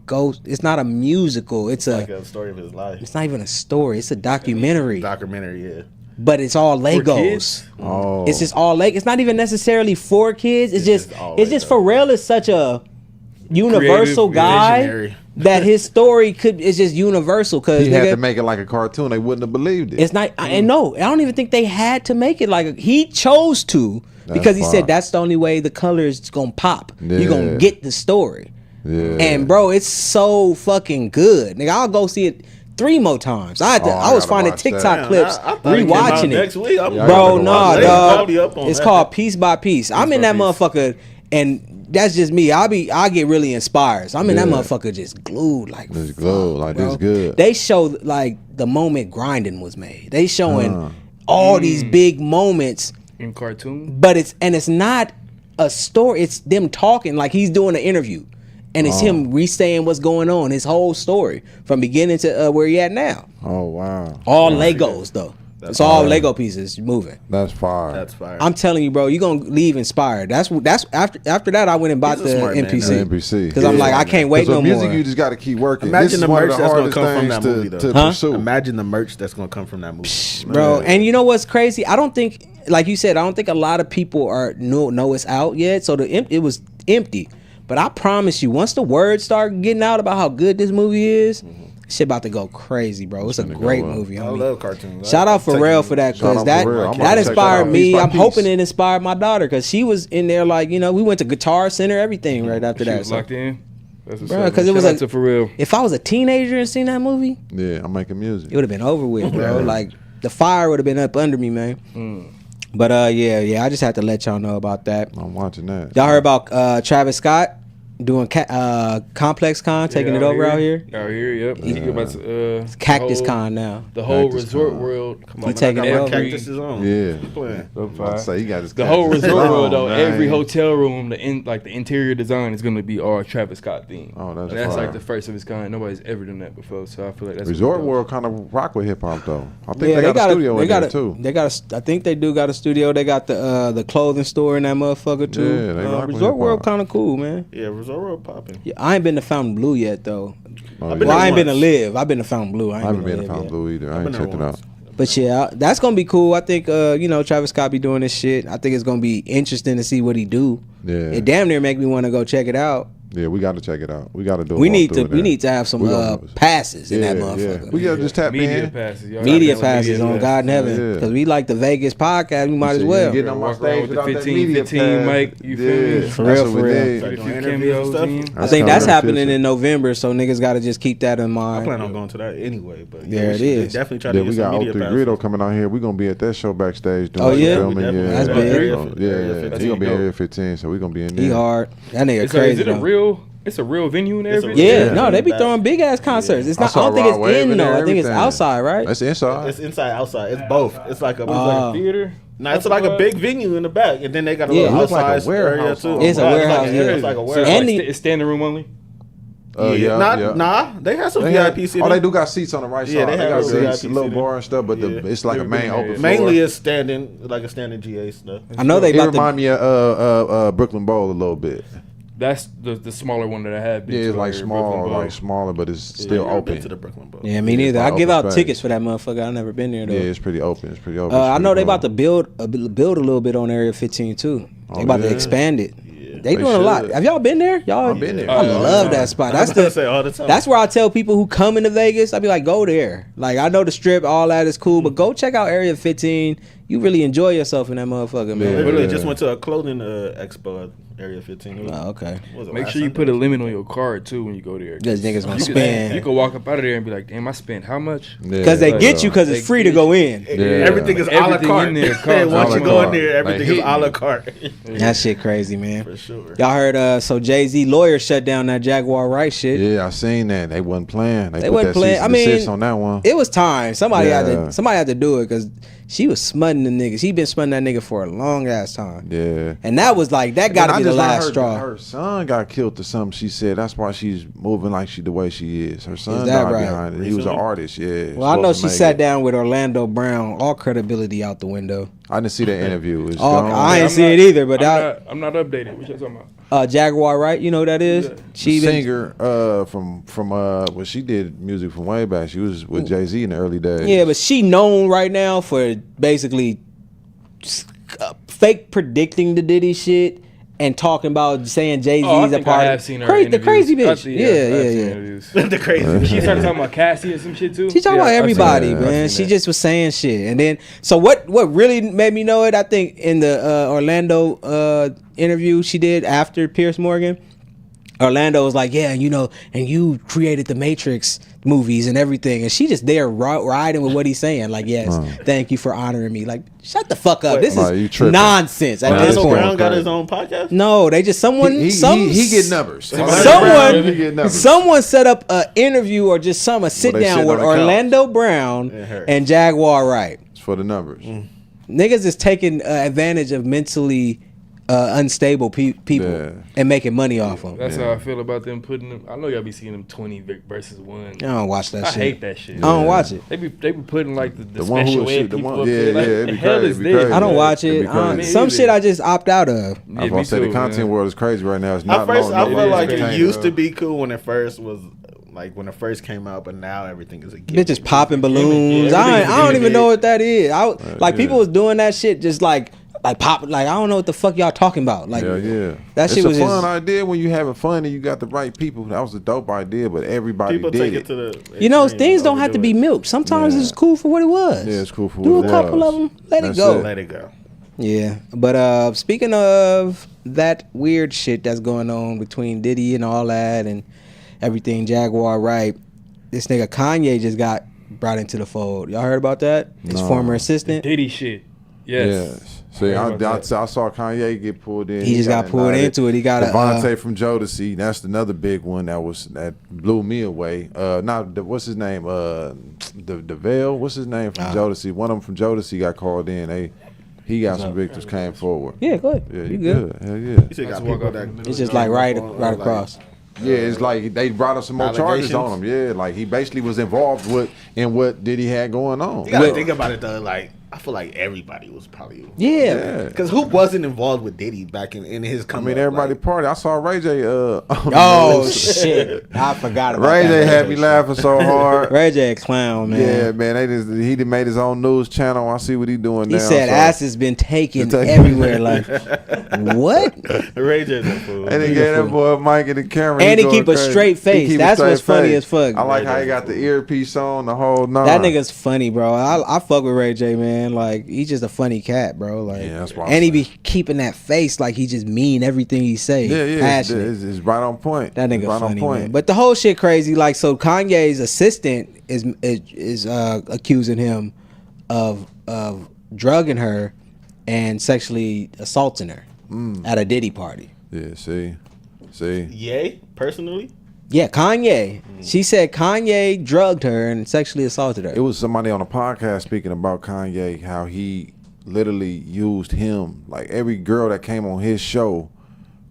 it's not a musical. It's like a story of his life. It's not even a story. It's a documentary. Yeah. But it's all Legos. Oh. It's just all Legos. It's not even necessarily for kids. It's just Pharrell is such a universal guy that his story is just universal because he had to make it like a cartoon. They wouldn't have believed it. It's not. And no, I don't even think they had to make it like he chose to because he said that's the only way the color is gonna pop. You're gonna get the story. Yeah. And bro, it's so fucking good. Nigga, I'll go see it 3 more times. I was finding TikTok clips, rewatching it. Next week, bro, nah, dog. It's called Piece by Piece. I'm in that motherfucker, and that's just me. I get really inspired. So I'm in that motherfucker just glued like this glued like this good. They show like the moment grinding was made. They showing all these big moments in cartoon, but it's not a story. It's them talking like he's doing an interview. And it's him re-saying what's going on, his whole story from beginning to where he at now. Oh wow! All Legos though. It's all Lego pieces moving. That's fire. That's fire. I'm telling you, bro, you're gonna leave inspired. That's after that I went and bought the MPC because I'm like I can't wait no more. Music you just got to keep working. Imagine the merch that's gonna come from that movie though. To pursue. Imagine the merch that's gonna come from that movie, bro. And you know what's crazy? I don't think like you said, I don't think a lot of people know it's out yet. So it was empty. But I promise you, once the word start getting out about how good this movie is, shit about to go crazy, bro. It's a great movie. I love cartoons. Shout out Pharrell for that, because that inspired me. I'm hoping it inspired my daughter, because she was in there like, we went to Guitar Center, everything right after that. Was locked in. Bro, because it was like, for real. If I was a teenager and seen that movie, yeah, I'm making music. It would have been over with, bro. Like the fire would have been up under me, man. But yeah, I just had to let y'all know about that. I'm watching that. Y'all heard about Travis Scott doing Complex Con, taking it over out here? Out here, yep. It's Cactus Con now. The whole Cactus Resort Con. World. He taking it over. Cactus is on. Yeah. Playing. So you got this. The whole Resort World, though, man. every hotel room, the interior design is going to be all Travis Scott themed. Oh, that's and that's fire. like the first of its kind. Nobody's ever done that before, so I feel like that's Resort World kind of rock with hip hop though. I think they got a studio in there too. They got I think they do got a studio. They got the clothing store in that motherfucker too. Yeah, they rock with Resort hip-hop. World kind of cool, man. Yeah, Resort World popping. Yeah, I ain't been to Fountain Blue yet though. Oh, I've been Well, there I ain't been to once. Live. I've been to Fountain Blue. I haven't been to Live Fountain yet. Blue either. I I've ain't been there checked it once. out. But yeah, that's gonna be cool. I think Travis Scott be doing this shit. I think it's gonna be interesting to see what he do. Yeah. It damn near make me want to go check it out. Yeah, we got to check it out. We got to do. We need to have some We gonna- passes in that Yeah, motherfucker. yeah. We got to just tap media in. passes. Y'all Media got passes on God in heaven, Yeah. because we like the Vegas podcast. We might as You well. Getting on my Walk around stage with the without that 15, media 15 pass. mic, you feel Yeah, me? For that's real, what for we real. did. Like, A few doing interviews and cameos stuff. in. I think that's coming up happening this in November, so niggas got to just keep that in I mind. plan on going to that anyway, but There it we should is. definitely try Yeah, to get we some got media 03 passes. Gritto coming out here. We're gonna be at that show backstage doing Oh, some yeah? filming. Definitely. Yeah, That's yeah, big. Area yeah. 15. He's gonna be in Area 15, so we're gonna be in there. He hard. That nigga Is crazy. it a though. real? It's a real venue and It's a everything. Yeah, Yeah. no, they be Back. throwing big ass concerts. It's I not. I saw don't think it's Rod Wave in in though. there, I think it's everything. outside, right? That's inside. It's inside, outside. It's both. It's like a Oh. Theater. no, it's like a big venue in the back, and then they got a Yeah, little it looks like a outside warehouse area too. It's a Yeah, warehouse, It's yeah. like a So warehouse. And the- it's standing room only. Nah, they have some They VIP had- seating. oh, they do got seats on the right Yeah, side. they They have got a seats, VIP a little seating. bar and stuff, but Yeah. it's like a Never main been open there. floor. Mainly it's standing, like a standing GA stuff. I know they It about to. remind me of Brooklyn Bowl a little bit. That's the smaller one that I have. Yeah, it's like small, like smaller, but it's still I've never open. been to the Brooklyn Bowl. Yeah, me Yeah, neither. it's I like give open out space. tickets for that motherfucker. I never been there though. Yeah, it's pretty open. It's pretty open. I It's know they pretty about to dope. build a little bit on Area 15 too. They Oh, about to yeah? expand it. They They doing a lot. should. Have y'all been there? Y'all, I've been there. I Yeah. love that spot. That's I the say all the time. That's where I tell people who come into Vegas, I be like, go there. Like, I know the strip, all that is cool, but go check out Area 15. You really enjoy yourself in that motherfucker, I man. literally Yeah. just went to a clothing expo at Area 15. It was- Oh, okay. what was it, Make last sure you Sunday? put a limit on your card too when you go there. Because niggas gonna You spend. can walk up out of there and be like, "Damn, I spent how much?" Yeah. Because they Like, get you because it's they free to get go you. in. Yeah. Everything is a la Everything carte. in there costs Once a you la go in carte. there, Like, everything is hit a la you. carte. That shit crazy, man. For sure. Y'all heard, so Jay-Z lawyer shut down that Jaguar Wright shit. Yeah, I seen that. They wasn't playing. They put wasn't that playing. cease I and mean, desist on that one. It was time. Somebody Yeah. had to do it because she was smutting the niggas. She been smutting that nigga for a long ass time. Yeah. And that was like, that got to And be I the just heard last straw. Her son got killed or something. She said that's why she's moving like the way she is. Her son that died right? behind it. He was an Recently? artist. Yeah. Well, I know supposed she to make sat it. down with Orlando Brown, all credibility out the window. I didn't see that interview. It's Oh, gone. I ain't I'm see not- it either, but I'm not updated. What you talking about? Jaguar Wright, you know who that is? Yeah. She been, singer from well, she did music from way back. She was with Jay-Z in the early days. yeah, but she known right now for basically fake predicting the Diddy shit and talking about saying Jay-Z's Oh, I a think part I of have seen her. the crazy interviews. bitch. Yeah. The crazy. She started talking about Cassie and some shit too. She talking Yeah, about I've seen everybody, that. man. I've seen She that. just was saying shit, and then so what really made me know it? I think in the Orlando interview she did after Pierce Morgan, Orlando was like, yeah, you know, and you created the Matrix movies and everything, and she just there riding with what he's saying, like, yes, thank you for honoring me. Like, shut the fuck up. Wait, This nah, you is tripping. nonsense at Nah, this this point. Brown got crazy. his own podcast. No, they just he get numbers. He get numbers. Someone set up an interview or just a sit Well, they down sitting with on the couch. Orlando Brown And her. and Jaguar Wright. It's for the numbers. Niggas is taking advantage of mentally unstable people Yeah. and making money off them. That's how I feel about them putting them. I know y'all be seeing them 20 versus 1. I don't watch that I shit. hate that shit. I don't watch it. They be putting like the The one who special would ed shoot, the people one- up yeah, there. Like, yeah, it'd be the hell crazy, is it'd be this? crazy. I don't watch It'd it. be crazy. Some shit I just opt out of. Yeah, I was me gonna say the too, content man. world is crazy right now. It's At not first, I no feel like it entertainment. used to be cool when it first was Like when it first came out, but now everything is a gimmick. Bitches popping balloons. Yeah, I don't even know what that is. Yeah. People was doing that shit just like pop. Like I don't know what the fuck y'all talking about. Like that shit was a fun just, idea when you having fun and you got the right people. That was a dope idea, but everybody People did take it. it to the you know, extreme, things don't have to overdo be it. milked. Sometimes Yeah. it's cool for what it was. Yeah, it's cool for Do what a it couple was. of them. Let That's it go. it. Let it go. Yeah, but speaking of that weird shit that's going on between Diddy and all that and everything, Jaguar, right? This nigga Kanye just got brought into the fold. Y'all heard about that? His No. former assistant. Diddy shit. Yes. See, I I heard about that. saw Kanye get pulled in. He just got pulled indicted. into it. He got Devontae from Jodeci. That's another big one that blew me away. What's his name? DeVale. What's his name from Jodeci? One of them from Jodeci got called in. He got some victims came forward. Yeah, go ahead. Yeah, You you good? good? Hell yeah. You still got walk people up in the that middle It's just like right across. Yeah, it's like they brought up some more charges on him. Yeah, like he basically was involved in what Diddy had going on. You gotta think about it though. Like I feel like everybody was probably Yeah. because who wasn't involved with Diddy back in his I coming? mean, up, everybody like, party. I saw Ray J. On the Oh list. shit! I forgot about Ray that. J had me laughing so hard. Ray J a clown, man. Yeah, man. He done made his own news channel. I see what he doing now. He said so. ass has been taken everywhere. Like what? Ray J's a fool. And he gave that boy a mic and the camera. And he going keep a crazy. straight face. He keep a That's what's straight funny face. as fuck. I like Ray how he J's got the earpiece on, the whole nine. That nigga's funny, bro. I fuck with Ray J, man. Like he's just a funny cat, bro. Like, Yeah, that's what I'm and he be saying. keeping that face like he just mean everything he say. Yeah, Passionate. it's right on point. That nigga right funny, on point. man. But the whole shit crazy. Like, so Kanye's assistant is accusing him of drugging her and sexually assaulting her at a Diddy party. Yeah, see. Yay, personally. Yeah, Kanye. She said Kanye drugged her and sexually assaulted her. It was somebody on a podcast speaking about Kanye, how he literally used him. Like every girl that came on his show,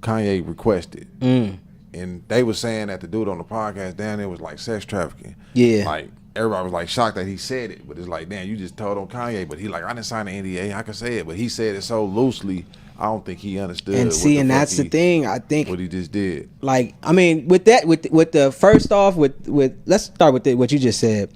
Kanye requested. And they was saying that the dude on the podcast down there was like sex trafficking. Yeah. Like everybody was like shocked that he said it, but it's like, damn, you just told on Kanye. But he like, I didn't sign an NDA, I can say it. But he said it so loosely, I don't think he understood. And see, and that's the thing. I think what he just did. like, I mean, with the first off, with let's start with what you just said.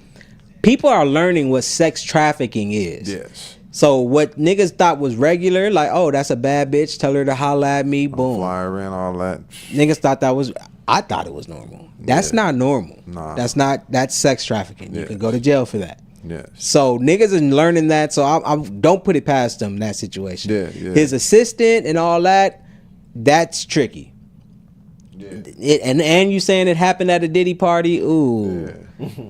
People are learning what sex trafficking is. Yes. So what niggas thought was regular, like, oh, that's a bad bitch, tell her to holla at me, boom. Fly around all that. Niggas thought I thought it was normal. That's not normal. Nah. That's sex trafficking. You Yes. can go to jail for that. Yes. So niggas are learning that. So I don't put it past them, that situation. Yeah. His assistant and all that, that's tricky. Yeah. And you saying it happened at a Diddy party? Ooh,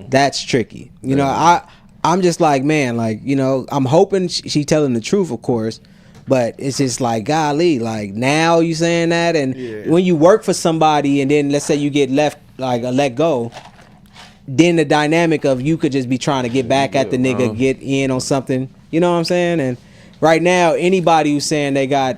that's tricky. You know, I'm just like, man, like, you know, I'm hoping she telling the truth, of course, but it's just like, golly, like now you saying that, and when you work for somebody, and then let's say you get let go, then the dynamic of you could just be trying to get back at the nigga, get in on something. You know what I'm saying? And right now, anybody who's saying they got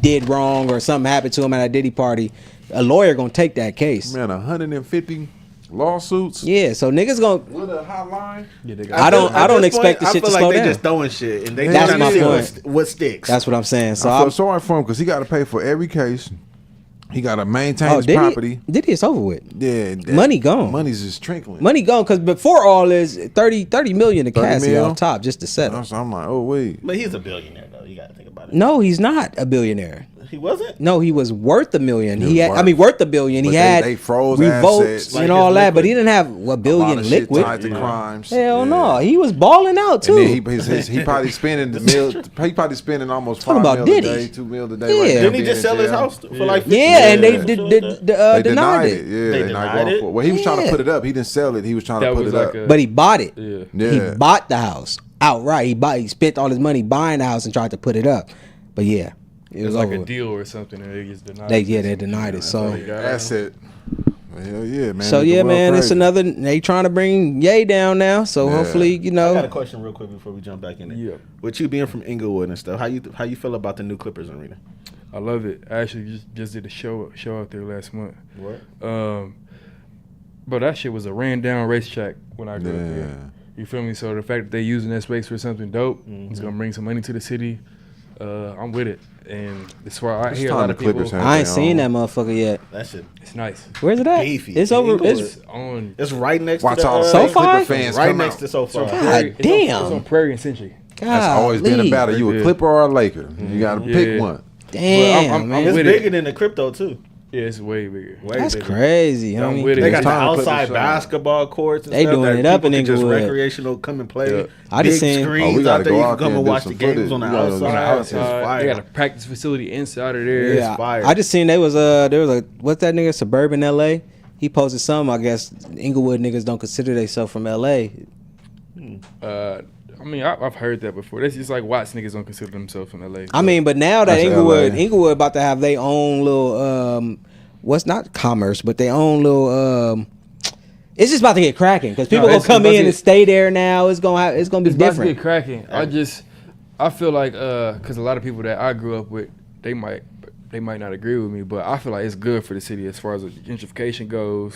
did wrong or something happened to him at a Diddy party, a lawyer gonna take that case. Man, 150 lawsuits. Yeah, so niggas gonna. With a hotline. Yeah, they got I don't expect the shit to I feel slow like they down. just throwing shit and they That's trying my to see point. what sticks. That's what I'm saying. So I I'm feel sorry for him because he got to pay for every case. He got to maintain his Diddy, property. Diddy is over with. Yeah, Money gone. Money's just trickling. Money gone because before all is 30 million to 30 Cassie mil? off top just to settle. So I'm like, oh wait. But he's a billionaire though. You got to think about it. No, he's not a billionaire. He wasn't. No, he was worth $1 million. He was worth $1 billion. But He had they froze revolts assets. and Like all his that, but liquid. he didn't have a A lot billion of shit liquid. tied to crimes. Hell Yeah. no, he was balling out too. And then he probably spending he probably spending almost Talking $5 about million Diddy. a day, $2 million a day. Yeah. Right now, Didn't he being just in sell his jail. house for like 50 yeah, and they million? They denied it. Yeah, They they not denied going it? for it. Well, he was trying Yeah. to put it up. He didn't sell it. He was trying That to put was it like up. a- But he bought it. Yeah. Yeah. He bought the house outright. He spent all his money buying the house and tried to put it up. But yeah, it It was was like over. a deal or something, and they just denied. They it. denied it. So Asset. Hell yeah, man. so Make the yeah, world man, it's crazy. another. They trying to bring Ye down now. So Yeah. hopefully, you I got a know. question real quick before we jump back in there. Yeah. With you being from Inglewood and stuff, how you feel about the new Clippers arena? I love it. I actually just did a show out there last month. What? But that shit was a ran down racetrack when I grew up Yeah. there. You feel me? So the fact that they using that space for something dope, it's gonna bring some money to the city. I'm with it. And that's why I hear a lot of Clippers people. I ain't seen that motherfucker yet. That shit. It's nice. Where's it at? Beefy. It's over. Inglewood. On. It's right next Watch to the all the SoFi? Clipper fans right come next out. to SoFi. God damn. It's on Prairie and Century. That's always been a battle. You a Yeah. Clipper or a Laker? You got to pick one. Damn, I'm man. It's with bigger it. than the crypto too. Yeah, it's way bigger. Way That's bigger. crazy, I'm homie. with it. They got It's the time to Clippers outside shine. basketball courts and They stuff doing that it up people in can just Inglewood. recreational come and play. Yeah. I just Big seen- screens we gotta out there. go You out can come there and and do watch some the games footage. on the We gotta- outside. on the It's Outside, fire. they got a practice facility inside of there. Yeah, fire. I just seen there was a what's that nigga suburban LA. He posted some. I guess Inglewood niggas don't consider themselves from LA. I mean, I've heard that before. That's just like Watts niggas don't consider themselves in LA. I mean, but now that That's Inglewood, LA. Inglewood about to have their own little what's not commerce, but their own little it's just about to get cracking because people gonna it's come about in to- and stay there now. It's gonna be it's about to different. get cracking. I feel like because a lot of people that I grew up with, they might not agree with me, but I feel like it's good for the city as far as the gentrification goes.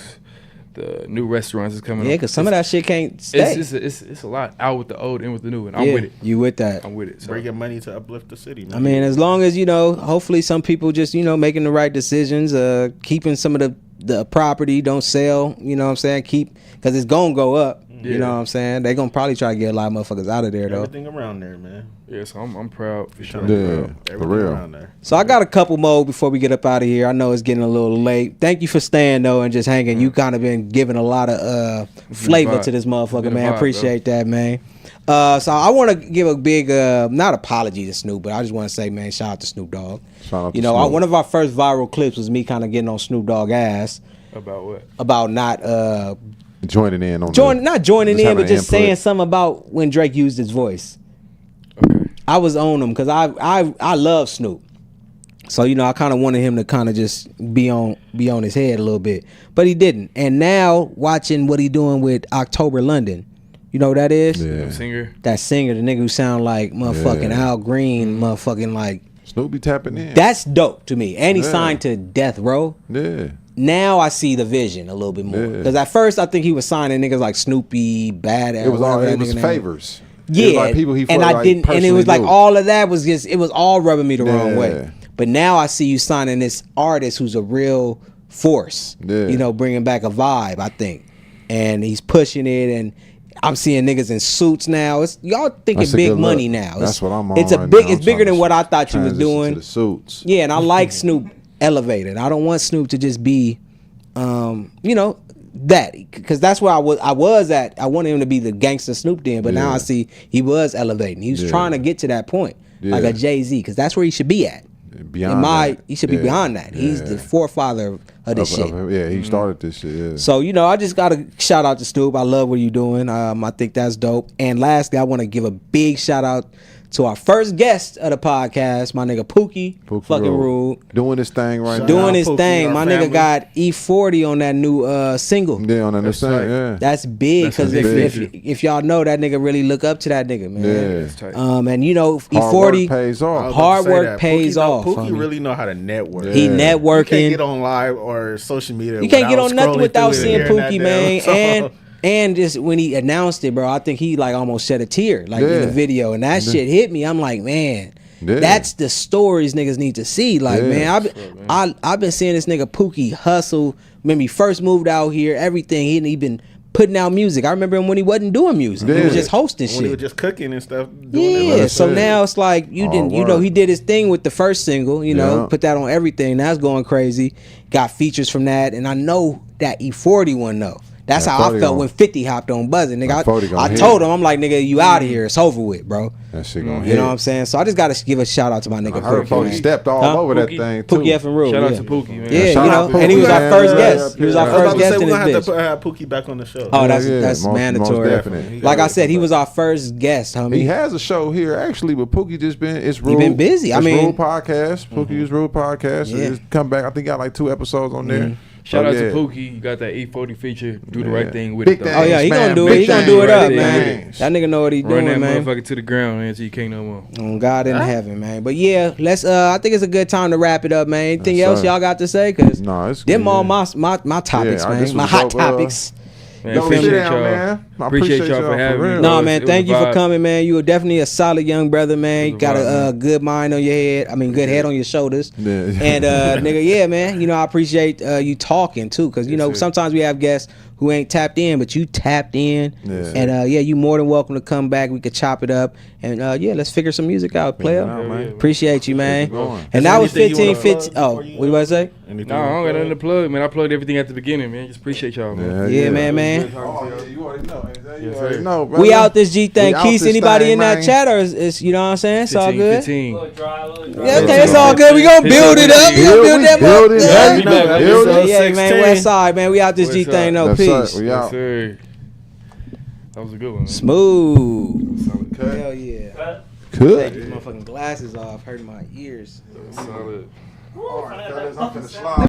The new restaurants is coming. Yeah, up. because some of that shit can't stay. It's a lot out with the old and with the new, and I'm Yeah, with it. You with that? I'm with it. So. Bringing money to uplift the city, man. I mean, as long as hopefully some people just making the right decisions, keeping some of the property, don't sell. You know what I'm saying? Keep because it's gonna go up. You Yeah. know what I'm saying? They gonna probably try to get a lot of motherfuckers out of there though. Everything around there, man. Yeah, so I'm proud for sure. Yeah, for Everything real. around there. So I got a couple more before we get up out of here. I know it's getting a little late. Thank you for staying though and just hanging. You kind of been giving a lot of flavor vibe. to this motherfucker, Been a man. vibe, Appreciate that, man. So I want to give a big not apology to Snoop, but I just want to say, man, shout out to Snoop Dogg. Shout out to Snoop. Snoop. One of our first viral clips was me kind of getting on Snoop Dogg ass About what? about not Joining in on not joining just in, having but just input. saying something about when Drake used his voice. Okay. I was on him because I love Snoop, so I kind of wanted him to kind of just be on his head a little bit, but he didn't. And now watching what he doing with October London, you know who that is? Yeah. Singer. That singer, the nigga who sound like motherfucking Yeah. Al Green, motherfucking like. Snoop be tapping in. That's dope to me, and he Yeah. signed to Death Row. Yeah. Now I see the vision a little bit more Yeah. because at first I think he was signing niggas like Snoopy, Badass. It was all. whatever It that was nigga name favors. It Yeah, was like people he and felt I like didn't, and it was personally like knew. all of that was just it was all rubbing me the wrong Yeah. way. But now I see you signing this artist who's a real force. Yeah. Bringing back a vibe. I think, and he's pushing it, and I'm seeing niggas in suits now. It's y'all thinking That's a big good money look. now. That's what I'm on. It's a right big. now. It's I'm bigger trying than to what I thought you was transition doing. To the suits. Yeah, and I like Snoop elevated. I don't want Snoop to just be, that because that's where I was at. I wanted him to be the gangster Snoop then, but now Yeah. I see he was elevating. He was Yeah. trying to get to that point, like Yeah. a Jay-Z, because that's where he should be at. Beyond that. He should be Yeah. beyond that. He's Yeah. the forefather of this shit. Yeah, he started this shit. Yeah. So I just gotta shout out to Snoop. I love what you're doing. I think that's dope. And lastly, I want to give a big shout out to our first guest of the podcast, my nigga Pookie fucking Rude. Doing his thing right Shout now. Doing his Pookie, thing. our My family. nigga got E40 on that new single. Yeah, on the same. tight. Yeah. That's big That's because a big if feature. if y'all know that nigga really look up to that nigga, man. Yeah. It's tight. And Hard E40 work pays I off. was Hard about to say work that. pays off, Pookie homie. really know how to network. Yeah. he You can't networking. get on live or social media. You can't get without on nothing scrolling without through it seeing and hearing Pookie, that man. damn song. And just when he announced it, bro, I think he like almost shed a tear like in Yeah. the video, and that shit hit me. I'm like, man, Yeah. that's the stories niggas need to see. Like, Yeah. man, I've been seeing this nigga Pookie hustle. When he first moved out here, everything he been putting out music. I remember him when he wasn't doing music. He was Yeah. just hosting When he was shit. just cooking and stuff. Doing Yeah, it so it. now it's like you Hard didn't, work. he did his thing with the first single, Yeah. put that on everything. That's going crazy. Got features from that, and I know that E40 one though. That's That how I 40 felt gon- when 50 hopped on buzzing. Nigga, That 40 gonna I hit. told him, I'm like, nigga, you out of here. It's over with, bro. That shit gonna hit. You know what I'm saying? So I just gotta give a shout out to my nigga I heard Pookie. Pookie man. stepped all Huh? over that Pookie- thing too. Pookie F and Rule. Shout out yeah. to Pookie, man. Yeah, Shout out and he was Pookie, our man. first Yeah, guest. He was yeah. our I was first about to guest say we're in gonna this have bitch. to have Pookie back on the show. Oh, that's Yeah, that's most mandatory. definitely. Like I said, he was our first guest, homie. He has a show here actually, but Pookie just been He been busy. I It's mean- Rule podcast. Pookie's Rule podcast. So Yeah. just come back. I think he got like 2 episodes on there. Shout So, out yeah. to Pookie. You got that E40 feature. Do the Yeah. right thing with Big it, though. thing. Oh yeah, he Man, gonna do it. big He gonna things, do it up, big man. things. That nigga know what he Run doing, that man. motherfucker to the ground until you can't no more. On God in heaven, man. But yeah, let's. I think it's a good time to wrap it up, man. Anything Yes, else sir. y'all got to say? Cause No, it's them good, all yeah. my topics, Yeah, man. this My was hot dope, topics. Man, Go sit appreciate down, y'all. man. I appreciate y'all for having me. No, It man, was thank a you for vibe. coming, man. You were definitely a solid young brother, man. You It was a got vibe, a good mind on your head. I mean, good head on your shoulders. Yeah. And nigga, yeah, man. You know, I appreciate you talking too, because you know Yes, sir. sometimes we have guests who ain't tapped in, but you tapped in. Yeah. And yeah, you more than welcome to come back. We could chop it up, and yeah, let's figure some music out, player. Hell yeah, man. Appreciate you, man. going. And Is that there was anything you 15, wanna 15. plug Oh, before you, what you about to say? Anything No, I don't got you nothing to plug? plug, man. I plugged everything at the beginning, man. Just appreciate y'all, man. Yeah, man. Oh, yeah, you already know. You Yes, already sir. know, We brother. out this G thing. We out Keith, this anybody thing, in that man. chat, or is you know what I'm saying? It's all 15, good. 15. Yeah, okay, it's all good. We gonna build it up. We gonna build that Build up. it, Good. baby. Build it. Yeah, man, 16. West Side, man. We out this G West thing, Side. no That's peace. right. We Yes, out. sir. That was a good one, man. Smooth. Solid. Hell yeah. Take Good. these motherfucking glasses off, hurting my ears. Solid. All right, fellas, I'm finna slide.